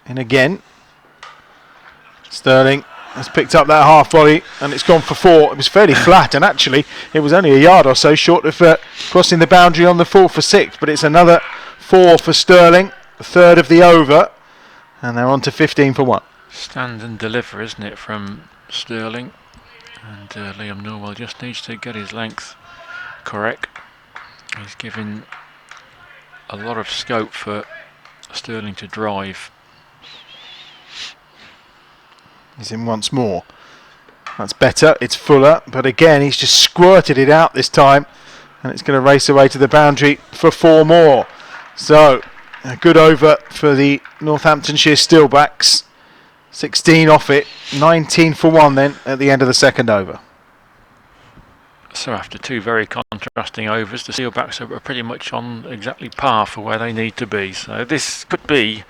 in again. Sterling has picked up that half volley and it's gone for 4. It was fairly flat, and actually it was only a yard or so short of crossing the boundary on the 4 for 6, but it's another 4 for Sterling, the third of the over, and they're on to 15 for 1. Stand and deliver, isn't it, from Sterling? And Liam Norwell just needs to get his length correct. He's given a lot of scope for Sterling to drive. He's in once more. That's better. It's Fuller, but again he's just squirted it out this time, and it's going to race away to the boundary for 4 more. So a good over for the Northamptonshire Steelbacks. 16 off it, 19 for 1 then at the end of the second over. So after 2 very contrasting overs, the Steelbacks are pretty much on exactly par for where they need to be. So this could be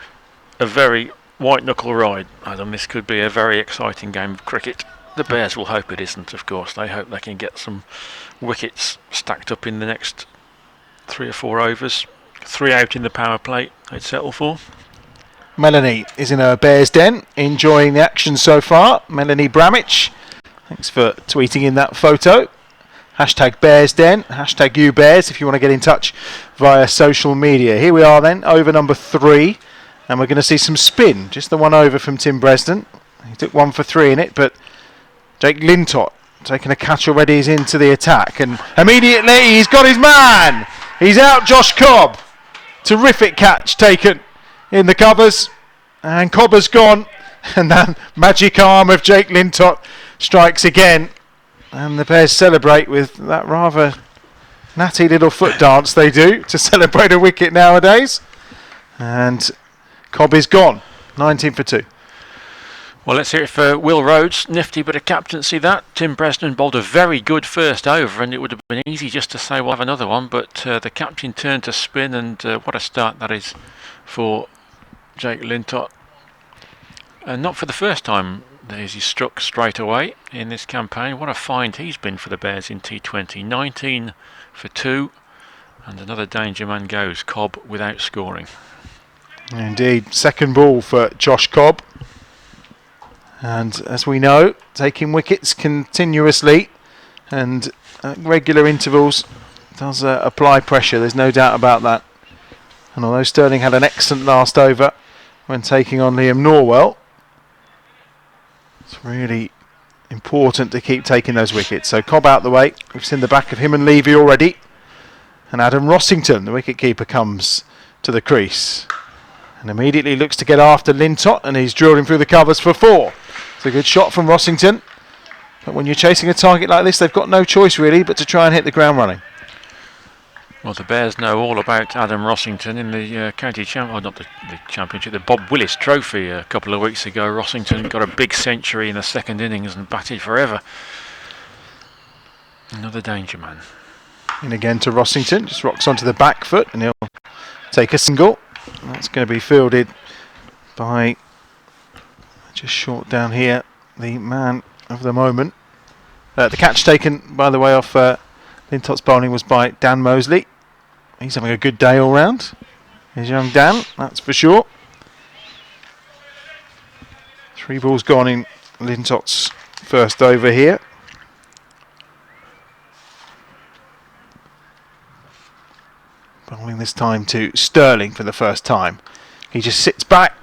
a very white knuckle ride, Adam. This could be a very exciting game of cricket. The Bears will hope it isn't, of course. They hope they can get some wickets stacked up in the next 3 or 4 overs. 3 out in the power play they'd settle for. Melanie is in her Bears den, enjoying the action so far. Melanie Bramich, thanks for tweeting in that photo. Hashtag Bears Den, hashtag YouBears if you want to get in touch via social media. Here we are then, over number 3. And we're going to see some spin. Just the one over from Tim Bresnan. He took 1 for 3 in it, but Jake Lintott taking a catch already is into the attack. And immediately he's got his man. He's out, Josh Cobb. Terrific catch taken in the covers. And Cobb has gone. And that magic arm of Jake Lintott strikes again. And the Bears celebrate with that rather natty little foot dance they do to celebrate a wicket nowadays. And Cobb is gone, 19 for 2. Well, let's hear it for Will Rhodes. Nifty bit of captaincy that. Tim Bresnan bowled a very good first over, and it would have been easy just to say we'll have another one, but the captain turned to spin, and what a start that is for Jake Lintott. And not for the first time has he struck straight away in this campaign. What a find he's been for the Bears in T20. 19 for 2. And another danger man goes, Cobb, without scoring. Indeed, second ball for Josh Cobb. And as we know, taking wickets continuously and at regular intervals does apply pressure, there's no doubt about that. And although Sterling had an excellent last over when taking on Liam Norwell, it's really important to keep taking those wickets. So Cobb out the way, we've seen the back of him and Levy already. And Adam Rossington, the wicket-keeper, comes to the crease and immediately looks to get after Lintott, and he's drilled him through the covers for 4. It's a good shot from Rossington, but when you're chasing a target like this, they've got no choice really but to try and hit the ground running. Well, the Bears know all about Adam Rossington in the county championship, the Bob Willis Trophy a couple of weeks ago. Rossington got a big century in the second innings and batted forever. Another danger man. And again to Rossington, just rocks onto the back foot and he'll take a single. That's going to be fielded by, just short down here, the man of the moment. The catch taken, by the way, off Lintott's bowling was by Dan Mosley. He's having a good day all round. Here's young Dan, that's for sure. 3 balls gone in Lintott's first over here. Bowling this time to Sterling for the first time. He just sits back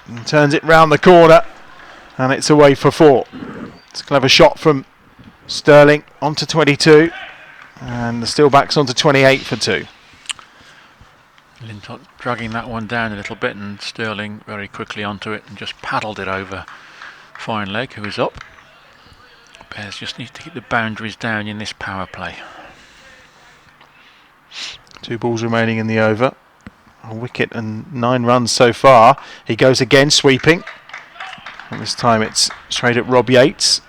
and turns it round the corner, and it's away for 4. It's a clever shot from Sterling onto 22, and the Steelbacks onto 28 for 2. Lintott dragging that one down a little bit, and Sterling very quickly onto it and just paddled it over Fine Leg, who is up. Bears just need to keep the boundaries down in this power play. 2 balls remaining in the over. A wicket and 9 runs so far. He goes again, sweeping. And this time it's straight at Rob Yates.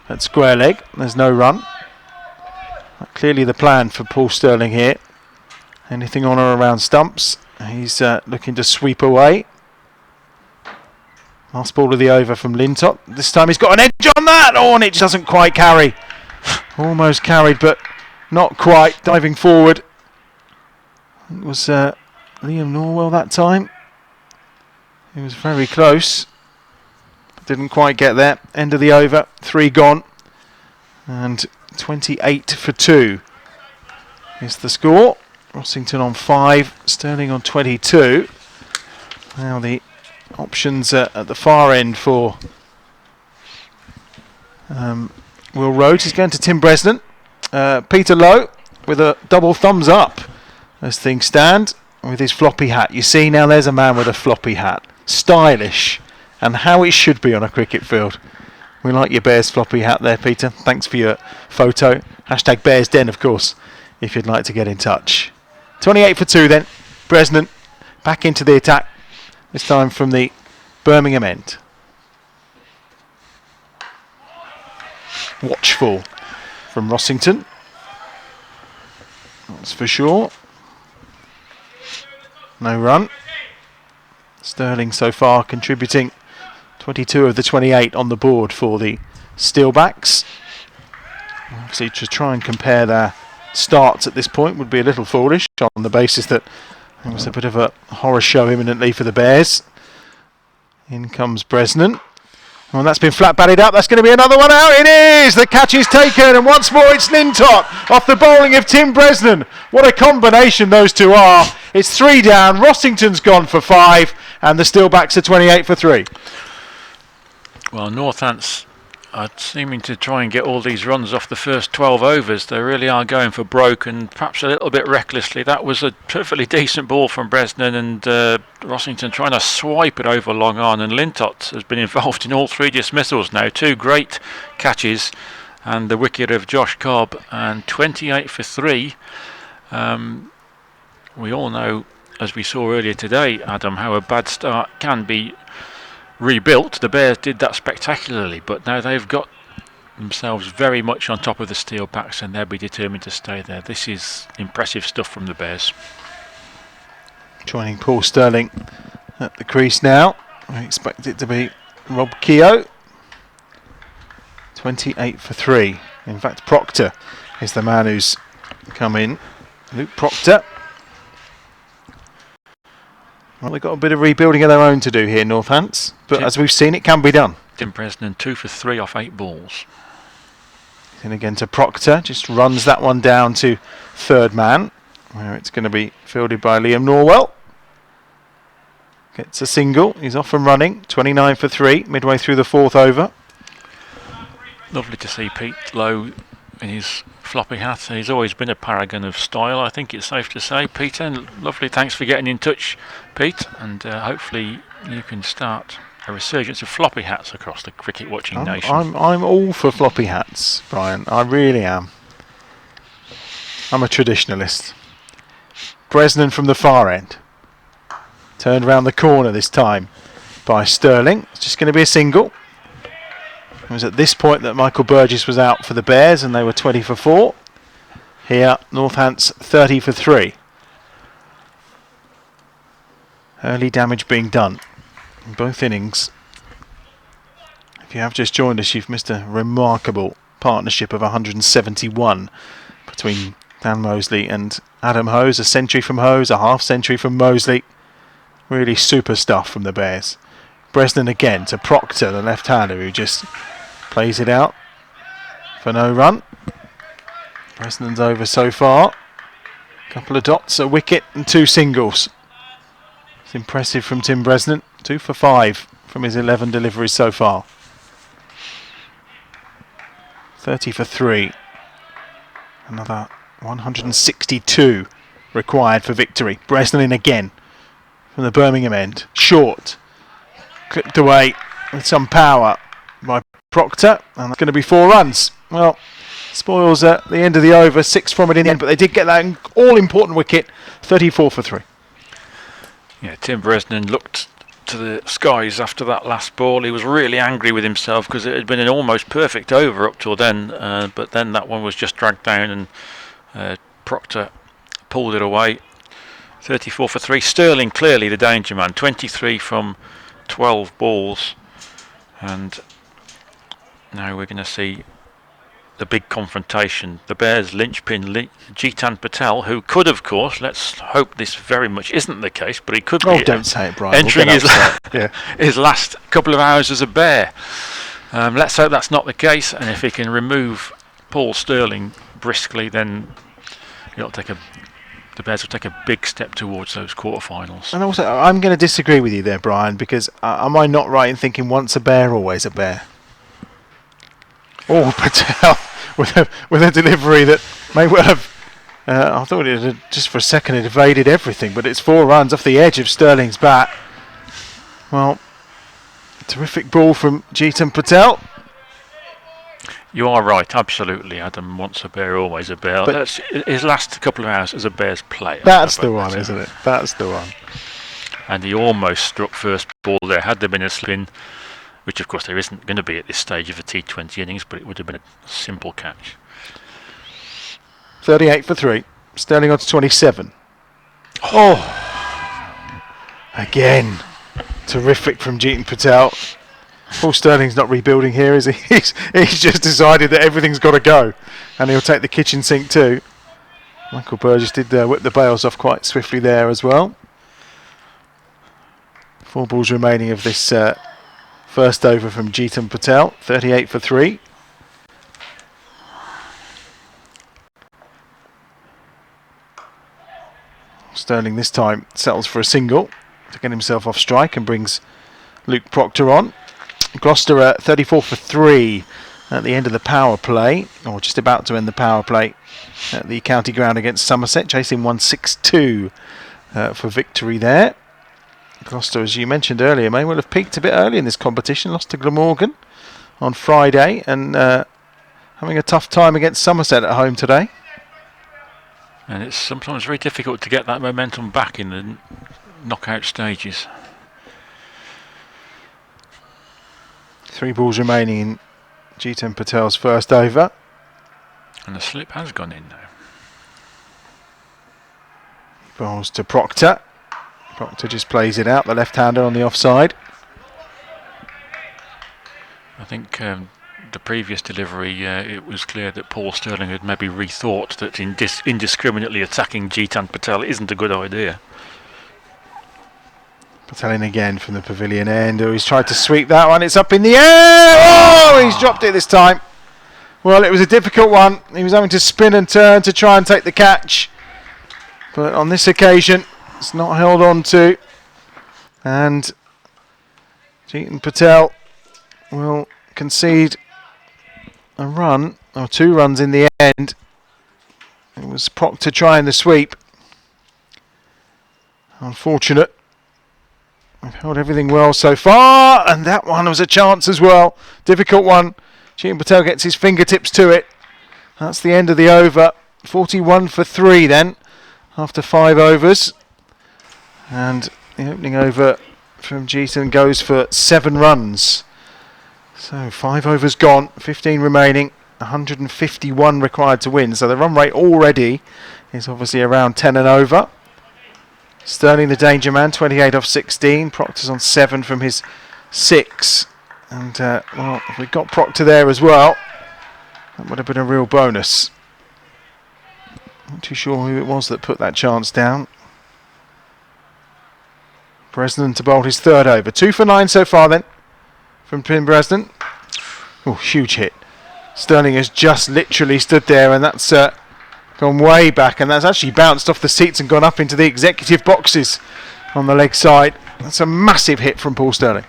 At square leg, there's no run. Clearly the plan for Paul Sterling here. Anything on or around stumps, he's looking to sweep away. Last ball of the over from Lintott. This time he's got an edge on that! Oh, and it doesn't quite carry. Almost carried, but not quite. Diving forward. It was Liam Norwell that time. He was very close, but didn't quite get there. End of the over, 3 gone, and 28 for 2 is the score. Rossington on 5, Sterling on 22. Now the options at the far end for Will Rhodes. He's going to Tim Bresnan. Peter Lowe with a double thumbs up as things stand with his floppy hat. You see now, there's a man with a floppy hat. Stylish, and how it should be on a cricket field. We like your Bears floppy hat there, Peter. Thanks for your photo. Hashtag Bears Den, of course, if you'd like to get in touch. 28 for 2 then. Bresnan back into the attack, this time from the Birmingham end. Watchful from Rossington, that's for sure. No run. Sterling so far contributing 22 of the 28 on the board for the Steelbacks. Obviously, to try and compare their starts at this point would be a little foolish on the basis that there was a bit of a horror show imminently for the Bears. In comes Bresnan. Well, that's been flat batted up. That's going to be another one out. It is! The catch is taken, and once more it's Lintott off the bowling of Tim Bresnan. What a combination those two are. It's 3 down. Rossington's gone for 5, and the Steelbacks are 28 for 3. Well, Northants are seeming to try and get all these runs off the first 12 overs. They really are going for broke, and perhaps a little bit recklessly. That was a perfectly decent ball from Bresnan, and Rossington trying to swipe it over long on, and Lintott has been involved in all 3 dismissals now. 2 great catches and the wicket of Josh Cobb, and 28 for 3. We all know, as we saw earlier today, Adam, how a bad start can be rebuilt. The Bears did that spectacularly, but now they've got themselves very much on top of the Steelbacks, and they'll be determined to stay there. This is impressive stuff from the Bears. Joining Paul Sterling at the crease now. I expect it to be Rob Keogh. 28 for 3. In fact, Proctor is the man who's come in. Luke Proctor. Well, they've got a bit of rebuilding of their own to do here, Northants. But as we've seen, it can be done. Tim Bresnan 2 for 3 off 8 balls. And again to Proctor. Just runs that one down to third man, where it's going to be fielded by Liam Norwell. Gets a single. He's off and running. 29 for 3, midway through the 4th over. Lovely to see Pete Lowe in his floppy hat. He's always been a paragon of style, I think it's safe to say. Peter, lovely, thanks for getting in touch, Pete, and hopefully you can start a resurgence of floppy hats across the cricket watching nation. I'm all for floppy hats, Brian. I really am. I'm a traditionalist. Bresnan from the far end. Turned round the corner this time by Sterling. It's just going to be a single. It was at this point that Michael Burgess was out for the Bears and they were 20 for 4. Here, Northants 30 for 3. Early damage being done in both innings. If you have just joined us, you've missed a remarkable partnership of 171 between Dan Mosley and Adam Hose. A century from Hose, a half century from Mosley. Really super stuff from the Bears. Bresnan again to Proctor, the left-hander, who just plays it out for no run. Bresnan's over so far. Couple of dots, a wicket and 2 singles. It's impressive from Tim Bresnan. 2 for 5 from his 11 deliveries so far. 30 for 3. Another 162 required for victory. Bresnan in again from the Birmingham end. Short. Clipped away with some power by Proctor, and that's going to be 4 runs. Well, spoils at the end of the over, 6 from it in the end, but they did get that all-important wicket, 34 for 3. Yeah, Tim Bresnan looked to the skies after that last ball. He was really angry with himself because it had been an almost perfect over up till then, but then that one was just dragged down and Proctor pulled it away. 34 for 3. Sterling clearly the danger man, 23 from 12 balls, and now we're going to see the big confrontation. The Bears' linchpin, Jitan Patel, who could, of course, let's hope this very much isn't the case, but he could be. Oh, don't say it, Brian. Entering his last couple of hours as a Bear. Let's hope that's not the case, and if he can remove Paul Sterling briskly, then the Bears will take a big step towards those quarterfinals. And also, I'm going to disagree with you there, Brian, because am I not right in thinking once a Bear, always a Bear? Oh, Patel with a delivery that may well have. I thought it had, just for a second, it evaded everything, but it's 4 runs off the edge of Sterling's bat. Well, terrific ball from Jitan Patel. You are right, absolutely, Adam. Once a Bear, always a Bear. But that's his last couple of hours as a Bears player. That's the one, isn't it? That's the one. And he almost struck first ball there. Had there been a slip-in, which of course there isn't going to be at this stage of a T20 innings, but it would have been a simple catch. 38 for 3. Sterling on to 27. Oh! Again. Terrific from Jitan Patel. Paul Sterling's not rebuilding here, is he? He's just decided that everything's got to go. And he'll take the kitchen sink too. Michael Burgess did whip the bails off quite swiftly there as well. 4 balls remaining of this first over from Jitan Patel. 38 for 3. Sterling this time settles for a single to get himself off strike and brings Luke Proctor on. Gloucester at 34 for 3 at the end of the power play, or just about to end the power play at the county ground against Somerset, chasing 162 for victory there. Gloucester, as you mentioned earlier, may well have peaked a bit early in this competition, lost to Glamorgan on Friday, and having a tough time against Somerset at home today. And it's sometimes very difficult to get that momentum back in the knockout stages. 3 balls remaining in Jitan Patel's first over. And the slip has gone in now. Balls to Proctor. Proctor just plays it out, the left-hander on the offside. I think the previous delivery, it was clear that Paul Sterling had maybe rethought that indiscriminately attacking Jitan Patel isn't a good idea. Patel in again from the pavilion end. Oh, he's tried to sweep that one. It's up in the air. Oh, he's dropped it this time. Well, it was a difficult one. He was having to spin and turn to try and take the catch. But on this occasion, it's not held on to. And Jitan Patel will concede a run, or 2 runs in the end. It was Proctor trying the sweep. Unfortunate. We've held everything well so far, and that one was a chance as well. Difficult one. Jitan Patel gets his fingertips to it. That's the end of the over. 41 for 3 then, after 5 overs. And the opening over from Jitan goes for 7 runs. So 5 overs gone, 15 remaining, 151 required to win. So the run rate already is obviously around 10 and over. Sterling the danger man, 28 off 16. Proctor's on 7 from his 6. And, well, if we got Proctor there as well, that would have been a real bonus. Not too sure who it was that put that chance down. Bresnan to bowl his 3rd over. 2 for 9 so far then from Tim Bresnan. Oh, huge hit. Sterling has just literally stood there, and that's gone way back, and that's actually bounced off the seats and gone up into the executive boxes on the leg side. That's a massive hit from Paul Sterling.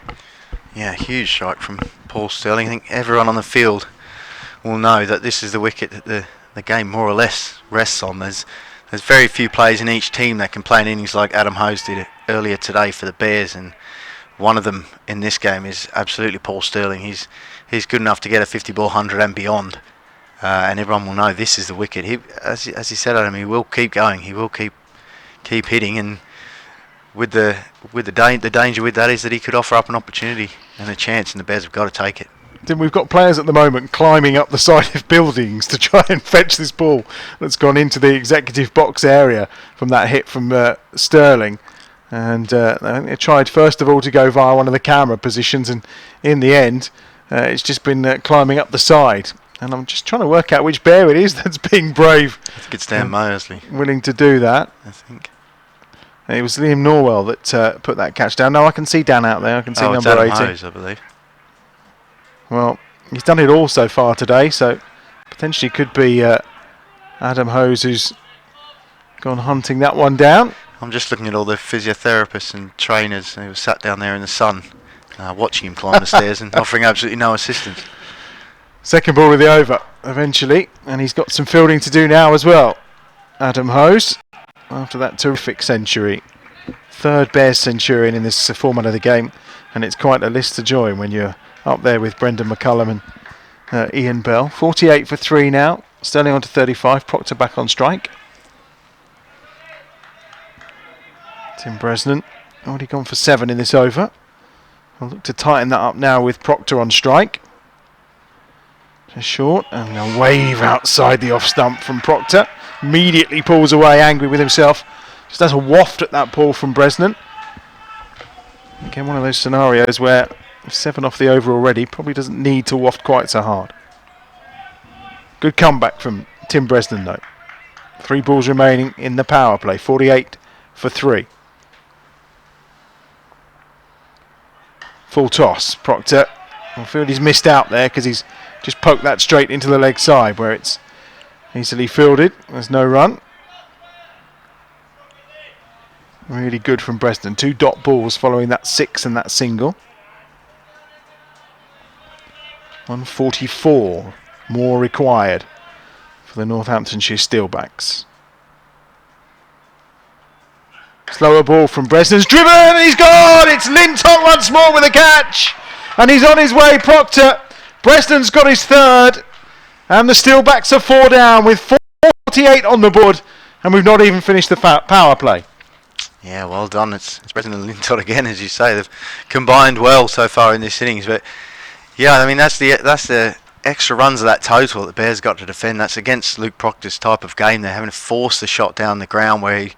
Yeah, huge strike from Paul Sterling. I think everyone on the field will know that this is the wicket that the game more or less rests on. There's very few players in each team that can play an innings like Adam Hose did earlier today for the Bears, and one of them in this game is absolutely Paul Sterling. He's good enough to get a 50-ball 100 and beyond, and everyone will know this is the wicket. As he said, Adam, he will keep going. He will keep hitting, and with the danger with that is that he could offer up an opportunity and a chance, and the Bears have got to take it. Then we've got players at the moment climbing up the side of buildings to try and fetch this ball that's gone into the executive box area from that hit from Sterling. And I think they tried first of all to go via one of the camera positions, and in the end it's just been climbing up the side. And I'm just trying to work out which bear it is that's being brave. I think it's Dan Mosley. Willing to do that. I think. It was Liam Norwell that put that catch down. No, I can see Dan out there. I can see number Adam 18. Hose, I believe. Well, he's done it all so far today, so potentially could be Adam Hose who's gone hunting that one down. I'm just looking at all the physiotherapists and trainers who were sat down there in the sun watching him climb the stairs and offering absolutely no assistance. Second ball of the over eventually, and he's got some fielding to do now as well. Adam Hose, after that terrific century. 3rd Bears centurion in this format of the game, and it's quite a list to join when you're up there with Brendan McCullum and Ian Bell. 48 for 3 now. Sterling on to 35. Proctor back on strike. Tim Bresnan already gone for 7 in this over. I'll look to tighten that up now with Proctor on strike. Just short, and a wave outside the off stump from Proctor. Immediately pulls away, angry with himself. Just has a waft at that ball from Bresnan. Again, one of those scenarios where 7 off the over already, probably doesn't need to waft quite so hard. Good comeback from Tim Bresnan though. 3 balls remaining in the power play, 48 for 3. Full toss, Proctor. I feel he's missed out there because he's just poked that straight into the leg side where it's easily fielded. There's no run. Really good from Bresnan. 2 dot balls following that 6 and that single. 144 more required for the Northamptonshire Steelbacks. Slower ball from Bresnan's driven, he's gone! It's Lintott once more with a catch! And he's on his way, Proctor. Bresnan's got his 3rd, and the Steelbacks are 4 down with 48 on the board, and we've not even finished the power play. Yeah, well done. It's Bresnan and Lintott again, as you say. They've combined well so far in this innings, but yeah, I mean that's the extra runs of that total that the Bears got to defend. That's against Luke Proctor's type of game. They're having to force the shot down the ground where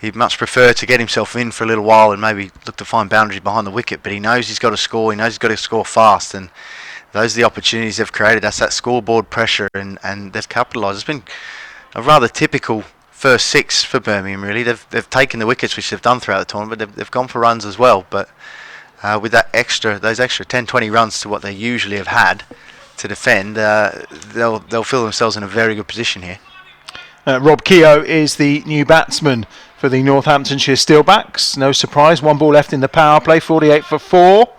he'd much prefer to get himself in for a little while and maybe look to find boundaries behind the wicket, but he knows he's got to score, he knows he's got to score fast, and those are the opportunities they've created. That's that scoreboard pressure, and they've capitalised. It's been a rather typical first 6 for Birmingham, really. They've taken the wickets, which they've done throughout the tournament, but they've gone for runs as well, but with those extra 10-20 runs to what they usually have had to defend, they'll feel themselves in a very good position here. Rob Keogh is the new batsman for the Northamptonshire Steelbacks. No surprise, 1 ball left in the power play, 48 for 4.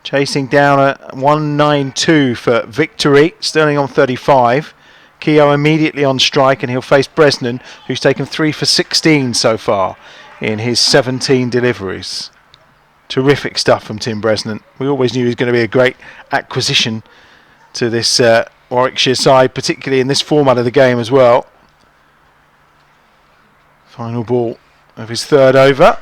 Chasing down a 192 for victory. Sterling on 35. Keogh immediately on strike, and he'll face Bresnan, who's taken 3 for 16 so far in his 17 deliveries. Terrific stuff from Tim Bresnan. We always knew he was going to be a great acquisition to this Warwickshire side, particularly in this format of the game as well. Final ball of his 3rd over.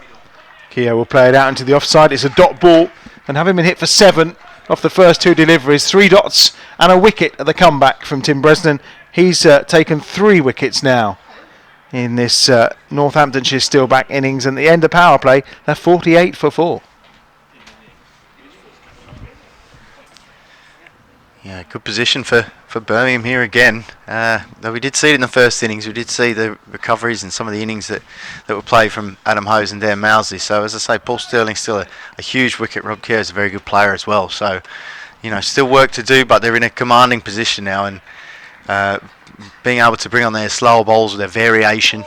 Keogh will play it out into the offside. It's a dot ball, and having been hit for 7 off the first 2 deliveries, 3 dots and a wicket at the comeback from Tim Bresnan. He's taken 3 wickets now in this Northamptonshire Steelback innings, and at the end of power play, they're 48 for 4. Yeah, good position for Birmingham here again. Though we did see it in the first innings, we did see the recoveries in some of the innings that were played from Adam Hose and Dan Mousley. So as I say, Paul Sterling's still a huge wicket. Rob Keogh is a very good player as well. So, still work to do, but they're in a commanding position now, and being able to bring on their slower bowls with their variation.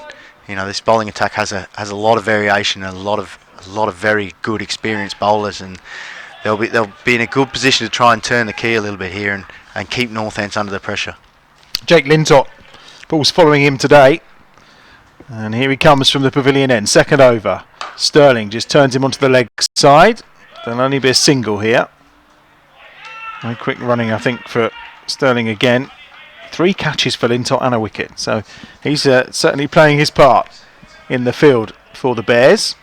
This bowling attack has a lot of variation and a lot of very good experienced bowlers, and they'll be in a good position to try and turn the key a little bit here and keep Northants under the pressure. Jake Lintott, ball's following him today, and here he comes from the pavilion end. 2nd over. Sterling just turns him onto the leg side. There'll only be a single here. Very quick running, I think, for Sterling again. 3 catches for Lintott and a wicket, so he's certainly playing his part in the field for the Bears.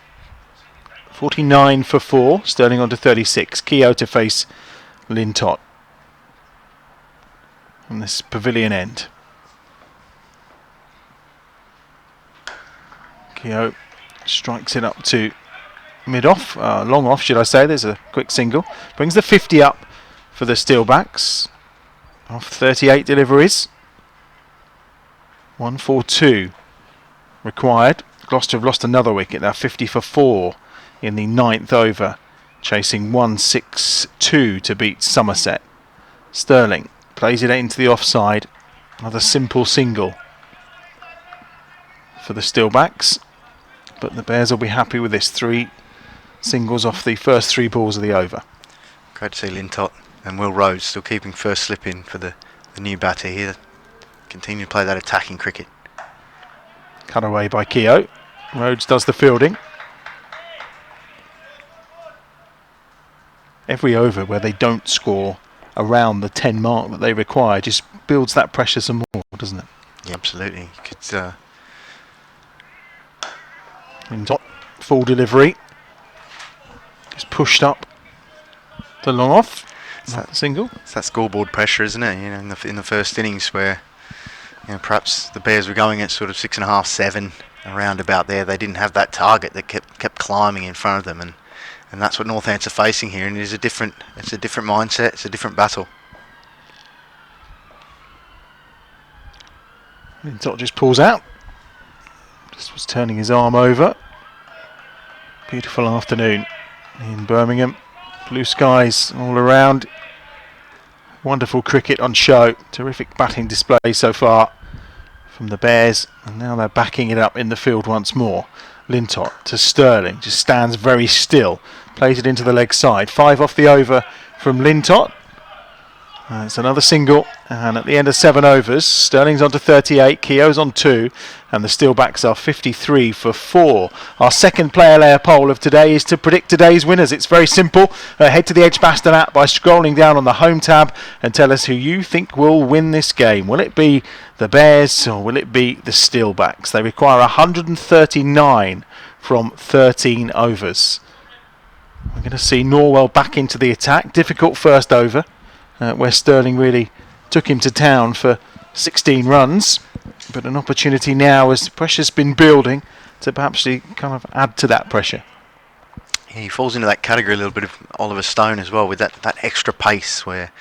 49 for 4, Sterling on to 36. Keogh to face Lintott on this pavilion end. Keogh strikes it up to mid-off, long off should I say. There's a quick single. Brings the 50 up for the Steelbacks off 38 deliveries. 142 required. Gloucester have lost another wicket. They're 50 for 4 in the 9th over, chasing 162 to beat Somerset. Sterling plays it into the offside. Another simple single for the Steelbacks, but the Bears will be happy with this. 3 singles off the first 3 balls of the over. Great to see Lintott and Will Rhodes still keeping first slip in for the new batter here. Continue to play that attacking cricket. Cut away by Keogh. Rhodes does the fielding. Every over where they don't score around the 10 mark that they require just builds that pressure some more, doesn't it? Yeah, absolutely. Lintott, full delivery. Just pushed up the long off. Single. It's that scoreboard pressure, isn't it? In the first innings where perhaps the Bears were going at sort of 6.5, 7 around about there. They didn't have that target that kept climbing in front of them, and that's what Northants are facing here. And it's a different mindset. It's a different battle. Lintott just pulls out. Just was turning his arm over. Beautiful afternoon in Birmingham. Blue skies all around. Wonderful cricket on show. Terrific batting display so far from the Bears. And now they're backing it up in the field once more. Lintott to Sterling. Just stands very still. Plays it into the leg side. 5 off the over from Lintott. It's another single, and at the end of 7 overs, Sterling's on to 38, Keogh's on 2, and the Steelbacks are 53 for 4. Our second player layer poll of today is to predict today's winners. It's very simple. Head to the Edgbaston app by scrolling down on the home tab and tell us who you think will win this game. Will it be the Bears or will it be the Steelbacks? They require 139 from 13 overs. We're going to see Norwell back into the attack. Difficult first over. Where Sterling really took him to town for 16 runs, but an opportunity now as pressure's been building to perhaps kind of add to that pressure. Yeah, he falls into that category a little bit of Oliver Stone as well, with that extra pace where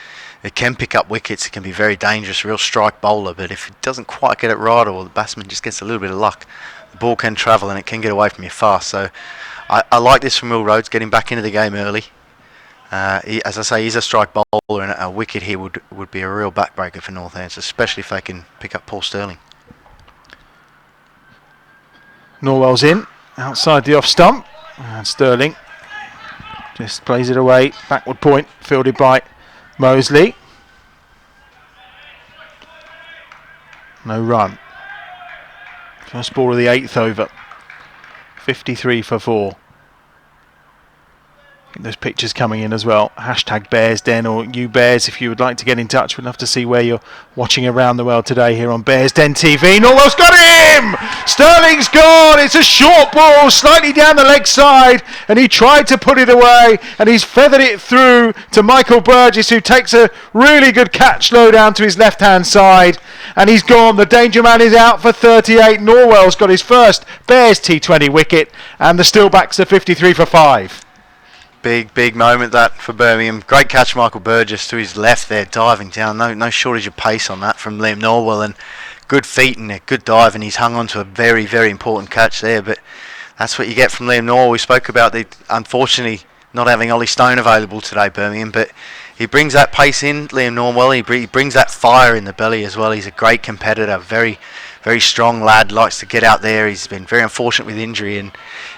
it can pick up wickets. It can be very dangerous, real strike bowler, but if it doesn't quite get it right, or the batsman just gets a little bit of luck, the ball can travel and it can get away from you fast. So I like this from Will Rhodes, getting back into the game early. As I say, he's a strike bowler, and a wicket here would be a real backbreaker for Northants, especially if they can pick up Paul Sterling. Norwell's in, outside the off stump, and Sterling just plays it away, backward point, fielded by Mosley. No run. First ball of the 8th over. 53 for 4. There's pictures coming in as well. Hashtag Bears Den, or you Bears, if you would like to get in touch. We'd love to see where you're watching around the world today here on Bears Den TV. Norwell's got him! Sterling's gone! It's a short ball, slightly down the leg side, and he tried to put it away, and he's feathered it through to Michael Burgess, who takes a really good catch low down to his left-hand side, and he's gone. The danger man is out for 38. Norwell's got his first Bears T20 wicket, and the Steelbacks are 53 for 5. Big moment that for Birmingham. Great catch, Michael Burgess, to his left there, diving down. No shortage of pace on that from Liam Norwell, and good feet and a good dive, and he's hung on to a very, very important catch there. But that's what you get from Liam Norwell. We spoke about unfortunately not having Ollie Stone available today, Birmingham, but he brings that pace in, Liam Norwell. He brings that fire in the belly as well. He's a great competitor, very, very strong lad, likes to get out there. He's been very unfortunate with injury, and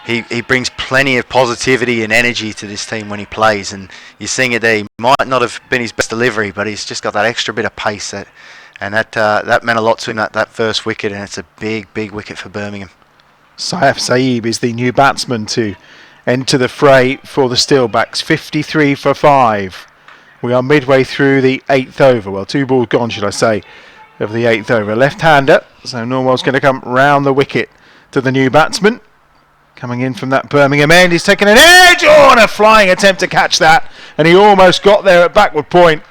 he brings plenty of positivity and energy to this team when he plays, and you're seeing it there. He might not have been his best delivery, but he's just got that extra bit of pace, that meant a lot to him, that first wicket, and it's a big wicket for Birmingham. Saif Saeeb is the new batsman to enter the fray for the Steelbacks. 53 for 5. We are midway through the 8th over. Well, 2 balls gone, should I say, of the 8th over. Left-hander, so Norwell's going to come round the wicket to the new batsman. Coming in from that Birmingham end, he's taken an edge, and a flying attempt to catch that, and he almost got there at backward point.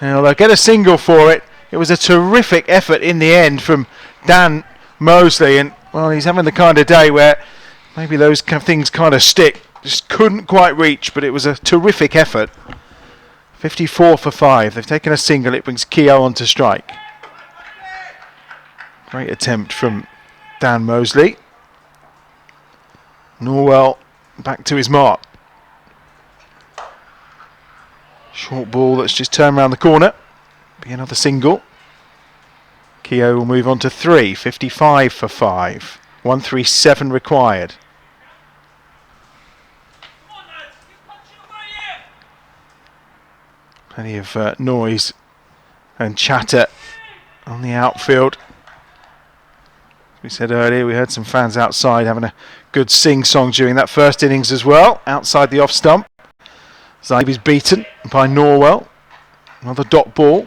Now they'll get a single for it. It was a terrific effort in the end from Dan Mosley, and well, he's having the kind of day where maybe those kind of things kind of stick. Just couldn't quite reach, but it was a terrific effort. 54 for 5. They've taken a single. It brings Keogh on to strike. Great attempt from Dan Mosley. Norwell back to his mark. Short ball that's just turned around the corner. Be another single. Keogh will move on to 3. 55 for 5. 137 required. Plenty of noise and chatter on the outfield. As we said earlier, we heard some fans outside having a good sing-song during that first innings as well. Outside the off-stump. Zaib is beaten by Norwell. Another dot ball.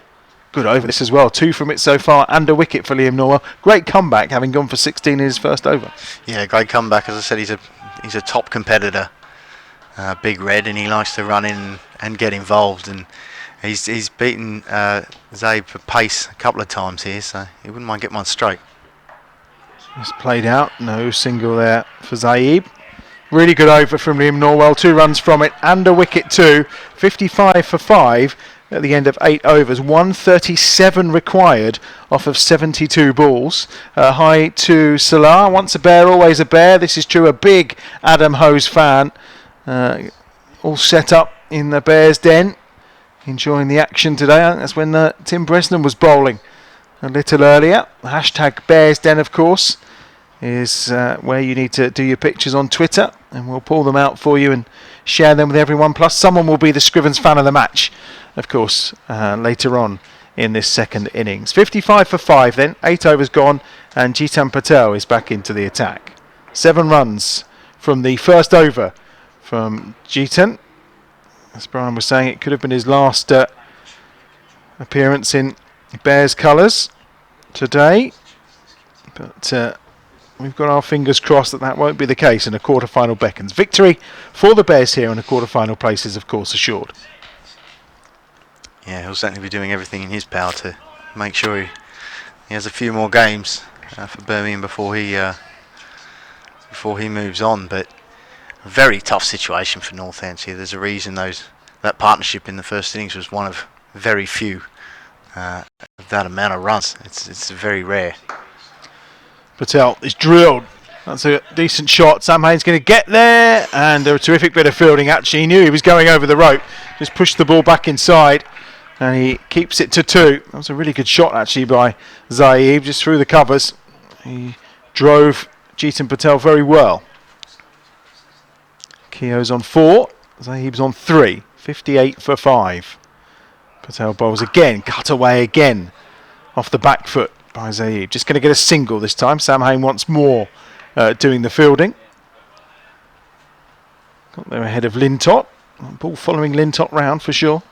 Good over this as well. 2 from it so far and a wicket for Liam Norwell. Great comeback, having gone for 16 in his first over. Yeah, great comeback. As I said, he's a top competitor. Big Red, and he likes to run in and get involved. And he's beaten Zaib for pace a couple of times here, so he wouldn't mind getting one straight. It's played out. No single there for Zaib. Really good over from Liam Norwell. 2 runs from it and a wicket too. 55 for 5 at the end of 8 overs. 137 required off of 72 balls. Hi to Salah. Once a bear, always a bear. This is true. A big Adam Hose fan. All set up in the Bears Den. Enjoying the action today. I think that's when Tim Bresnan was bowling a little earlier. Hashtag Bears Den, of course, is where you need to do your pictures on Twitter, and we'll pull them out for you and share them with everyone. Plus, someone will be the Scrivens fan of the match, of course, later on in this second innings. 55 for 5 then. 8 overs gone, and Jitan Patel is back into the attack. 7 runs from the first over from Jitan. As Brian was saying, it could have been his last appearance in Bears colours today, but we've got our fingers crossed that won't be the case, and a quarter-final beckons. Victory for the Bears here, and a quarter-final place is of course assured. Yeah, he'll certainly be doing everything in his power to make sure he has a few more games for Birmingham before he before he moves on. But a very tough situation for Northants here. There's a reason that partnership in the first innings was one of very few of that amount of runs. It's very rare. Patel is drilled. That's a decent shot. Sam Haines going to get there, and a terrific bit of fielding. Actually, he knew he was going over the rope. Just pushed the ball back inside, and he keeps it to 2. That was a really good shot actually by Zaib, just through the covers. He drove Jeetan Patel very well. Keogh's on 4, Zaib's on 3. 58 for 5. Patel bowls again, cut away again off the back foot by Zaib. Just going to get a single this time. Sam Hain once more doing the fielding. Got there ahead of Lintott. Ball following Lintott round for sure.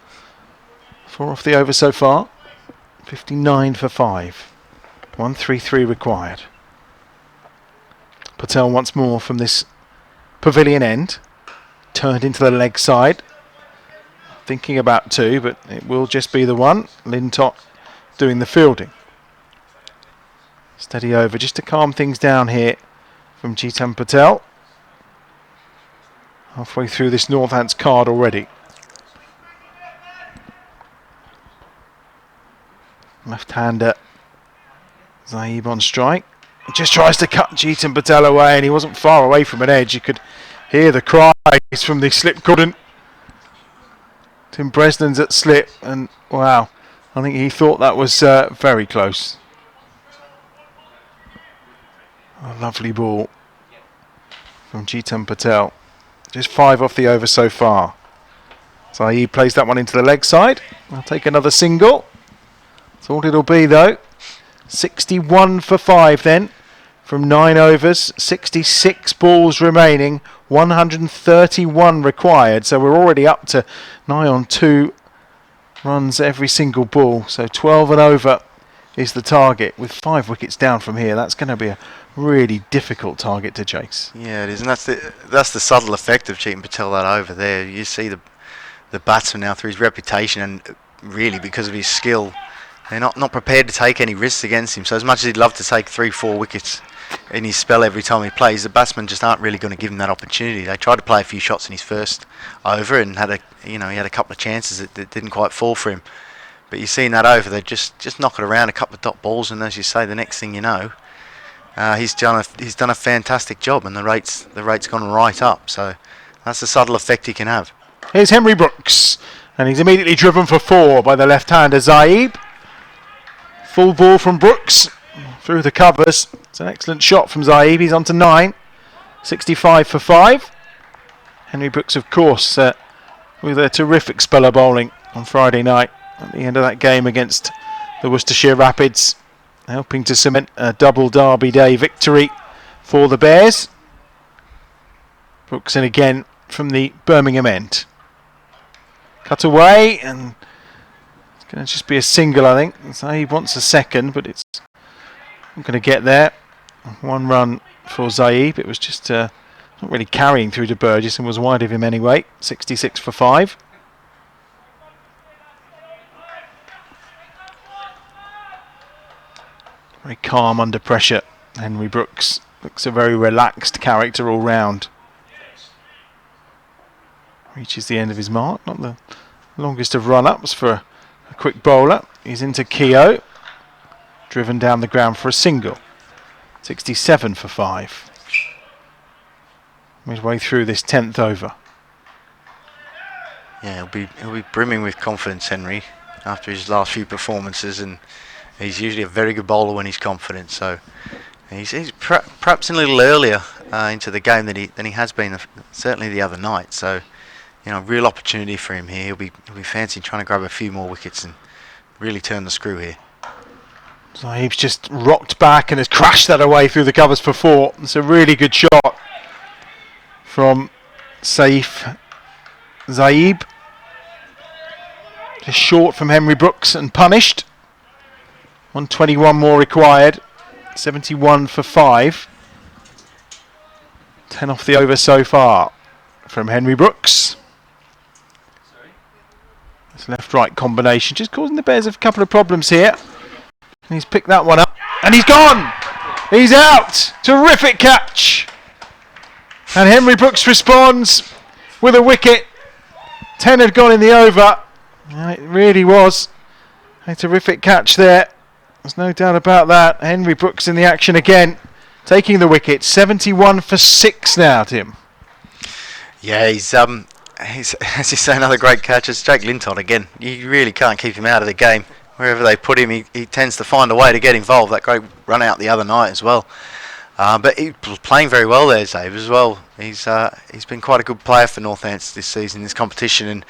4 off the over so far. 59 for 5. 133 required. Patel once more from this pavilion end. Turned into the leg side. Thinking about 2, but it will just be the 1. Lintott doing the fielding. Steady over just to calm things down here from Jeetan Patel. Halfway through this Northants card already. Left-hander Zaib on strike. He just tries to cut Jeetan Patel away, and he wasn't far away from an edge. You could hear the cries from the slip couldn't. Tim Bresnan's at slip, and wow, I think he thought that was very close. A lovely ball from Jeetan Patel. Just 5 off the over so far. So he plays that one into the leg side. I'll take another single. That's all it'll be though. 61 for 5 then. From 9 overs, 66 balls remaining, 131 required. So we're already up to nigh on 2 runs every single ball. So 12 and over is the target with 5 wickets down from here. That's going to be a really difficult target to chase. Yeah, it is, and that's the subtle effect of Jeetan Patel that over there. You see the batsman now through his reputation and really because of his skill, they're not prepared to take any risks against him. So as much as he'd love to take 3-4 wickets in his spell every time he plays, the batsmen just aren't really going to give him that opportunity. They tried to play a few shots in his first over and he had a couple of chances that didn't quite fall for him. But you see in that over, they just knock it around, a couple of dot balls, and as you say, the next thing you know, he's done a fantastic job, and the rate's gone right up. So that's the subtle effect he can have. Here's Henry Brooks, and he's immediately driven for 4 by the left-hander Zaib. Full ball from Brooks through the covers. It's an excellent shot from Zaib. He's on to 9. 65 for 5. Henry Brooks, of course, with a terrific spell of bowling on Friday night at the end of that game against the Worcestershire Rapids, helping to cement a double Derby Day victory for the Bears. Brooks in again from the Birmingham end. Cut away, and it's going to just be a single, I think. So he wants a second, but it's not going to get there. 1 run for Zaib. It was just not really carrying through to Burgess and was wide of him anyway. 66 for 5. Very calm under pressure. Henry Brooks looks a very relaxed character all round. Reaches the end of his mark. Not the longest of run-ups for a quick bowler. He's into Keogh. Driven down the ground for a single. 67 for 5. Midway through this 10th over. Yeah, he'll be brimming with confidence, Henry, after his last few performances, and he's usually a very good bowler when he's confident. So he's perhaps a little earlier into the game than he has been certainly the other night. So real opportunity for him here. He'll be fancying trying to grab a few more wickets and really turn the screw here. Zaib's just rocked back and has crashed that away through the covers for 4. It's a really good shot from Saif Zaib. Just short from Henry Brooks and punished. 121 more required. 71 for 5. 10 off the over so far from Henry Brooks. This left-right combination just causing the Bears a couple of problems here. And he's picked that one up. And he's gone! He's out! Terrific catch And Henry Brooks responds with a wicket. 10 had gone in the over. And it really was a terrific catch there. There's no doubt about that. Henry Brooks in the action again, taking the wicket. 71 for 6 now, Tim. Yeah, he's as you say, another great catch. It's Jake Lintott again. You really can't keep him out of the game. Wherever they put him, he tends to find a way to get involved. That great run out the other night as well. But he was playing very well there, Dave, as well. He's been quite a good player for Northants this season, this competition, and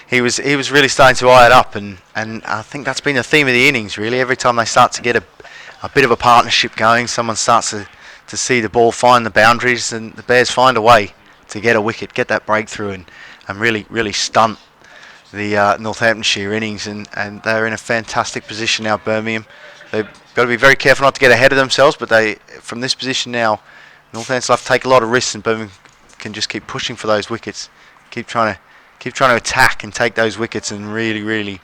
he was really starting to eye it up. And I think that's been the theme of the innings, really. Every time they start to get a bit of a partnership going, someone starts to see the ball find the boundaries, and the Bears find a way to get a wicket, get that breakthrough, and really stunt the Northamptonshire innings. And they're in a fantastic position now, Birmingham. They've got to be very careful not to get ahead of themselves, but from this position now, Northants will have to take a lot of risks, and Birmingham can just keep pushing for those wickets, keep trying to attack and take those wickets, and really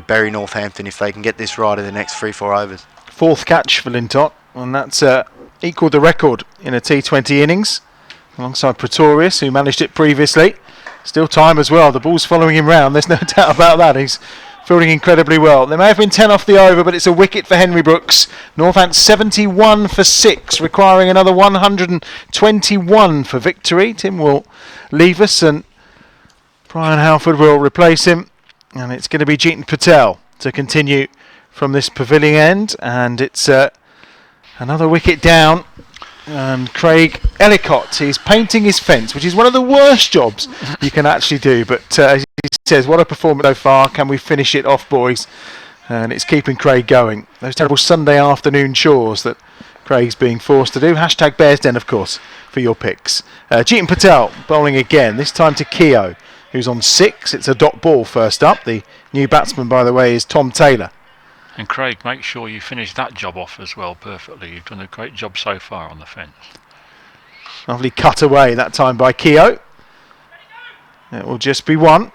bury Northampton if they can get this right in the next 3-4 overs. 4th catch for Lintott, and that's equalled the record in a T20 innings, alongside Pretorius, who managed it previously. Still time as well. The ball's following him round. There's no doubt about that. He's fielding incredibly well. There may have been 10 off the over, but it's a wicket for Henry Brooks. Northants 71 for 6, requiring another 121 for victory. Tim will leave us, and Brian Halford will replace him. And it's going to be Jeetan Patel to continue from this pavilion end. And it's another wicket down. And Craig Ellicott, he's painting his fence, which is one of the worst jobs you can actually do. But as he says, what a performance so far. Can we finish it off, boys? And it's keeping Craig going. Those terrible Sunday afternoon chores that Craig's being forced to do. Hashtag Bears Den, of course, for your picks. Jeetan Patel bowling again, this time to Keogh, who's on 6. It's a dot ball first up. The new batsman, by the way, is Tom Taylor. And Craig, make sure you finish that job off as well perfectly. You've done a great job so far on the fence. Lovely cut away that time by Keogh. It will just be 1.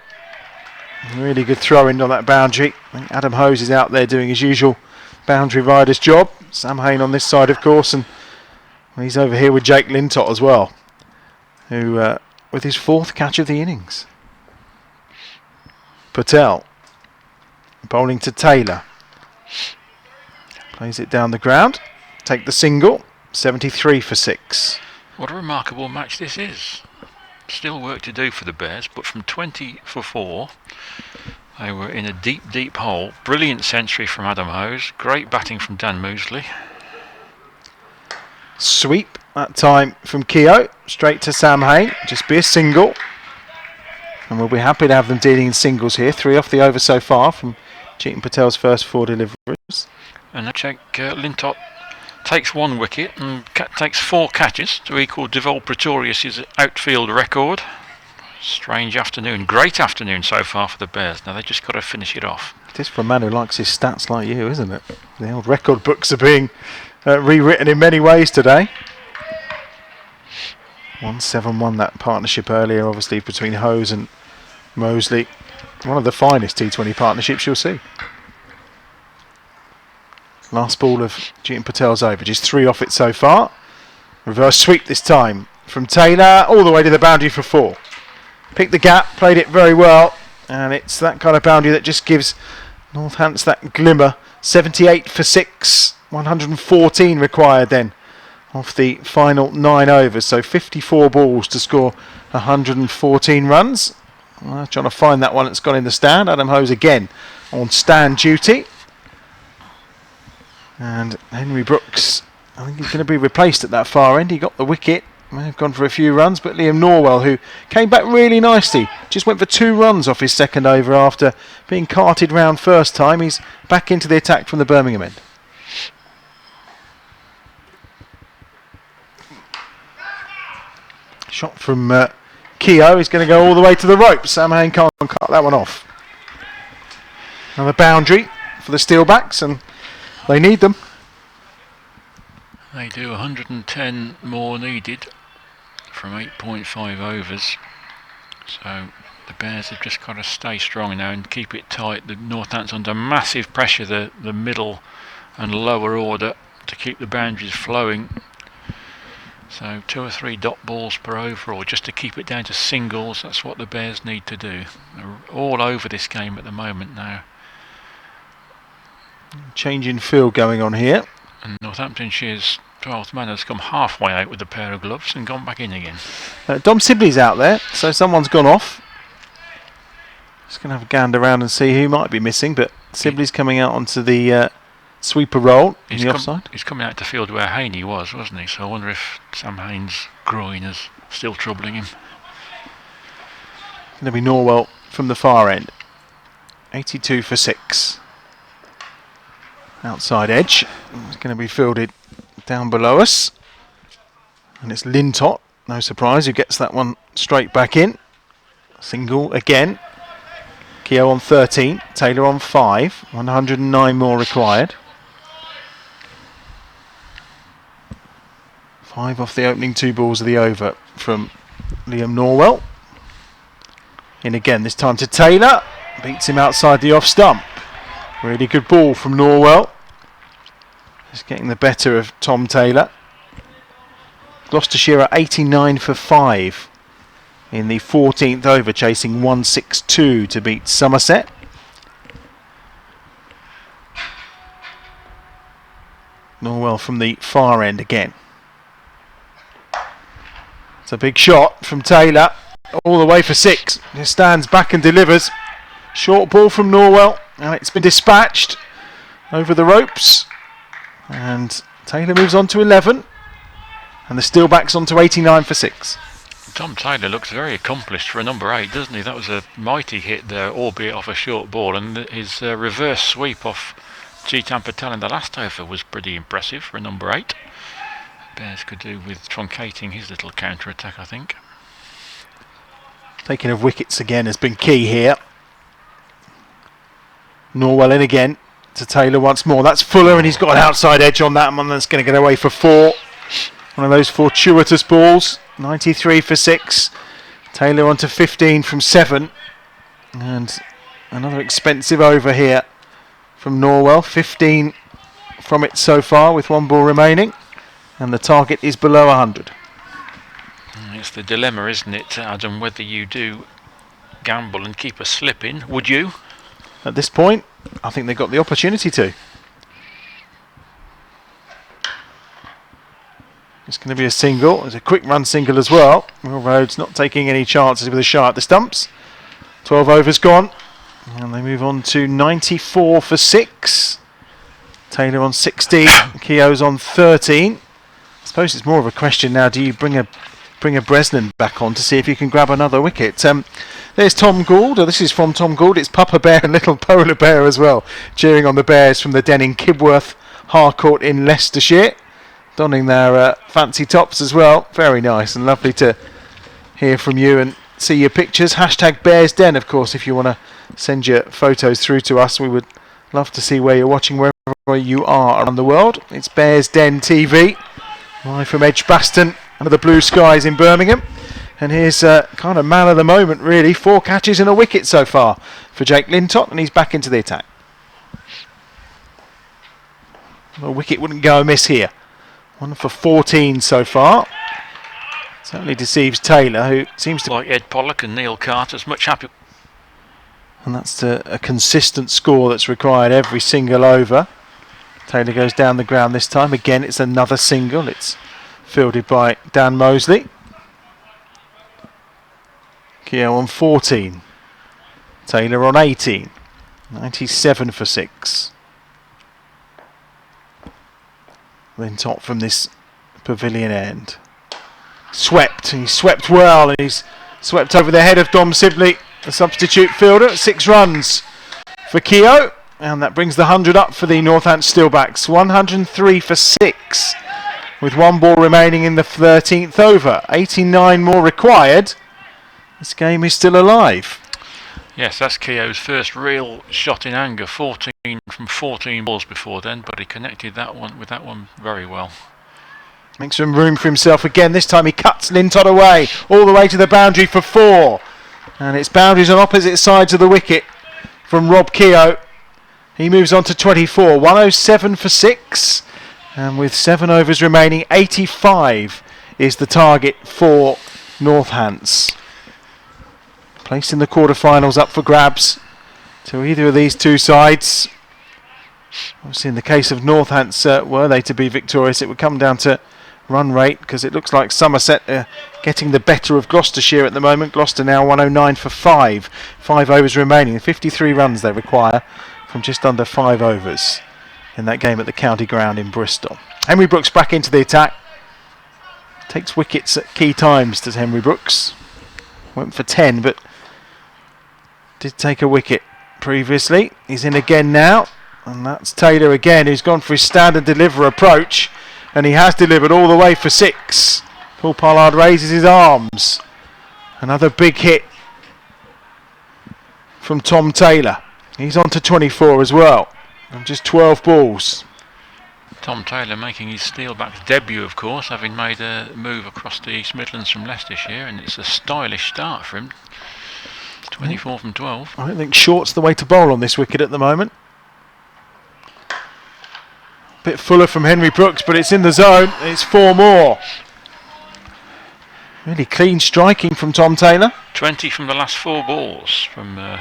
Really good throw in on that boundary. I think Adam Hose is out there doing his usual boundary rider's job. Sam Hain on this side, of course, and he's over here with Jake Lintott as well, who with his 4th catch of the innings. Patel bowling to Taylor. Plays it down the ground. Take the single. 73 for 6. What a remarkable match this is. Still work to do for the Bears, but from 20 for 4, they were in a deep hole. Brilliant century from Adam Hose. Great batting from Dan Moseley. Sweep that time from Keogh. Straight to Sam Hain. Just be a single. And we'll be happy to have them dealing in singles here. 3 off the over so far from Jeetan Patel's first 4 deliveries. And I check Lintott takes 1 wicket and takes 4 catches to equal Devol Pretorius' outfield record. Strange afternoon, great afternoon so far for the Bears. Now they've just got to finish it off. It is for a man who likes his stats like you, isn't it? The old record books are being rewritten in many ways today. 1-7-1 that partnership earlier, obviously, between Hose and Moseley. One of the finest T20 partnerships you'll see. Last ball of Jeetan Patel's over, just 3 off it so far. Reverse sweep this time from Taylor, all the way to the boundary for 4. Picked the gap, played it very well, and it's that kind of boundary that just gives Northants that glimmer. 78 for 6, 114 required then off the final 9 overs, so 54 balls to score 114 runs. Trying to find that one that's gone in the stand. Adam Hose again on stand duty. And Henry Brooks, I think he's going to be replaced at that far end. He got the wicket, may have gone for a few runs, but Liam Norwell, who came back really nicely, just went for 2 runs off his second over after being carted round first time. He's back into the attack from the Birmingham end. Shot from Keogh is going to go all the way to the rope. Sam Hain can't cut that one off. Another boundary for the Steelbacks, and they need them. They do. 110 more needed from 8.5 overs. So the Bears have just got to stay strong now and keep it tight. The Northants under massive pressure, the middle and lower order, to keep the boundaries flowing. So 2 or 3 dot balls per over, or just to keep it down to singles. That's what the Bears need to do. They're all over this game at the moment now. Change in field going on here. And Northamptonshire's 12th man has come halfway out with a pair of gloves and gone back in again. Dom Sibley's out there, so someone's gone off. Just going to have a gander around and see who might be missing, but Sibley's coming out onto the sweeper roll in the offside. He's coming out to field where Haney was, wasn't he? So I wonder if Sam Haynes' groin is still troubling him. Going to be Norwell from the far end. 82 for 6. Outside edge. It's going to be fielded down below us. And it's Lintott, no surprise, who gets that one straight back in. Single again. Keogh on 13, Taylor on 5. 109 more required. 5 off the opening 2 balls of the over from Liam Norwell. In again, this time to Taylor. Beats him outside the off stump. Really good ball from Norwell. Just getting the better of Tom Taylor. Gloucestershire are 89 for 5 in the 14th over, chasing 162 to beat Somerset. Norwell from the far end again. It's a big shot from Taylor, all the way for 6. He stands back and delivers. Short ball from Norwell, and it's been dispatched over the ropes. And Taylor moves on to 11, and the Steelbacks on to 89 for 6. Tom Taylor looks very accomplished for a number 8, doesn't he? That was a mighty hit there, albeit off a short ball, and his reverse sweep off Chetan Patel in the last over was pretty impressive for a number 8. Bears could do with truncating his little counter-attack, I think. Taking of wickets again has been key here. Norwell in again to Taylor once more. That's Fuller, and he's got an outside edge on that one. That's going to get away for 4. One of those fortuitous balls. 93 for 6. Taylor on to 15 from 7. And another expensive over here from Norwell. 15 from it so far with 1 ball remaining. And the target is below 100. It's the dilemma, isn't it, Adam, whether you do gamble and keep a slip in. Would you? At this point, I think they've got the opportunity to. It's going to be a single. There's a quick run single as well. Will Rhodes not taking any chances with a shot at the stumps. 12 overs gone. And they move on to 94 for 6. Taylor on 16. Keogh's on 13. I suppose it's more of a question now. Do you bring a Bresnan back on to see if you can grab another wicket? There's Tom Gould. This is from Tom Gould. It's Papa Bear and Little Polar Bear as well, cheering on the Bears from the den in Kibworth Harcourt in Leicestershire, donning their fancy tops as well. Very nice and lovely to hear from you and see your pictures. Hashtag Bears Den, of course, if you want to send your photos through to us. We would love to see where you're watching, wherever you are around the world. It's Bears Den TV, live from Edgbaston under the blue skies in Birmingham. And here's kind of man of the moment, really. 4 catches and a wicket so far for Jake Lintott, and he's back into the attack. A wicket wouldn't go amiss here. 1 for 14 so far. Certainly deceives Taylor, who seems to... Like Ed Pollock and Neil Carter's much happier. And that's a consistent score that's required every single over. Taylor goes down the ground this time. Again, it's another single. It's fielded by Dan Mosley. Keogh on 14. Taylor on 18. 97 for 6. Then top from this pavilion end. Swept. He swept well, and he's swept over the head of Dom Sibley, the substitute fielder. 6 runs for Keogh, and that brings the 100 up for the Northants Steelbacks. 103 for 6, with 1 ball remaining in the 13th over. 89 more required. This game is still alive. Yes, that's Keogh's first real shot in anger. 14 from 14 balls before then, but he connected that one with that one very well. Makes some room for himself again. This time he cuts Lintott away, all the way to the boundary for 4. And it's boundaries on opposite sides of the wicket from Rob Keogh. He moves on to 24. 107 for 6. And with 7 overs remaining, 85 is the target for Northants. Place in the quarterfinals up for grabs to either of these two sides. Obviously, in the case of Northants, were they to be victorious, it would come down to run rate, because it looks like Somerset getting the better of Gloucestershire at the moment. Gloucester now 109 for 5 overs remaining, 53 runs they require from just under 5 overs in that game at the county ground in Bristol. Henry Brooks back into the attack, takes wickets at key times, does Henry Brooks. Went for 10 but did take a wicket previously. He's in again now, and that's Taylor again, who's gone for his stand and deliver approach, and he has delivered all the way for 6. Paul Pollard raises his arms. Another big hit from Tom Taylor. He's on to 24 as well, and just 12 balls. Tom Taylor making his Steelbacks debut, of course, having made a move across the East Midlands from Leicestershire, and it's a stylish start for him. 24 from 12. I don't think short's the way to bowl on this wicket at the moment. Bit fuller from Henry Brooks, but it's in the zone. It's 4 more. Really clean striking from Tom Taylor. 20 from the last 4 balls from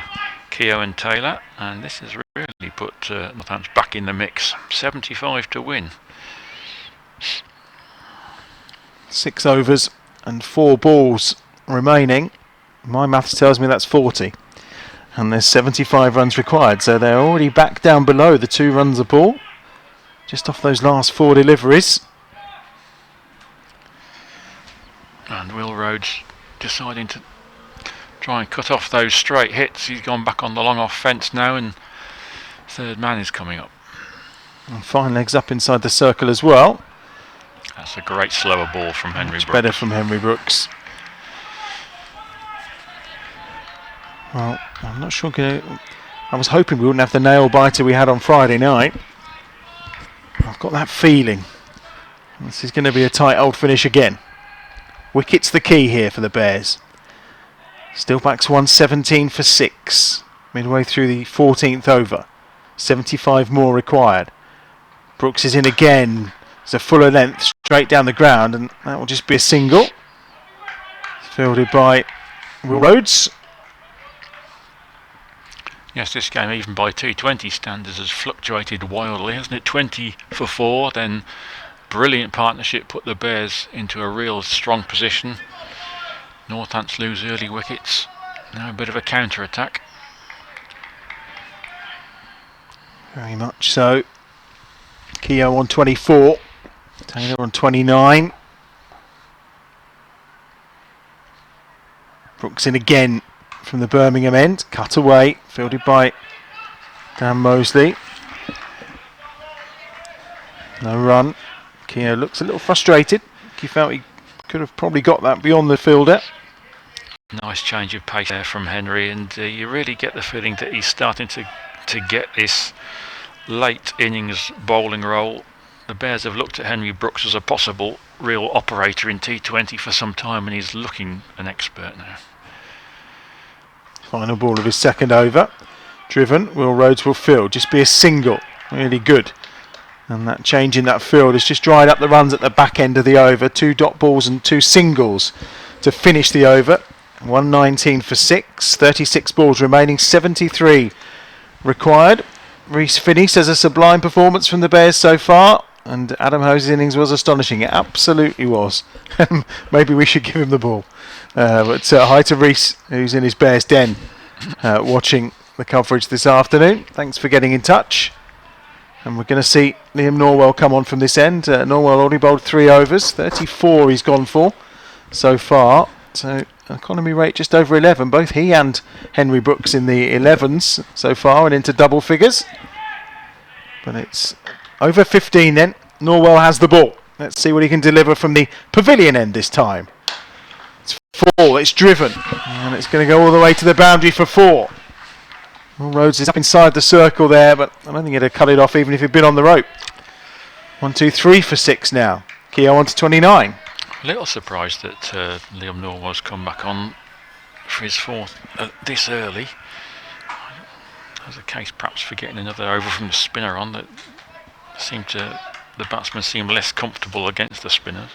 Keogh and Taylor, and this has really put Northants back in the mix. 75 to win. 6 overs and 4 balls remaining. My maths tells me that's 40. And there's 75 runs required, so they're already back down below the 2 runs a ball. Just off those last 4 deliveries. And Will Rhodes deciding to try and cut off those straight hits. He's gone back on the long off fence now, and third man is coming up. And fine legs up inside the circle as well. That's a great slower ball from Henry Brooks. Better from Henry Brooks. Well, I'm not sure. I was hoping we wouldn't have the nail biter we had on Friday night. I've got that feeling. This is going to be a tight old finish again. Wicket's the key here for the Bears. Steelbacks 117 for 6. Midway through the 14th over. 75 more required. Brooks is in again. It's a fuller length straight down the ground, and that will just be a single. Fielded by Will Rhodes. Yes, this game, even by T20 standards, has fluctuated wildly, hasn't it? 20 for 4, then brilliant partnership put the Bears into a real strong position. Northants lose early wickets. Now a bit of a counter-attack. Very much so. Keogh on 24. Taylor on 29. Brooks in again from the Birmingham end. Cut away. Fielded by Dan Mosley. No run. Keogh looks a little frustrated. He felt he could have probably got that beyond the fielder. Nice change of pace there from Henry, and you really get the feeling that he's starting to get this late innings bowling role. The Bears have looked at Henry Brooks as a possible real operator in T20 for some time, and he's looking an expert now. Final ball of his second over. Driven. Will Rhodes will field. Just be a single. Really good. And that change in that field has just dried up the runs at the back end of the over. 2 dot balls and 2 singles to finish the over. 119 for 6. 36 balls remaining. 73 required. Rhys Finney says a sublime performance from the Bears so far. And Adam Hose's innings was astonishing. It absolutely was. Maybe we should give him the ball. But hi to Rhys, who's in his Bears den watching the coverage this afternoon. Thanks for getting in touch. And we're going to see Liam Norwell come on from this end. Norwell already bowled 3 overs. 34 he's gone for so far. So economy rate just over 11. Both he and Henry Brooks in the 11s so far and into double figures. But it's over 15 then. Norwell has the ball. Let's see what he can deliver from the pavilion end this time. It's 4. It's driven. And it's going to go all the way to the boundary for 4. Will Rhodes is up inside the circle there, but I don't think he'd have cut it off even if he'd been on the rope. 1, 2, 3 for 6 now. Keogh on to 29. A little surprised that Liam Norwell's come back on for his 4th this early. There's a case perhaps for getting another over from the spinner on. That the batsmen seem less comfortable against the spinners.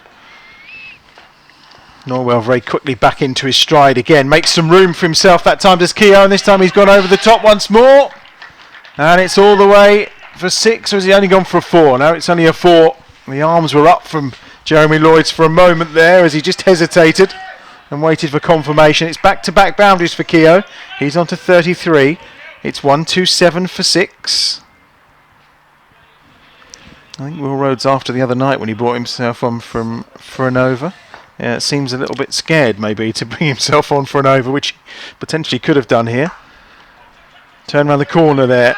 Norwell very quickly back into his stride again. Makes some room for himself that time does Keogh, and this time he's gone over the top once more. And it's all the way for 6, or has he only gone for a 4? No, it's only a 4. The arms were up from Jeremy Lloyds for a moment there as he just hesitated and waited for confirmation. It's back-to-back boundaries for Keogh. He's on to 33. It's 1-2-7 for 6. I think Will Rhodes after the other night when he brought himself on for an over. Yeah, it seems a little bit scared maybe to bring himself on for an over, which he potentially could have done here. Turn around the corner there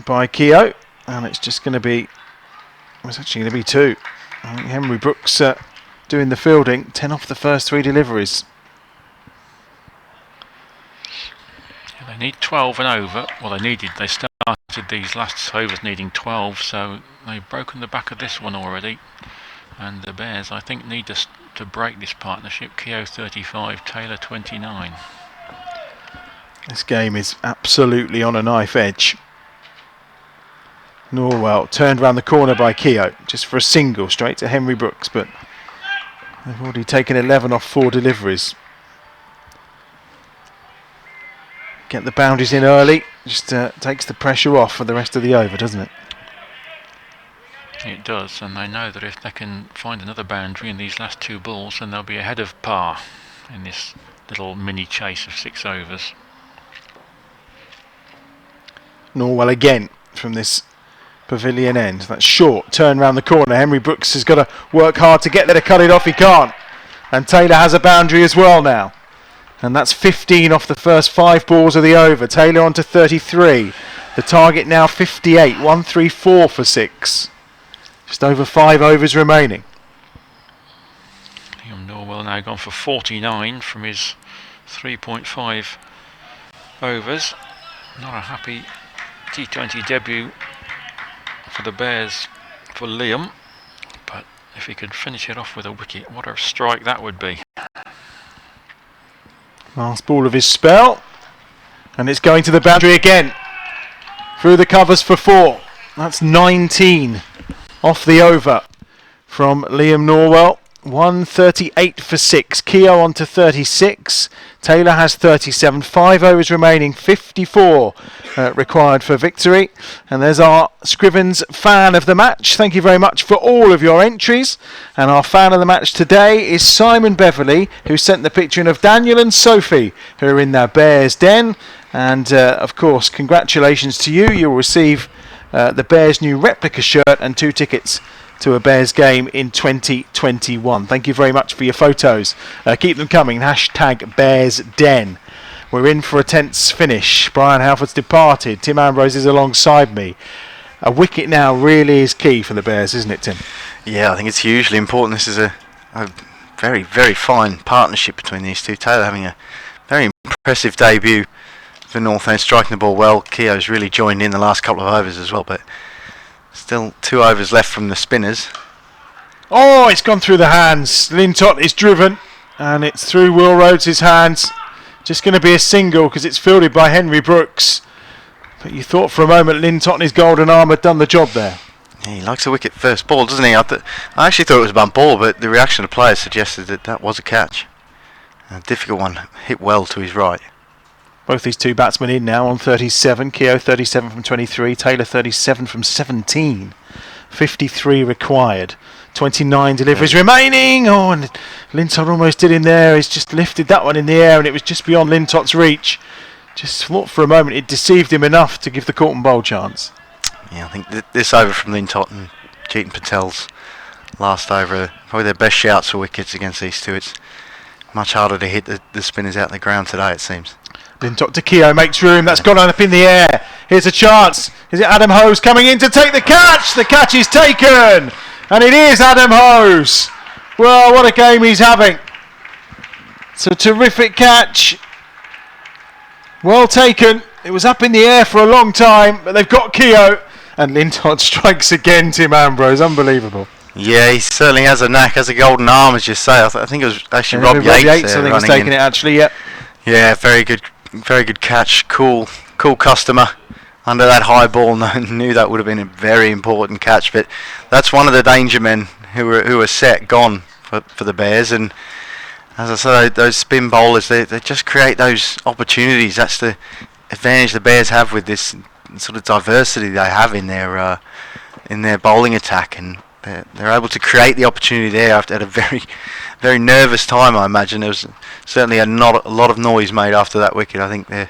by Keogh, and it's just going to be, it's actually going to be 2. I think Henry Brooks doing the fielding, 10 off the first 3 deliveries. They need 12 and over. Well, they started these last overs needing 12, so they've broken the back of this one already. And the Bears, I think, need to break this partnership. Keogh 35, Taylor 29. This game is absolutely on a knife edge. Norwell turned round the corner by Keogh, just for a single straight to Henry Brooks, but they've already taken 11 off 4 deliveries. Get the boundaries in early, just takes the pressure off for the rest of the over, doesn't it? It does, and they know that if they can find another boundary in these last 2 balls, then they'll be ahead of par in this little mini chase of 6 overs. Norwell again from this pavilion end. That's short, turn round the corner. Henry Brooks has got to work hard to get there to cut it off. He can't. And Taylor has a boundary as well now. And that's 15 off the first 5 balls of the over. Taylor on to 33. The target now 58. 1-3-4 for 6. Just over 5 overs remaining. Liam Norwell now gone for 49 from his 3.5 overs. Not a happy T20 debut for the Bears for Liam, but if he could finish it off with a wicket, what a strike that would be. Last ball of his spell, and it's going to the boundary again. Through the covers for 4. That's 19 off the over from Liam Norwell. 138 for 6. Keogh on to 36. Taylor has 37. 5 overs remaining. 54 required for victory. And there's our Scrivens fan of the match. Thank you very much for all of your entries. And our fan of the match today is Simon Beverley, who sent the picture in of Daniel and Sophie, who are in their Bears den. And of course, congratulations to you. You'll receive the Bears' new replica shirt and 2 tickets to a Bears game in 2021. Thank you very much for your photos. Keep them coming. Hashtag Bears Den. We're in for a tense finish. Brian Halford's departed. Tim Ambrose is alongside me. A wicket now really is key for the Bears, isn't it, Tim? Yeah, I think it's hugely important. This is a very, very fine partnership between these two. Taylor having a very impressive debut for Northants, striking the ball well. Keogh's really joined in the last couple of overs as well, but still 2 overs left from the spinners. Oh, it's gone through the hands. Lintott is driven, and it's through Will Rhodes' hands. Just going to be a single because it's fielded by Henry Brooks. But you thought for a moment Lintott and his golden arm had done the job there. Yeah, he likes a wicket first ball, doesn't he? I actually thought it was a bump ball, but the reaction of the players suggested that that was a catch. A difficult one, hit well to his right. Both these 2 batsmen in now on 37. Keogh 37 from 23. Taylor 37 from 17. 53 required. 29 deliveries remaining. Oh, and Lintott almost did in there. He's just lifted that one in the air, and it was just beyond Lintott's reach. Just thought for a moment it deceived him enough to give the Corton Bowl chance. Yeah, I think this over from Lintott and Chetan Patel's last over, probably their best shouts for wickets against these two. It's much harder to hit the spinners out the ground today, it seems. Lintott to Keogh makes room. That's gone up in the air. Here's a chance. Is it Adam Hose coming in to take the catch? The catch is taken. And it is Adam Hose. Well, what a game he's having. It's a terrific catch. Well taken. It was up in the air for a long time, but they've got Keogh. And Lintott strikes again, Tim Ambrose. Unbelievable. Yeah, he certainly has a knack, has a golden arm, as you say. I think it was actually Rob Yates I think he's taken it actually, yep. Yeah, very good catch. Cool customer under that high ball. Knew that would have been a very important catch, but that's one of the danger men who are set, gone for the Bears, and as I said, those spin bowlers, they just create those opportunities. That's the advantage the Bears have with this sort of diversity they have in their bowling attack, and they're able to create the opportunity there at a very, very nervous time. I imagine there was certainly not a lot of noise made after that wicket. I think they're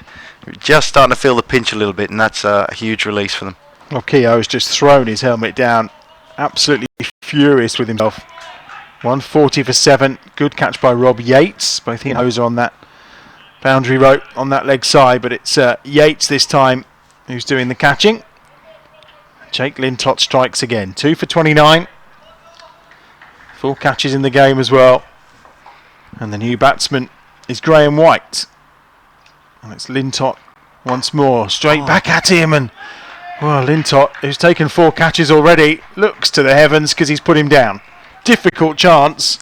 just starting to feel the pinch a little bit, and that's a huge release for them. Well, Keogh has just thrown his helmet down, absolutely furious with himself. 140 for 7. Good catch by Rob Yates. Both he and Hose are on that boundary rope on that leg side, but it's Yates this time who's doing the catching. Jake Lintott strikes again. 2 for 29. 4 catches in the game as well. And the new batsman is Graham White. And it's Lintott once more. Straight back at him. And well, Lintott, who's taken 4 catches already, looks to the heavens because he's put him down. Difficult chance,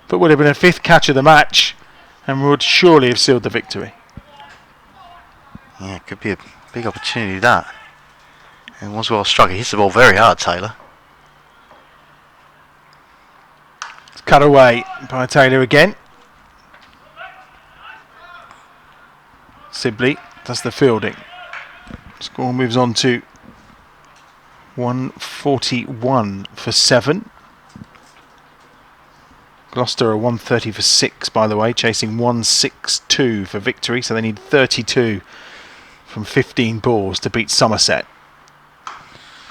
but would have been a 5th catch of the match and would surely have sealed the victory. Yeah, it could be a big opportunity, that. It was well struck. He hits the ball very hard, Taylor. It's cut away by Taylor again. Sibley does the fielding. Score moves on to 141 for 7. Gloucester are 130 for 6, by the way, chasing 162 for victory, so they need 32 from 15 balls to beat Somerset.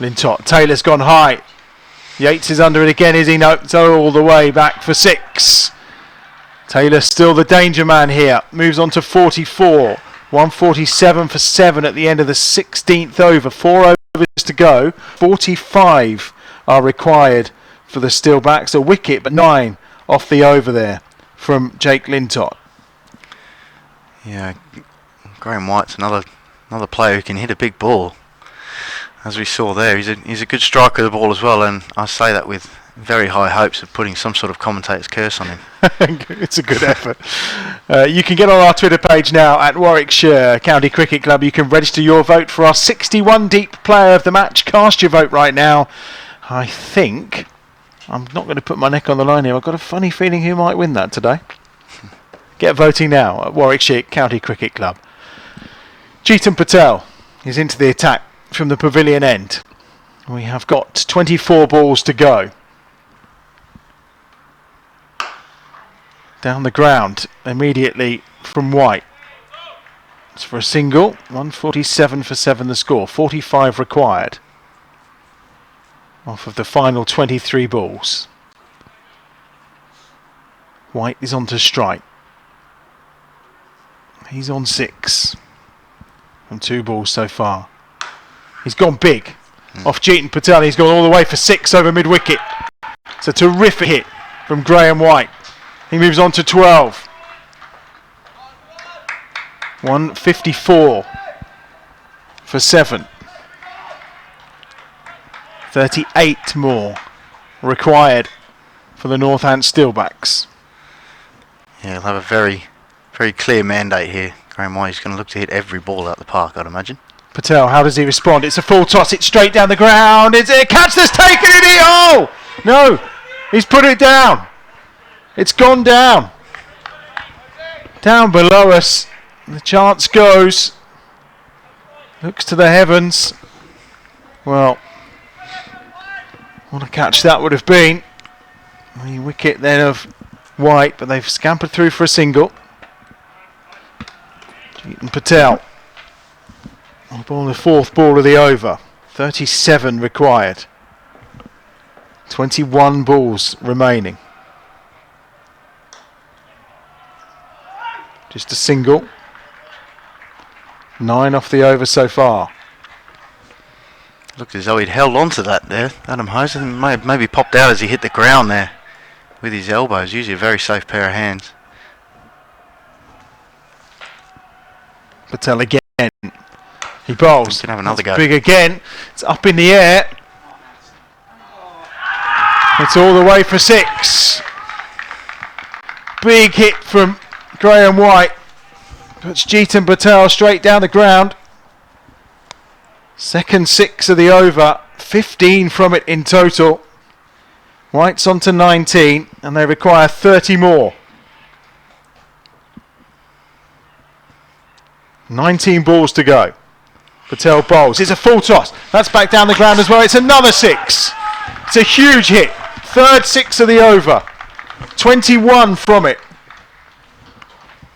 Lintott, Taylor's gone high. Yates is under it again, is he? No, it's all the way back for 6. Taylor still the danger man here. Moves on to 44. 147 for 7 at the end of the 16th over. 4 overs to go. 45 are required for the Steelbacks. A wicket, but 9 off the over there from Jake Lintott. Yeah, Graham White's another player who can hit a big ball. As we saw there, he's a good striker of the ball as well, and I say that with very high hopes of putting some sort of commentator's curse on him. It's a good effort. You can get on our Twitter page now at Warwickshire County Cricket Club. You can register your vote for our 61 deep player of the match. Cast your vote right now. I think I'm not going to put my neck on the line here. I've got a funny feeling who might win that today. Get voting now at Warwickshire County Cricket Club. Chetan Patel is into the attack from the pavilion end. We have got 24 balls to go. Down the ground immediately from White. It's for a single. 147 for 7 the score. 45 required off of the final 23 balls. White is on to strike. He's on 6 from 2 balls so far. He's gone big off Chetan Patel. He's gone all the way for 6 over mid-wicket. It's a terrific hit from Graham White. He moves on to 12. 154 for 7. 38 more required for the Northants Steelbacks. Yeah, he'll have a very, very clear mandate here. Graham White is going to look to hit every ball out the park, I'd imagine. Patel, how does he respond? It's a full toss. It's straight down the ground. Is it a catch that's taken in it? Oh! No! He's put it down. It's gone down. Down below us. The chance goes. Looks to the heavens. Well, what a catch that would have been. The wicket then of White, but they've scampered through for a single. Chetan Patel on the 4th ball of the over. 37 required. 21 balls remaining. Just a single. 9 off the over so far. Looked as though he'd held on to that there. Adam Hosen may have maybe popped out as he hit the ground there with his elbows. Usually a very safe pair of hands. Patel again. He bowls. Can have another go. Big again. It's up in the air. It's all the way for 6. Big hit from Graham White. Puts Chetan Patel straight down the ground. Second 6 of the over. 15 from it in total. White's on to 19 and they require 30 more. 19 balls to go. Patel bowls. It's a full toss. That's back down the ground as well. It's another 6. It's a huge hit. Third 6 of the over. 21 from it.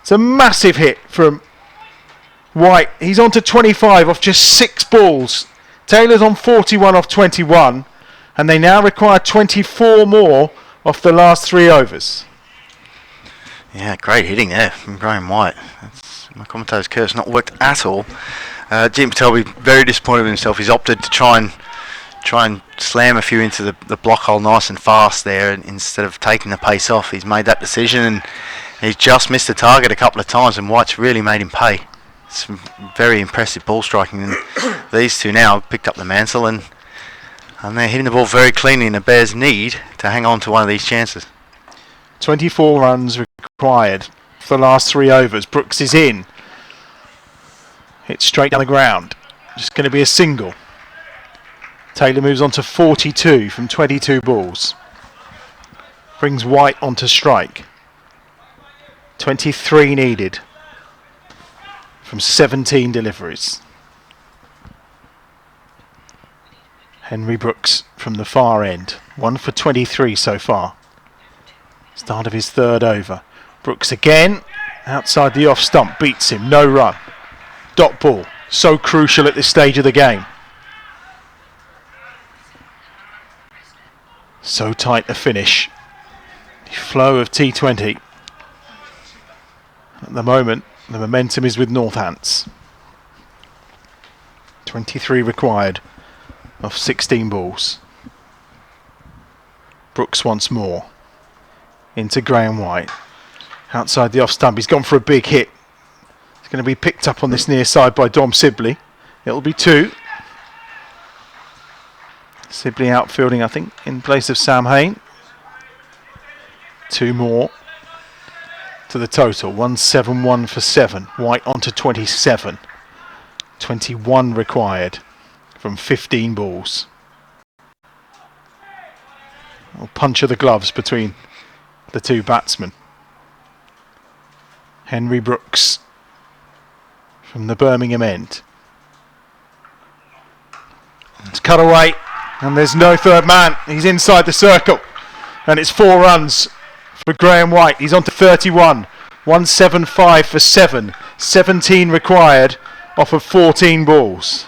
It's a massive hit from White. He's on to 25 off just 6 balls. Taylor's on 41 off 21. And they now require 24 more off the last 3 overs. Yeah, great hitting there from Graham White. My commentator's curse not worked at all. Jim Patel will be very disappointed with himself. He's opted to try and slam a few into the block hole nice and fast there, and instead of taking the pace off. He's made that decision, and he's just missed the target a couple of times, and White's really made him pay. Some very impressive ball striking, and these two now have picked up the mantle, and they're hitting the ball very cleanly, and the Bears need to hang on to one of these chances. 24 runs required for the last 3 overs. Brooks is in. Hits straight down the ground. Just going to be a single. Taylor moves on to 42 from 22 balls. Brings White onto strike. 23 needed from 17 deliveries. Henry Brooks from the far end. 1 for 23 so far. Start of his 3rd over. Brooks again. Outside the off stump. Beats him. No run. Dot ball. So crucial at this stage of the game. So tight the finish. The flow of T20. At the moment, the momentum is with Northants. 23 required of 16 balls. Brooks once more. Into Graham White. Outside the off stump. He's gone for a big hit. It's going to be picked up on this near side by Dom Sibley. It'll be 2. Sibley outfielding, I think, in place of Sam Hain. 2 more to the total. 171 for 7. White onto 27. 21 required from 15 balls. A punch of the gloves between the 2 batsmen. Henry Brooks from the Birmingham end. It's cut away, and there's no 3rd man. He's inside the circle, and it's 4 runs for Graham White. He's on to 31. 175 for 7. 17 required off of 14 balls.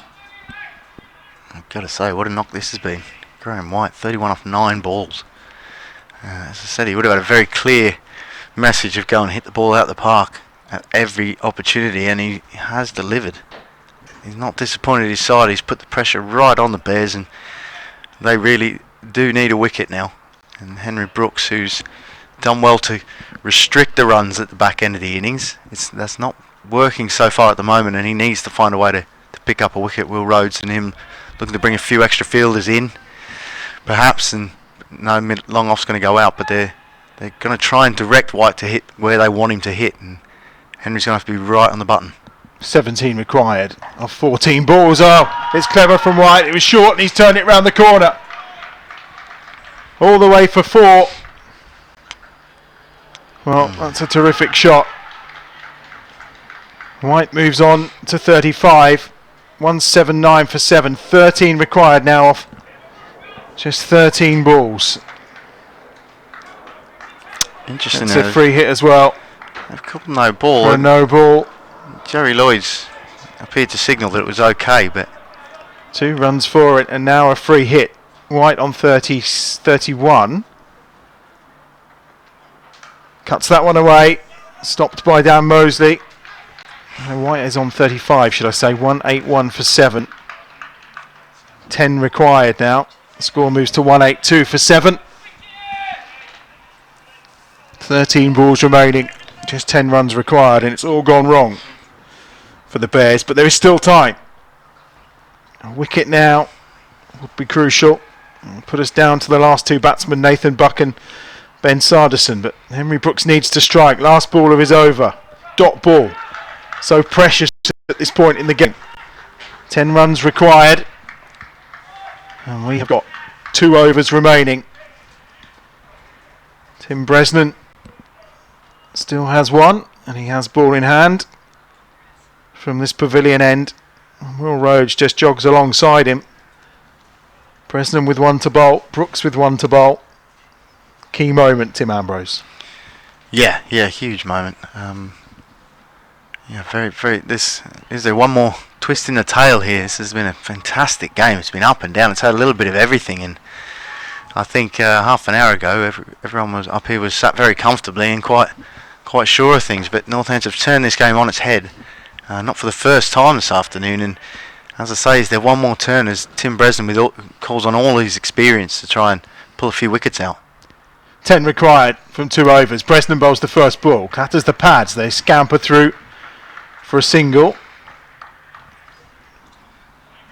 I've got to say, what a knock this has been. Graham White, 31 off 9 balls. As I said, he would have had a very clear message of go and hit the ball out the park at every opportunity, and he has delivered. He's not disappointed his side. He's put the pressure right on the Bears, and they really do need a wicket now. And Henry Brooks, who's done well to restrict the runs at the back end of the innings, that's not working so far at the moment, and he needs to find a way to pick up a wicket. Will Rhodes and him looking to bring a few extra fielders in, perhaps, and no long off's going to go out, but they're going to try and direct White to hit where they want him to hit, and Henry's going to have to be right on the button. 17 required of 14 balls. Oh, it's clever from White. It was short, and he's turned it round the corner. All the way for 4. Well, that's a terrific shot. White moves on to 35. 179 for 7. 13 required now off just 13 balls. Interesting. It's a free hit as well. They've called no ball. For a no ball. Jerry Lloyd's appeared to signal that it was okay, but 2 runs for it, and now a free hit. White on 31. Cuts that one away. Stopped by Dan Mosley. And White is on 35, should I say. 181 for 7. 10 required now. The score moves to 182 for 7. 13 balls remaining. Just 10 runs required, and it's all gone wrong for the Bears, but there is still time. A wicket now would be crucial. It'll put us down to the last 2 batsmen, Nathan Buck and Ben Sanderson, but Henry Brooks needs to strike. Last ball of his over. Dot ball. So precious at this point in the game. 10 runs required, and we have got 2 overs remaining. Tim Bresnan still has 1, and he has ball in hand from this pavilion end. Will Rhodes just jogs alongside him. Bresnan with one to bowl, Brooks with one to bowl. Key moment, Tim Ambrose. Yeah, huge moment. Very. Is there one more twist in the tail here? This has been a fantastic game. It's been up and down. It's had a little bit of everything, and I think half an hour ago, everyone was up here was sat very comfortably and quite sure of things. But Northants have turned this game on its head, not for the first time this afternoon. And as I say, is there one more turn as Tim Bresnan calls on all his experience to try and pull a few wickets out. 10 required from 2 overs. Bresnan bowls the first ball. Clatters the pads. They scamper through for a single.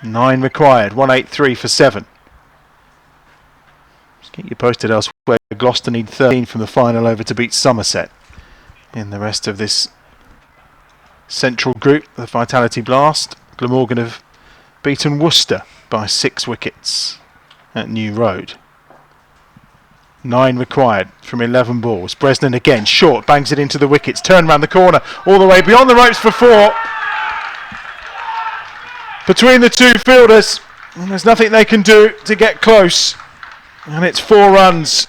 9 required. 183 for 7. Just get you posted elsewhere. Gloucester need 13 from the final over to beat Somerset. In the rest of this central group, the Vitality Blast, Glamorgan have beaten Worcester by 6 wickets at New Road. 9 required from 11 balls. Bresnan again, short, bangs it into the wickets, turn round the corner, all the way beyond the ropes for 4. Between the two fielders, there's nothing they can do to get close. And it's 4 runs.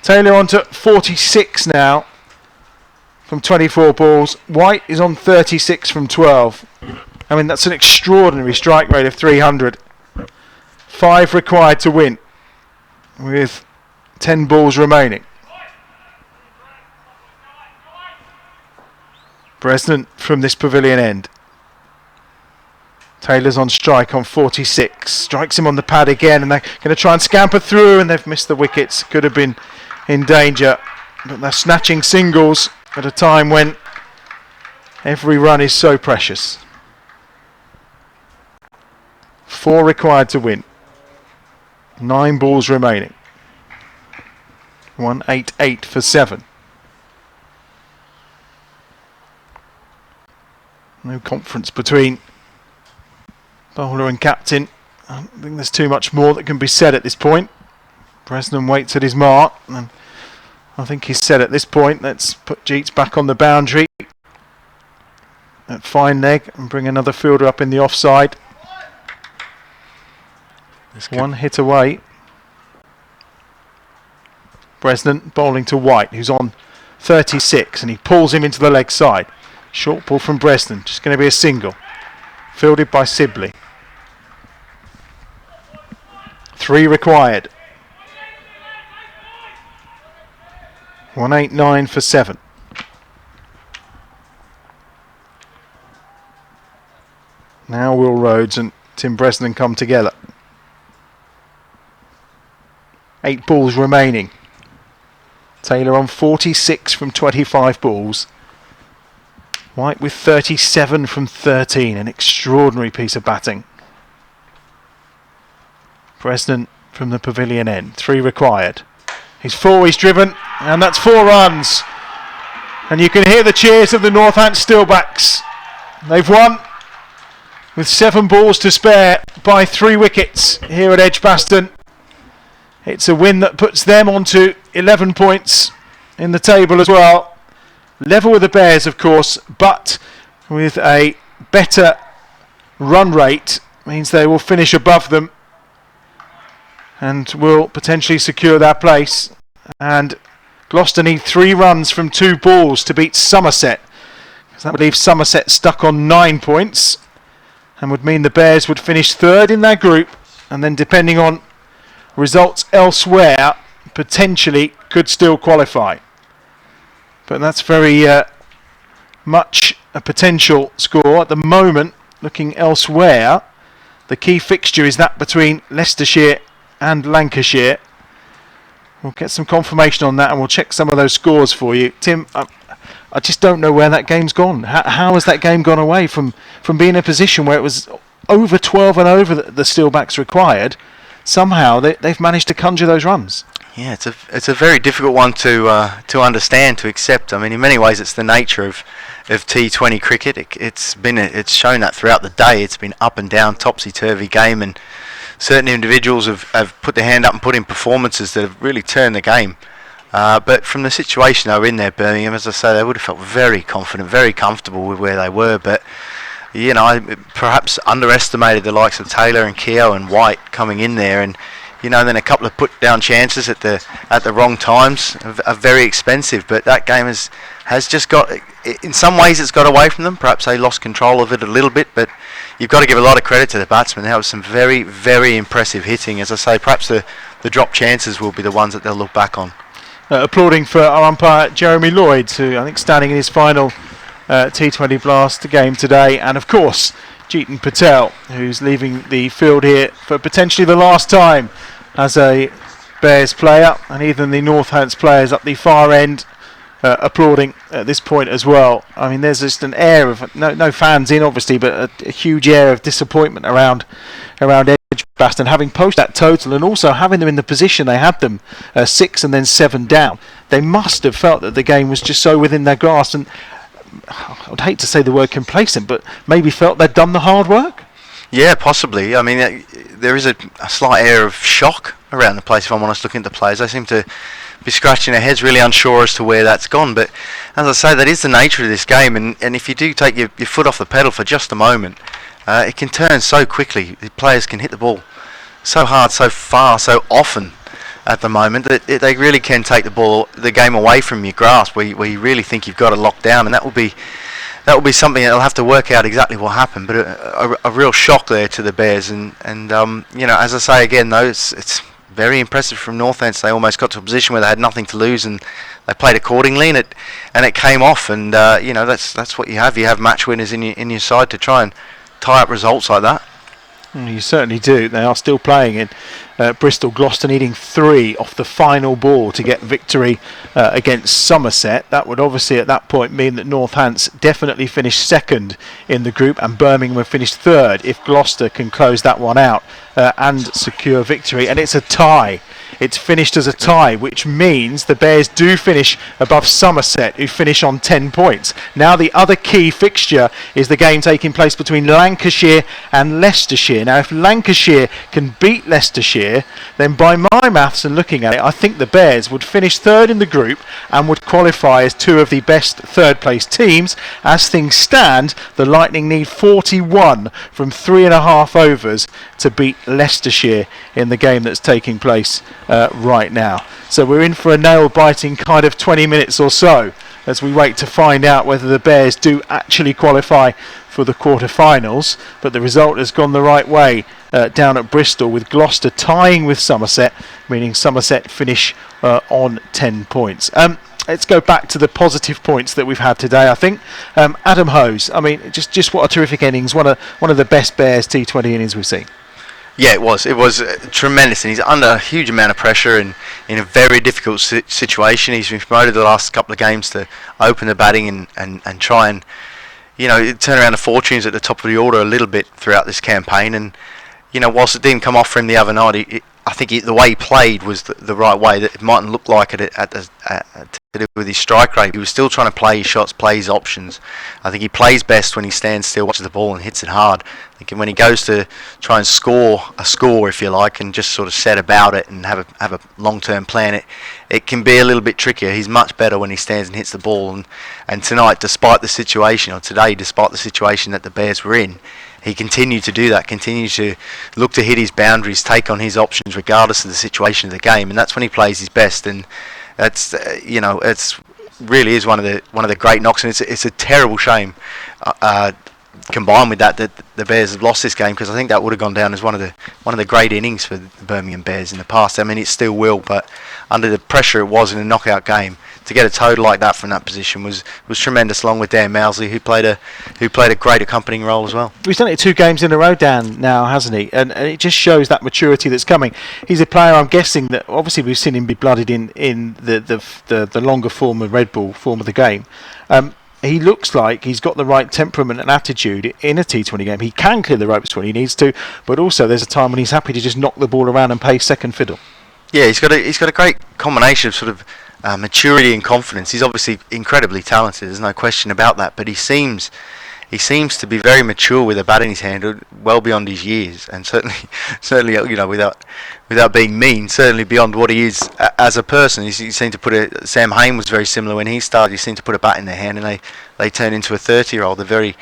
Taylor on to 46 now from 24 balls. White is on 36 from 12. I mean, that's an extraordinary strike rate of 300. 5 required to win with 10 balls remaining. Bresnan from this pavilion end. Taylor's on strike on 46. Strikes him on the pad again, and they're going to try and scamper through, and they've missed the wickets. Could have been in danger, but they're snatching singles at a time when every run is so precious. 4 required to win. 9 balls remaining. 188 for 7. No conference between bowler and captain. I don't think there's too much more that can be said at this point. Bresnan waits at his mark, and I think he's said at this point, let's put Jeets back on the boundary at fine leg and bring another fielder up in the offside. 1 hit away. Bresnan bowling to White, who's on 36, and he pulls him into the leg side. Short ball from Bresnan, just going to be a single. Fielded by Sibley. 3 required. 189 for 7. Now Will Rhodes and Tim Bresnan come together. 8 balls remaining. Taylor on 46 from 25 balls. White with 37 from 13. An extraordinary piece of batting. Bresnan from the pavilion end. 3 required. He's 4, he's driven, and that's 4 runs. And you can hear the cheers of the Northants Steelbacks. They've won with 7 balls to spare by 3 wickets here at Edgbaston. It's a win that puts them onto 11 points in the table as well. Level with the Bears, of course, but with a better run rate means they will finish above them and will potentially secure their place. And Gloucester need 3 runs from 2 balls to beat Somerset, because that would leave Somerset stuck on 9 points and would mean the Bears would finish 3rd in their group, and then depending on results elsewhere, potentially could still qualify. But that's very much a potential score. At the moment, looking elsewhere, the key fixture is that between Leicestershire and Lancashire. We'll get some confirmation on that, and we'll check some of those scores for you. Tim, I just don't know where that game's gone. How has that game gone away from being in a position where it was over 12 and over the Steelbacks required? Somehow they've managed to conjure those runs. Yeah, it's a very difficult one to understand, to accept. I mean, in many ways, it's the nature of T20 cricket. It's shown that throughout the day. It's been up and down, topsy-turvy game, and certain individuals have put their hand up and put in performances that have really turned the game. But from the situation they were in there, Birmingham, as I say, they would have felt very confident, very comfortable with where they were. But I perhaps underestimated the likes of Taylor and Keogh and White coming in there, and then a couple of put down chances at the wrong times are very expensive. But that game has just got, in some ways it's got away from them. Perhaps they lost control of it a little bit, but you've got to give a lot of credit to the batsmen. There was some very, very impressive hitting. As I say, perhaps the drop chances will be the ones that they'll look back on. Applauding for our umpire Jeremy Lloyd, who I think standing in his final T20 Blast game today, and of course Jeetan Patel, who's leaving the field here for potentially the last time as a Bears player, and even the Northants players up the far end applauding at this point as well. I mean, there's just an air of no fans in, obviously, but a huge air of disappointment around Edgbaston, having posted that total and also having them in the position they had them, 6 and then 7 down. They must have felt that the game was just so within their grasp, and I would hate to say the word complacent, but maybe felt they'd done the hard work. Yeah, possibly. I mean, there is a slight air of shock around the place, if I'm honest, looking at the players. They seem to be scratching their heads, really unsure as to where that's gone. But as I say, that is the nature of this game, and if you do take your foot off the pedal for just a moment, it can turn so quickly. The players can hit the ball so hard, so far, so often at the moment that they really can take the game away from your grasp, where you really think you've got it locked down, and that will be something that'll have to work out exactly what happened. But a real shock there to the Bears, and as I say again, though, it's very impressive from Northants. They almost got to a position where they had nothing to lose, and they played accordingly, and it came off. And that's what you have. You have match winners in your side to try and tie up results like that. You certainly do. They are still playing in Bristol. Gloucester needing 3 off the final ball to get victory against Somerset. That would obviously at that point mean that Northants definitely finished second in the group, and Birmingham have finished third if Gloucester can close that one out and secure victory. And it's a tie. It's finished as a tie, which means the Bears do finish above Somerset, who finish on 10 points. Now the other key fixture is the game taking place between Lancashire and Leicestershire. Now if Lancashire can beat Leicestershire, then by my maths and looking at it, I think the Bears would finish third in the group and would qualify as 2 of the best third place teams. As things stand, the Lightning need 41 from 3.5 overs to beat Leicestershire in the game that's taking place right now. So we're in for a nail-biting kind of 20 minutes or so as we wait to find out whether the Bears do actually qualify for the quarter-finals. But the result has gone the right way down at Bristol, with Gloucester tying with Somerset, meaning Somerset finish on 10 points. Let's go back to the positive points that we've had today, I think. Adam Hose, I mean, just what a terrific innings, one of the best Bears T20 innings we've seen. Yeah, it was tremendous, and he's under a huge amount of pressure and in a very difficult situation. He's been promoted the last couple of games to open the batting and try and turn around the fortunes at the top of the order a little bit throughout this campaign. And whilst it didn't come off for him the other night, I think the way he played was the right way. That it mightn't look like it to do with his strike rate. He was still trying to play his shots, play his options. I think he plays best when he stands still, watches the ball and hits it hard. I think when he goes to try and score a score, if you like, and just sort of set about it and have a long-term plan, it can be a little bit trickier. He's much better when he stands and hits the ball. And tonight, despite the situation that the Bears were in, he continued to do that, continued to look to hit his boundaries, take on his options regardless of the situation of the game, and that's when he plays his best. And that's it's really is one of the great knocks, and it's a terrible shame. Combined with that the Bears have lost this game, because I think that would have gone down as one of the great innings for the Birmingham Bears in the past. I mean, it still will, but under the pressure it was in a knockout game, to get a total like that from that position was tremendous, along with Dan Mousley, who played a great accompanying role as well. He's done it 2 games in a row, Dan, now, hasn't he? And it just shows that maturity that's coming. He's a player, I'm guessing, that obviously we've seen him be blooded in the longer form of Red Bull form of the game. He looks like he's got the right temperament and attitude in a T20 game. He can clear the ropes when he needs to, but also there's a time when he's happy to just knock the ball around and play second fiddle. Yeah, he's got a great combination of sort of maturity and confidence. He's obviously incredibly talented, there's no question about that, but he seems to be very mature with a bat in his hand, well beyond his years, and certainly without being mean, certainly beyond what he is as a person. He seemed to Sam Hain was very similar when he started. He seemed to put a bat in their hand, and they turn into a 30-year-old. They're very,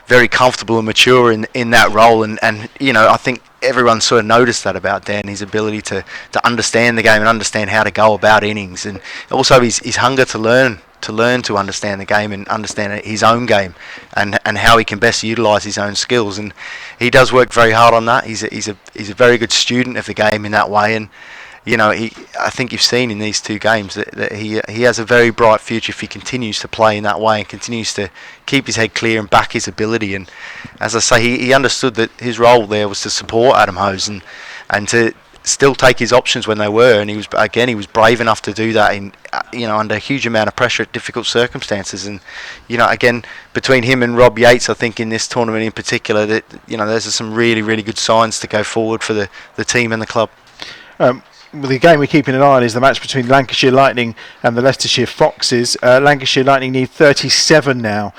very comfortable and mature in that role, and I think everyone sort of noticed that about Dan, his ability to understand the game and understand how to go about innings, and also his hunger to learn to understand the game and understand his own game and how he can best utilise his own skills. And he does work very hard on that. He's a very good student of the game in that way, and I think you've seen in these 2 games that he has a very bright future if he continues to play in that way and continues to keep his head clear and back his ability. And as I say, he understood that his role there was to support Adam Hose and to still take his options when they were, and he was brave enough to do that in under a huge amount of pressure at difficult circumstances. And again, between him and Rob Yates, I think in this tournament in particular, that there's some really, really good signs to go forward for the team and the club. The game we're keeping an eye on is the match between Lancashire Lightning and the Leicestershire Foxes. Lancashire Lightning need 37 now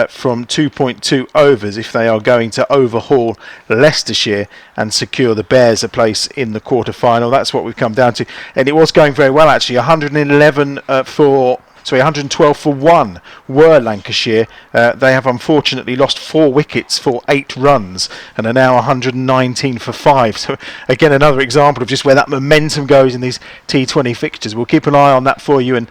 from 2.2 overs if they are going to overhaul Leicestershire and secure the Bears a place in the quarter-final. That's what we've come down to. And it was going very well, actually. 112 for 1 were Lancashire. They have unfortunately lost 4 wickets for 8 runs and are now 119 for 5. So again, another example of just where that momentum goes in these T20 fixtures. We'll keep an eye on that for you and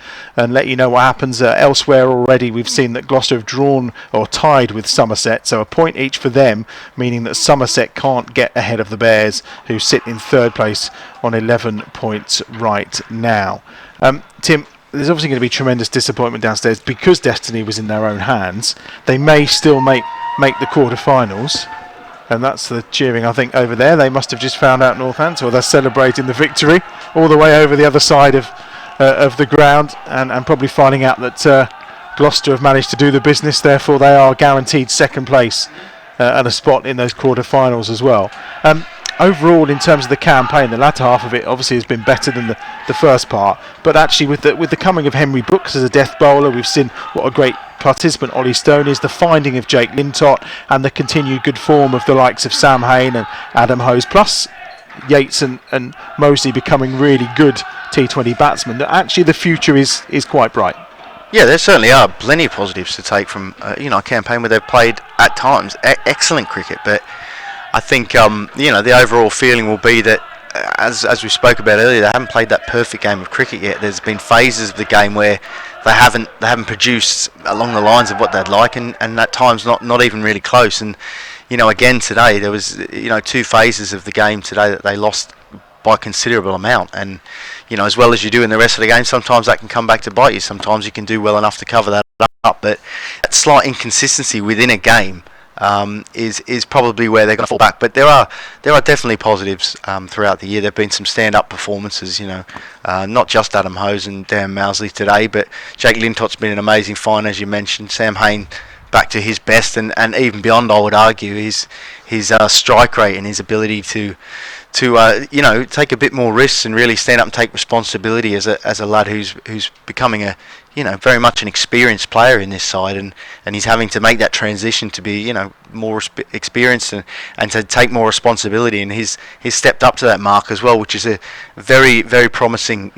let you know what happens. Elsewhere already, we've seen that Gloucester have drawn or tied with Somerset, so a point each for them, meaning that Somerset can't get ahead of the Bears, who sit in 3rd place on 11 points right now. Tim, there's obviously going to be tremendous disappointment downstairs because destiny was in their own hands. They may still make the quarter-finals, and that's the cheering, I think, over there. They must have just found out Northants, or they're celebrating the victory all the way over the other side of the ground, and probably finding out that Gloucester have managed to do the business. Therefore, they are guaranteed 2nd place and a spot in those quarter-finals as well. Overall, in terms of the campaign, the latter half of it obviously has been better than the first part. But actually, with the coming of Henry Brooks as a death bowler, we've seen what a great participant Ollie Stone is, the finding of Jake Lintott, and the continued good form of the likes of Sam Hain and Adam Hose, plus Yates and Mosley becoming really good T20 batsmen. That actually the future is quite bright. Yeah, there certainly are plenty of positives to take from a campaign where they've played at times excellent cricket, but I think the overall feeling will be that, as we spoke about earlier, they haven't played that perfect game of cricket yet. There's been phases of the game where they haven't produced along the lines of what they'd like, and at times not even really close. And again today there was 2 phases of the game today that they lost by a considerable amount. And as well as you do in the rest of the game, sometimes that can come back to bite you. Sometimes you can do well enough to cover that up, but that slight inconsistency within a game is probably where they're going to fall back. But there are definitely positives throughout the year. There have been some stand-up performances, not just Adam Hose and Dan Mousley today, but Jake Lintott's been an amazing find, as you mentioned. Sam Hain back to his best, and even beyond, I would argue, his strike rate and his ability to take a bit more risks and really stand up and take responsibility as a lad who's becoming very much an experienced player in this side, and he's having to make that transition to be more experienced and to take more responsibility, and he's stepped up to that mark as well, which is a very, very promising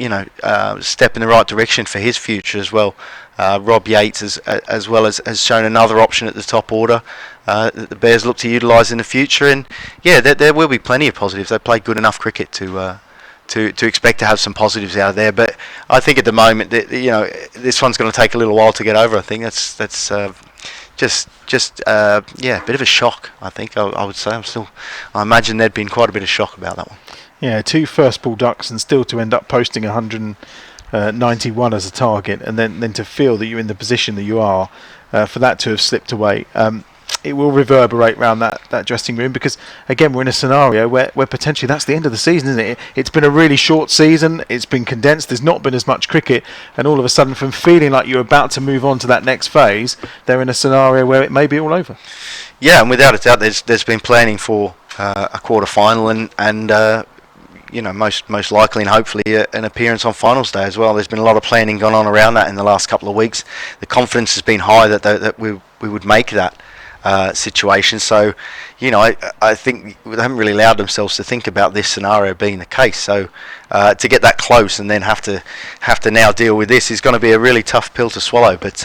step in the right direction for his future as well. Rob Yates as well has shown another option at the top order that the Bears look to utilise in the future, and there will be plenty of positives. They play good enough cricket to expect to have some positives out of there. But I think at the moment that this one's going to take a little while to get over. I think that's just a bit of a shock. I think I would say I imagine there'd been quite a bit of shock about that one. Yeah, 2 first ball ducks and still to end up posting 191 as a target, and then to feel that you're in the position that you are, for that to have slipped away. It will reverberate around that dressing room, because again we're in a scenario where potentially that's the end of the season, isn't it? It's been a really short season, it's been condensed, there's not been as much cricket, and all of a sudden, from feeling like you're about to move on to that next phase, they're in a scenario where it may be all over. Yeah, and without a doubt there's been planning for a quarter final and most likely and hopefully an appearance on finals day as well. There's been a lot of planning gone on around that in the last couple of weeks. The confidence has been high that we would make that situation. So, I think they haven't really allowed themselves to think about this scenario being the case. So, to get that close and then have to now deal with this is going to be a really tough pill to swallow. But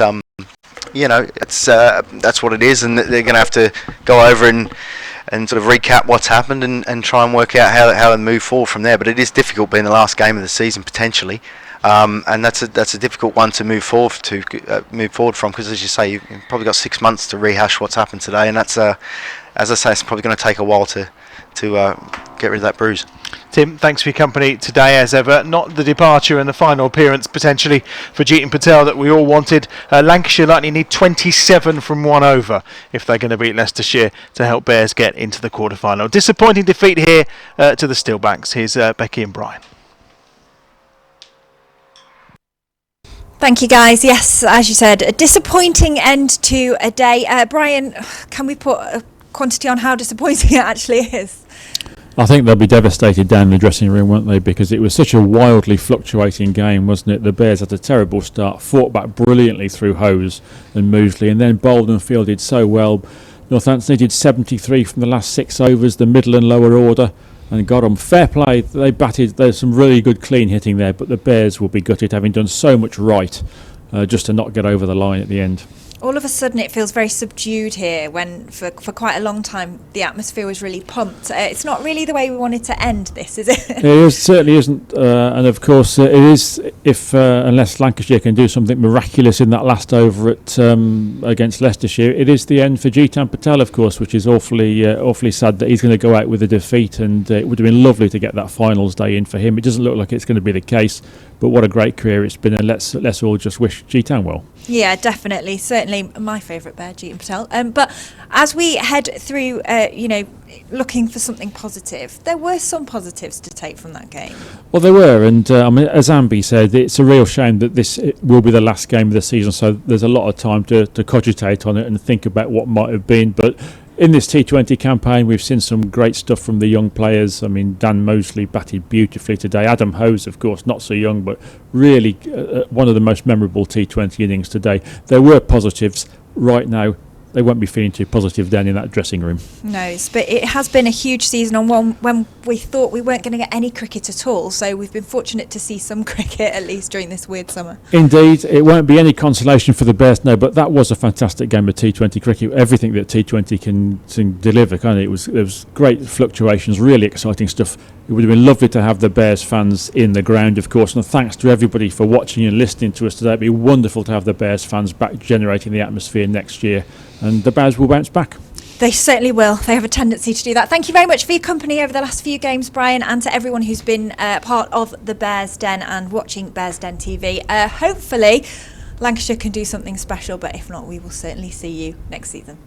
that's what it is, and they're going to have to go over and sort of recap what's happened and try and work out how to move forward from there. But it is difficult being the last game of the season potentially, and that's a difficult one to move forward from, because as you say, you've probably got 6 months to rehash what's happened today, and that's as I say, it's probably going to take a while to get rid of that bruise. Tim, thanks for your company today as ever. Not the departure and the final appearance potentially for Jeetan Patel that we all wanted. Lancashire likely need 27 from 1 over if they're going to beat Leicestershire to help Bears get into the quarter-final. Disappointing defeat here to the Steelbacks. Here's Becky and Brian. Thank you, guys. Yes, as you said, a disappointing end to a day. Brian, can we put a quantity on how disappointing it actually is? I think they'll be devastated down in the dressing room, won't they? Because it was such a wildly fluctuating game, wasn't it? The Bears had a terrible start, fought back brilliantly through Hose and Moseley, and then bowled and fielded so well. Northampton needed 73 from the last 6 overs, the middle and lower order, and got them. Fair play, they batted. There's some really good clean hitting there, but the Bears will be gutted, having done so much right, just to not get over the line at the end. All of a sudden it feels very subdued here, when for quite a long time the atmosphere was really pumped. It's not really the way we wanted to end this, is it? It certainly isn't, and of course it is, if unless Lancashire can do something miraculous in that last over at against Leicestershire, it is the end for Jeetan Patel, of course, which is awfully sad that he's going to go out with a defeat, and it would have been lovely to get that finals day in for him. It doesn't look like it's going to be the case, but what a great career it's been, and let's all just wish Jeetan well. Yeah, definitely. Certainly my favourite Bear, Jeetan Patel. But as we head through, looking for something positive, there were some positives to take from that game. Well, there were, and as Ambi said, it's a real shame that this will be the last game of the season, so there's a lot of time to cogitate on it and think about what might have been. But in this T20 campaign, we've seen some great stuff from the young players. I mean, Dan Moseley batted beautifully today. Adam Hose, of course, not so young, but really one of the most memorable T20 innings today. There were positives. Right now, they won't be feeling too positive down in that dressing room. No, but it has been a huge season on one when we thought we weren't going to get any cricket at all. So we've been fortunate to see some cricket, at least during this weird summer. Indeed, it won't be any consolation for the Bears, no, but that was a fantastic game of T20 cricket. Everything that T20 can deliver, kind of. There was great fluctuations, really exciting stuff. It would have been lovely to have the Bears fans in the ground, of course, and thanks to everybody for watching and listening to us today. It'd be wonderful to have the Bears fans back generating the atmosphere next year, and the Bears will bounce back. They certainly will. They have a tendency to do that. Thank you very much for your company over the last few games, Brian, and to everyone who's been part of the Bears Den and watching Bears Den TV. Hopefully Lancashire can do something special, but if not, we will certainly see you next season.